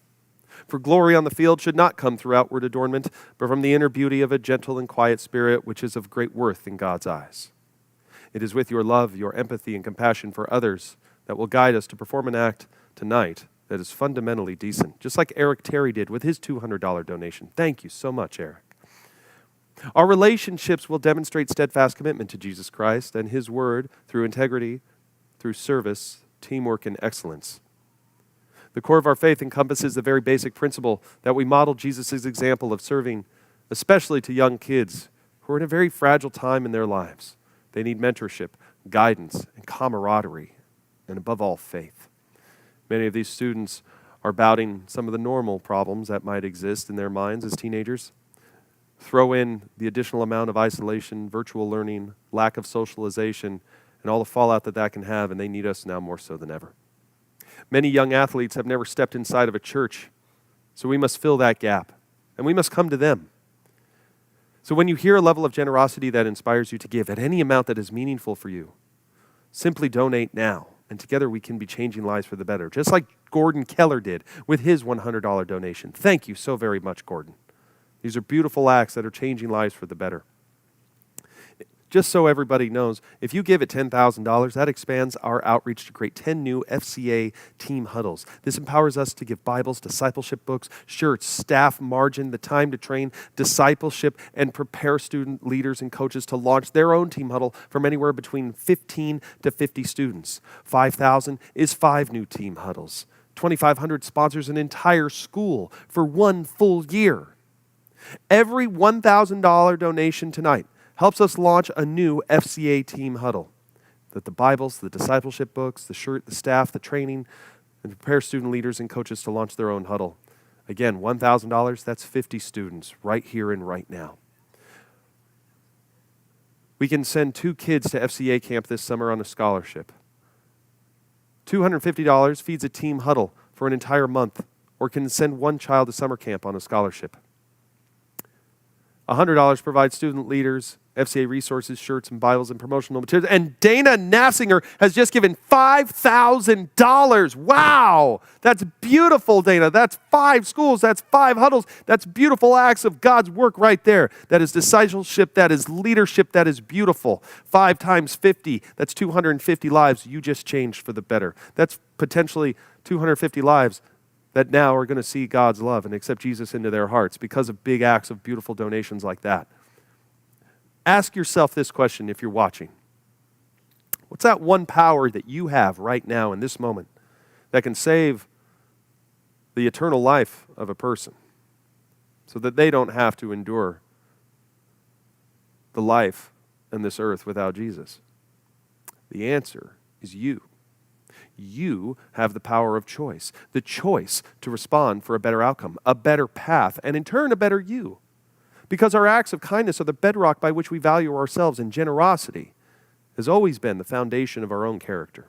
For glory on the field should not come through outward adornment, but from the inner beauty of a gentle and quiet spirit, which is of great worth in God's eyes. It is with your love, your empathy, and compassion for others that will guide us to perform an act tonight that is fundamentally decent, just like Eric Terry did with his $200 donation. Thank you so much, Eric. Our relationships will demonstrate steadfast commitment to Jesus Christ and his word through integrity, through service, teamwork, and excellence. The core of our faith encompasses the very basic principle that we model Jesus' example of serving, especially to young kids who are in a very fragile time in their lives. They need mentorship, guidance, and camaraderie, and above all, faith. Many of these students are battling some of the normal problems that might exist in their minds as teenagers. Throw in the additional amount of isolation, virtual learning, lack of socialization, and all the fallout that can have, and they need us now more so than ever. Many young athletes have never stepped inside of a church, so we must fill that gap, and we must come to them. So when you hear a level of generosity that inspires you to give at any amount that is meaningful for you, simply donate now, and together we can be changing lives for the better, just like Gordon Keller did with his $100 donation. Thank you so very much, Gordon. These are beautiful acts that are changing lives for the better. Just so everybody knows, if you give at $10,000, that expands our outreach to create 10 new FCA team huddles. This empowers us to give Bibles, discipleship books, shirts, staff margin, the time to train, discipleship, and prepare student leaders and coaches to launch their own team huddle from anywhere between 15 to 50 students. 5,000 is 5 new team huddles. 2,500 sponsors an entire school for 1 full year. Every $1,000 donation tonight helps us launch a new FCA team huddle. That the Bibles, the discipleship books, the shirt, the staff, the training, and prepare student leaders and coaches to launch their own huddle. Again, $1,000, that's 50 students right here and right now. We can send 2 kids to FCA camp this summer on a scholarship. $250 feeds a team huddle for an entire month, or can send 1 child to summer camp on a scholarship. $100 provides student leaders FCA resources, shirts, and Bibles, and promotional materials. And Dana Nassinger has just given $5,000. Wow! That's beautiful, Dana. That's 5 schools. That's 5 huddles. That's beautiful acts of God's work right there. That is discipleship. That is leadership. That is beautiful. 5 times 50. That's 250 lives you just changed for the better. That's potentially 250 lives that now are going to see God's love and accept Jesus into their hearts because of big acts of beautiful donations like that. Ask yourself this question if you're watching. What's that one power that you have right now in this moment that can save the eternal life of a person so that they don't have to endure the life on this earth without Jesus? The answer is you. You have the power of choice, the choice to respond for a better outcome, a better path, and in turn, a better you. Because our acts of kindness are the bedrock by which we value ourselves, and generosity has always been the foundation of our own character.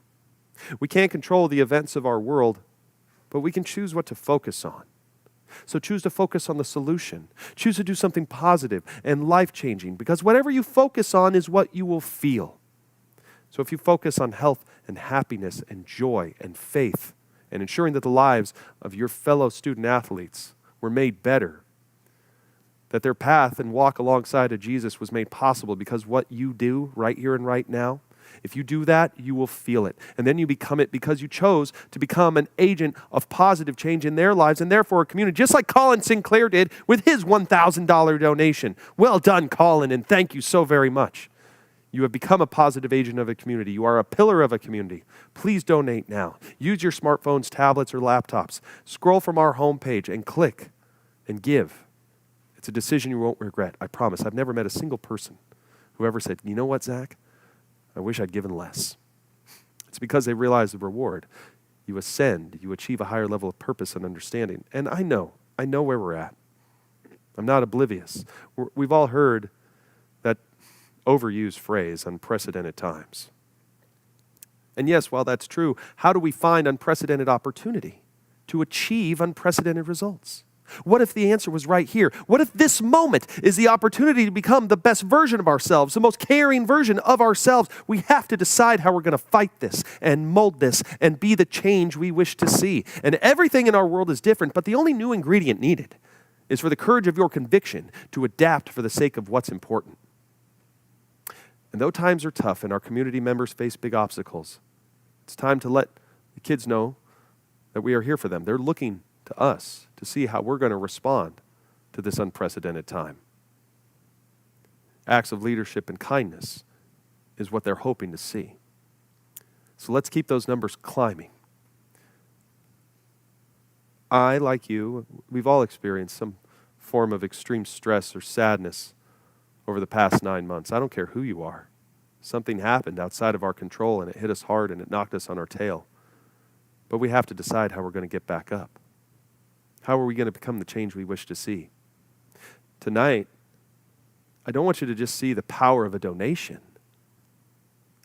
We can't control the events of our world, but we can choose what to focus on. So choose to focus on the solution. Choose to do something positive and life-changing, because whatever you focus on is what you will feel. So if you focus on health and happiness and joy and faith and ensuring that the lives of your fellow student athletes were made better, that their path and walk alongside of Jesus was made possible because what you do right here and right now, if you do that, you will feel it. And then you become it because you chose to become an agent of positive change in their lives and therefore a community, just like Colin Sinclair did with his $1,000 donation. Well done, Colin, and thank you so very much. You have become a positive agent of a community. You are a pillar of a community. Please donate now. Use your smartphones, tablets, or laptops. Scroll from our homepage and click and give. It's a decision you won't regret, I promise. I've never met a single person who ever said, you know what, Zach? I wish I'd given less. It's because they realize the reward. You ascend, you achieve a higher level of purpose and understanding. And I know where we're at. I'm not oblivious. We've all heard that overused phrase, unprecedented times. And yes, while that's true, how do we find unprecedented opportunity to achieve unprecedented results? What if the answer was right here? What if this moment is the opportunity to become the best version of ourselves, the most caring version of ourselves? We have to decide how we're going to fight this and mold this and be the change we wish to see. And everything in our world is different, but the only new ingredient needed is for the courage of your conviction to adapt for the sake of what's important. And though times are tough and our community members face big obstacles, it's time to let the kids know that we are here for them. They're looking to us to see how we're going to respond to this unprecedented time. Acts of leadership and kindness is what they're hoping to see. So let's keep those numbers climbing. I, like you, we've all experienced some form of extreme stress or sadness over the past 9 months. I don't care who you are. Something happened outside of our control and it hit us hard and it knocked us on our tail. But we have to decide how we're going to get back up. How are we going to become the change we wish to see? Tonight, I don't want you to just see the power of a donation.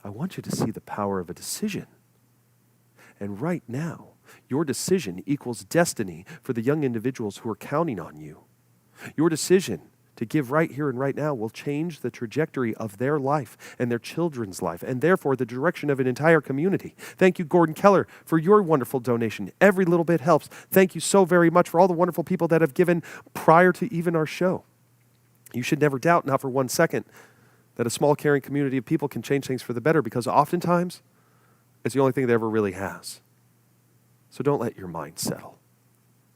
I want you to see the power of a decision. And right now, your decision equals destiny for the young individuals who are counting on you. Your decision to give right here and right now will change the trajectory of their life and their children's life, and therefore the direction of an entire community. Thank you, Gordon Keller, for your wonderful donation. Every little bit helps. Thank you so very much for all the wonderful people that have given prior to even our show. You should never doubt, not for 1 second, that a small, caring community of people can change things for the better, because oftentimes it's the only thing that ever really has. So don't let your mind settle.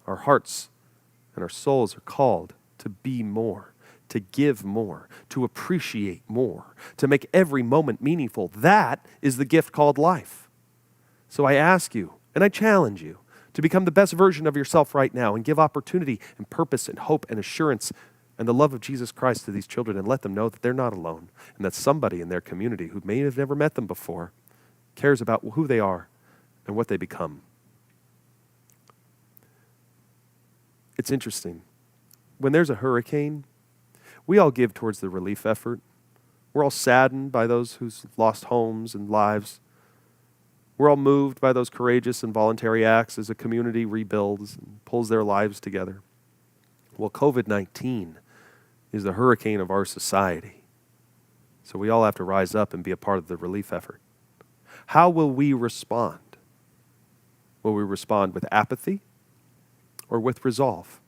Our hearts and our souls are called to be more, to give more, to appreciate more, to make every moment meaningful. That is the gift called life. So I ask you, and I challenge you, to become the best version of yourself right now and give opportunity and purpose and hope and assurance and the love of Jesus Christ to these children, and let them know that they're not alone and that somebody in their community who may have never met them before cares about who they are and what they become. It's interesting. When there's a hurricane, we all give towards the relief effort. We're all saddened by those who've lost homes and lives. We're all moved by those courageous and voluntary acts as a community rebuilds and pulls their lives together. Well, COVID-19 is the hurricane of our society. So we all have to rise up and be a part of the relief effort. How will we respond? Will we respond with apathy or with resolve?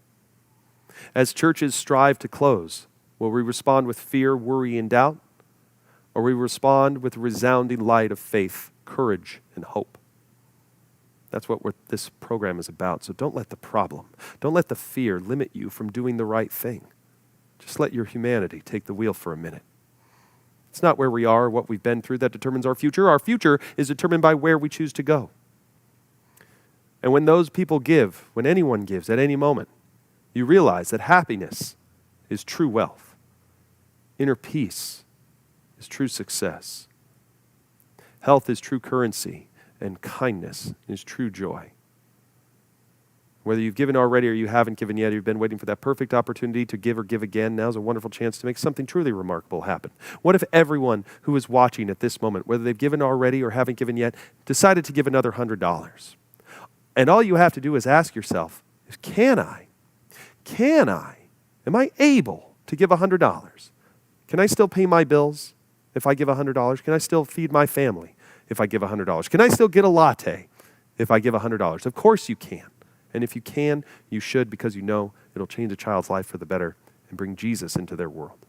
As churches strive to close, will we respond with fear, worry, and doubt? Or will we respond with resounding light of faith, courage, and hope? That's what this program is about. So don't let the problem, don't let the fear limit you from doing the right thing. Just let your humanity take the wheel for a minute. It's not where we are or what we've been through that determines our future. Our future is determined by where we choose to go. And when those people give, when anyone gives at any moment, you realize that happiness is true wealth. Inner peace is true success. Health is true currency, and kindness is true joy. Whether you've given already or you haven't given yet, you've been waiting for that perfect opportunity to give or give again, now's a wonderful chance to make something truly remarkable happen. What if everyone who is watching at this moment, whether they've given already or haven't given yet, decided to give another $100? And all you have to do is ask yourself, can I? Am I able to give $100? Can I still pay my bills if I give $100? Can I still feed my family if I give $100? Can I still get a latte if I give $100? Of course you can. And if you can, you should, because you know it'll change a child's life for the better and bring Jesus into their world.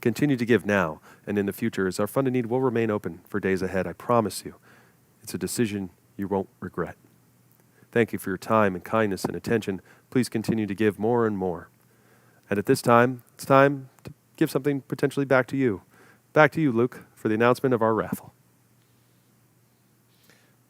Continue to give now and in the future, as our fund and need will remain open for days ahead. I promise you, it's a decision you won't regret. Thank you for your time and kindness and attention. Please continue to give more and more. And at this time, it's time to give something potentially back to you. Back to you, Luke, for the announcement of our raffle.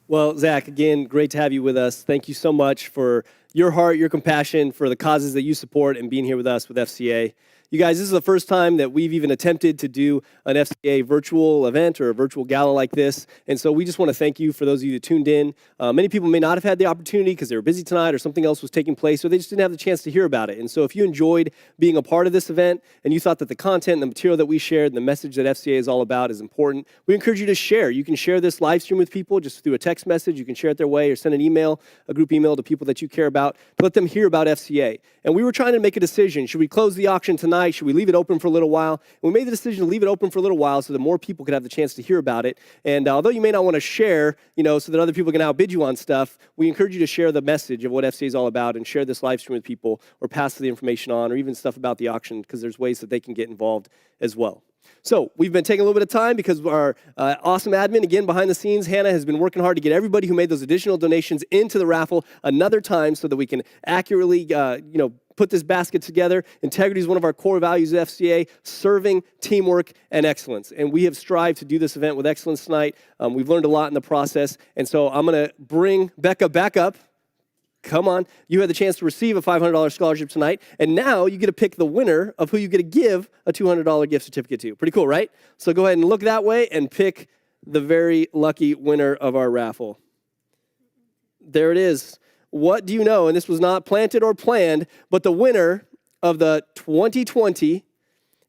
Well, Zach, again, great to have you with us. Thank you so much for your heart, your compassion, for the causes that you support, and being here with us with FCA. You guys, this is the first time that we've even attempted to do an FCA virtual event or a virtual gala like this. And so we just want to thank you for those of you that tuned in. Many people may not have had the opportunity because they were busy tonight or something else was taking place, or they just didn't have the chance to hear about it. And so if you enjoyed being a part of this event and you thought that the content and the material that we shared and the message that FCA is all about is important, we encourage you to share. You can share this live stream with people just through a text message. You can share it their way or send an email, a group email to people that you care about to let them hear about FCA. And we were trying to make a decision. Should we close the auction tonight? Should we leave it open for a little while? And we made the decision to leave it open for a little while so that more people could have the chance to hear about it. And although you may not want to share, so that other people can outbid you on stuff, we encourage you to share the message of what FCA is all about and share this live stream with people or pass the information on or even stuff about the auction because there's ways that they can get involved as well. So we've been taking a little bit of time because our awesome admin, again, behind the scenes, Hannah, has been working hard to get everybody who made those additional donations into the raffle another time so that we can accurately, put this basket together. Integrity is one of our core values at FCA, serving, teamwork, and excellence. And we have strived to do this event with excellence tonight. We've learned a lot in the process. And so I'm going to bring Becca back up. Come on. You had the chance to receive a $500 scholarship tonight, and now you get to pick the winner of who you get to give a $200 gift certificate to. Pretty cool, right? So go ahead and look that way and pick the very lucky winner of our raffle. There it is. What do you know? And this was not planted or planned, but the winner of the 2020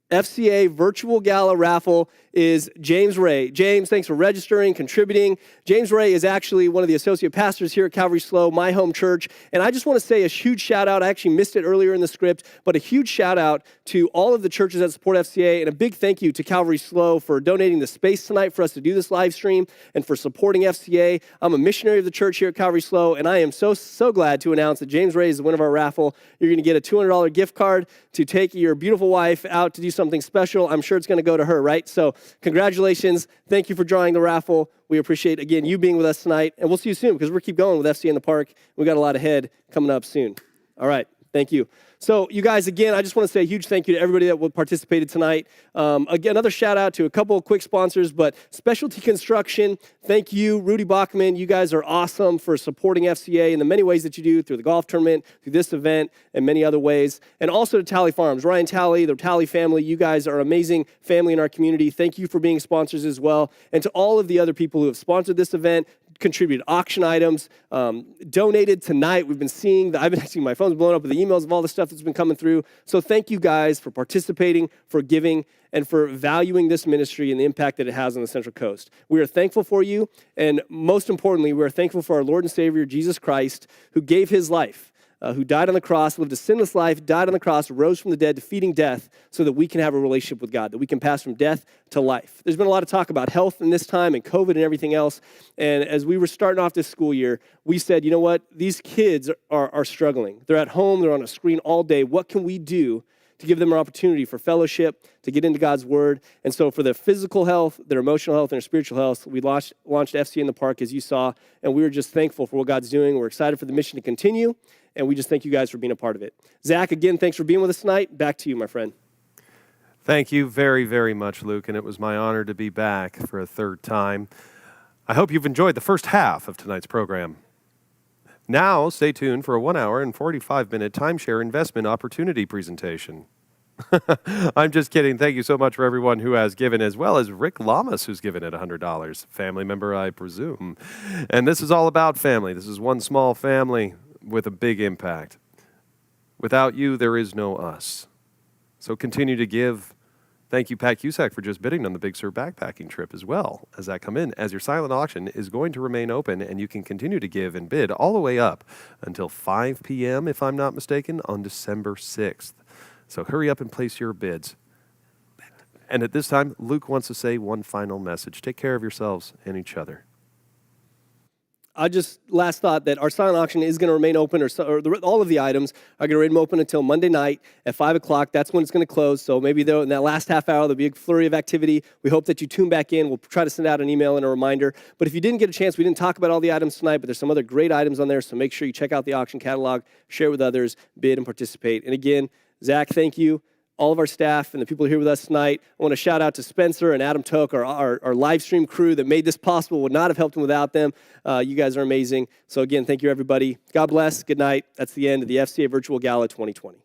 FCA Virtual Gala raffle is James Ray. James, thanks for registering, contributing. James Ray is actually one of the associate pastors here at Calvary Slow, my home church. And I just want to say a huge shout out. I actually missed it earlier in the script, but a huge shout out to all of the churches that support FCA, and a big thank you to Calvary Slow for donating the space tonight for us to do this live stream and for supporting FCA. I'm a missionary of the church here at Calvary Slow, and I am so glad to announce that James Ray is the winner of our raffle. You're going to get a $200 gift card to take your beautiful wife out to do something special. I'm sure it's going to go to her, right? So congratulations. Thank you for drawing the raffle. We appreciate, again, you being with us tonight. And we'll see you soon because we'll keep going with FCA in the Park. We got a lot ahead coming up soon. All right. Thank you. So you guys, again, I just want to say a huge thank you to everybody that participated tonight. Again, another shout out to a couple of quick sponsors, but Specialty Construction, thank you. Rudy Bachman, you guys are awesome for supporting FCA in the many ways that you do through the golf tournament, through this event, and many other ways. And also to Talley Farms, Ryan Talley, the Talley family, you guys are an amazing family in our community. Thank you for being sponsors as well. And to all of the other people who have sponsored this event, contributed auction items, donated tonight. I've been seeing, my phone's blown up with the emails of all the stuff that's been coming through. So thank you guys for participating, for giving, and for valuing this ministry and the impact that it has on the Central Coast. We are thankful for you, and most importantly, we are thankful for our Lord and Savior, Jesus Christ, who gave his life, who died on the cross, lived a sinless life, died on the cross, rose from the dead, defeating death so that we can have a relationship with God, that we can pass from death to life. There's been a lot of talk about health in this time and COVID and everything else. And as we were starting off this school year, we said, you know what? These kids are struggling. They're at home. They're on a screen all day. What can we do to give them an opportunity for fellowship, to get into God's Word? And so for their physical health, their emotional health, and their spiritual health, we launched FCA in the Park, as you saw, and we were just thankful for what God's doing. We're excited for the mission to continue, and we just thank you guys for being a part of it. Zach, again, thanks for being with us tonight. Back to you, my friend. Thank you very, very much, Luke, and it was my honor to be back for a third time. I hope you've enjoyed the first half of tonight's program. Now, stay tuned for a 1 hour and 45-minute timeshare investment opportunity presentation. I'm just kidding. Thank you so much for everyone who has given, as well as Rick Lamas, who's given at $100. Family member, I presume. And this is all about family. This is one small family with a big impact. Without you, there is no us. So continue to give. Thank you, Pat Cusack, for just bidding on the Big Sur backpacking trip as well as that come in, as your silent auction is going to remain open, and you can continue to give and bid all the way up until 5 p.m., if I'm not mistaken, on December 6th. So hurry up and place your bids. And at this time, Luke wants to say one final message. Take care of yourselves and each other. Last thought, that our silent auction is going to remain open, all of the items are going to remain open until Monday night at 5 o'clock. That's when it's going to close. So maybe in that last half hour, there'll be a flurry of activity. We hope that you tune back in. We'll try to send out an email and a reminder. But if you didn't get a chance, we didn't talk about all the items tonight, but there's some other great items on there. So make sure you check out the auction catalog, share it with others, bid and participate. And again, Zach, thank you. All of our staff and the people here with us tonight. I want to shout out to Spencer and Adam Toke, our live stream crew that made this possible. Would not have helped them without them. You guys are amazing. So again, thank you, everybody. God bless. Good night. That's the end of the FCA Virtual Gala 2020.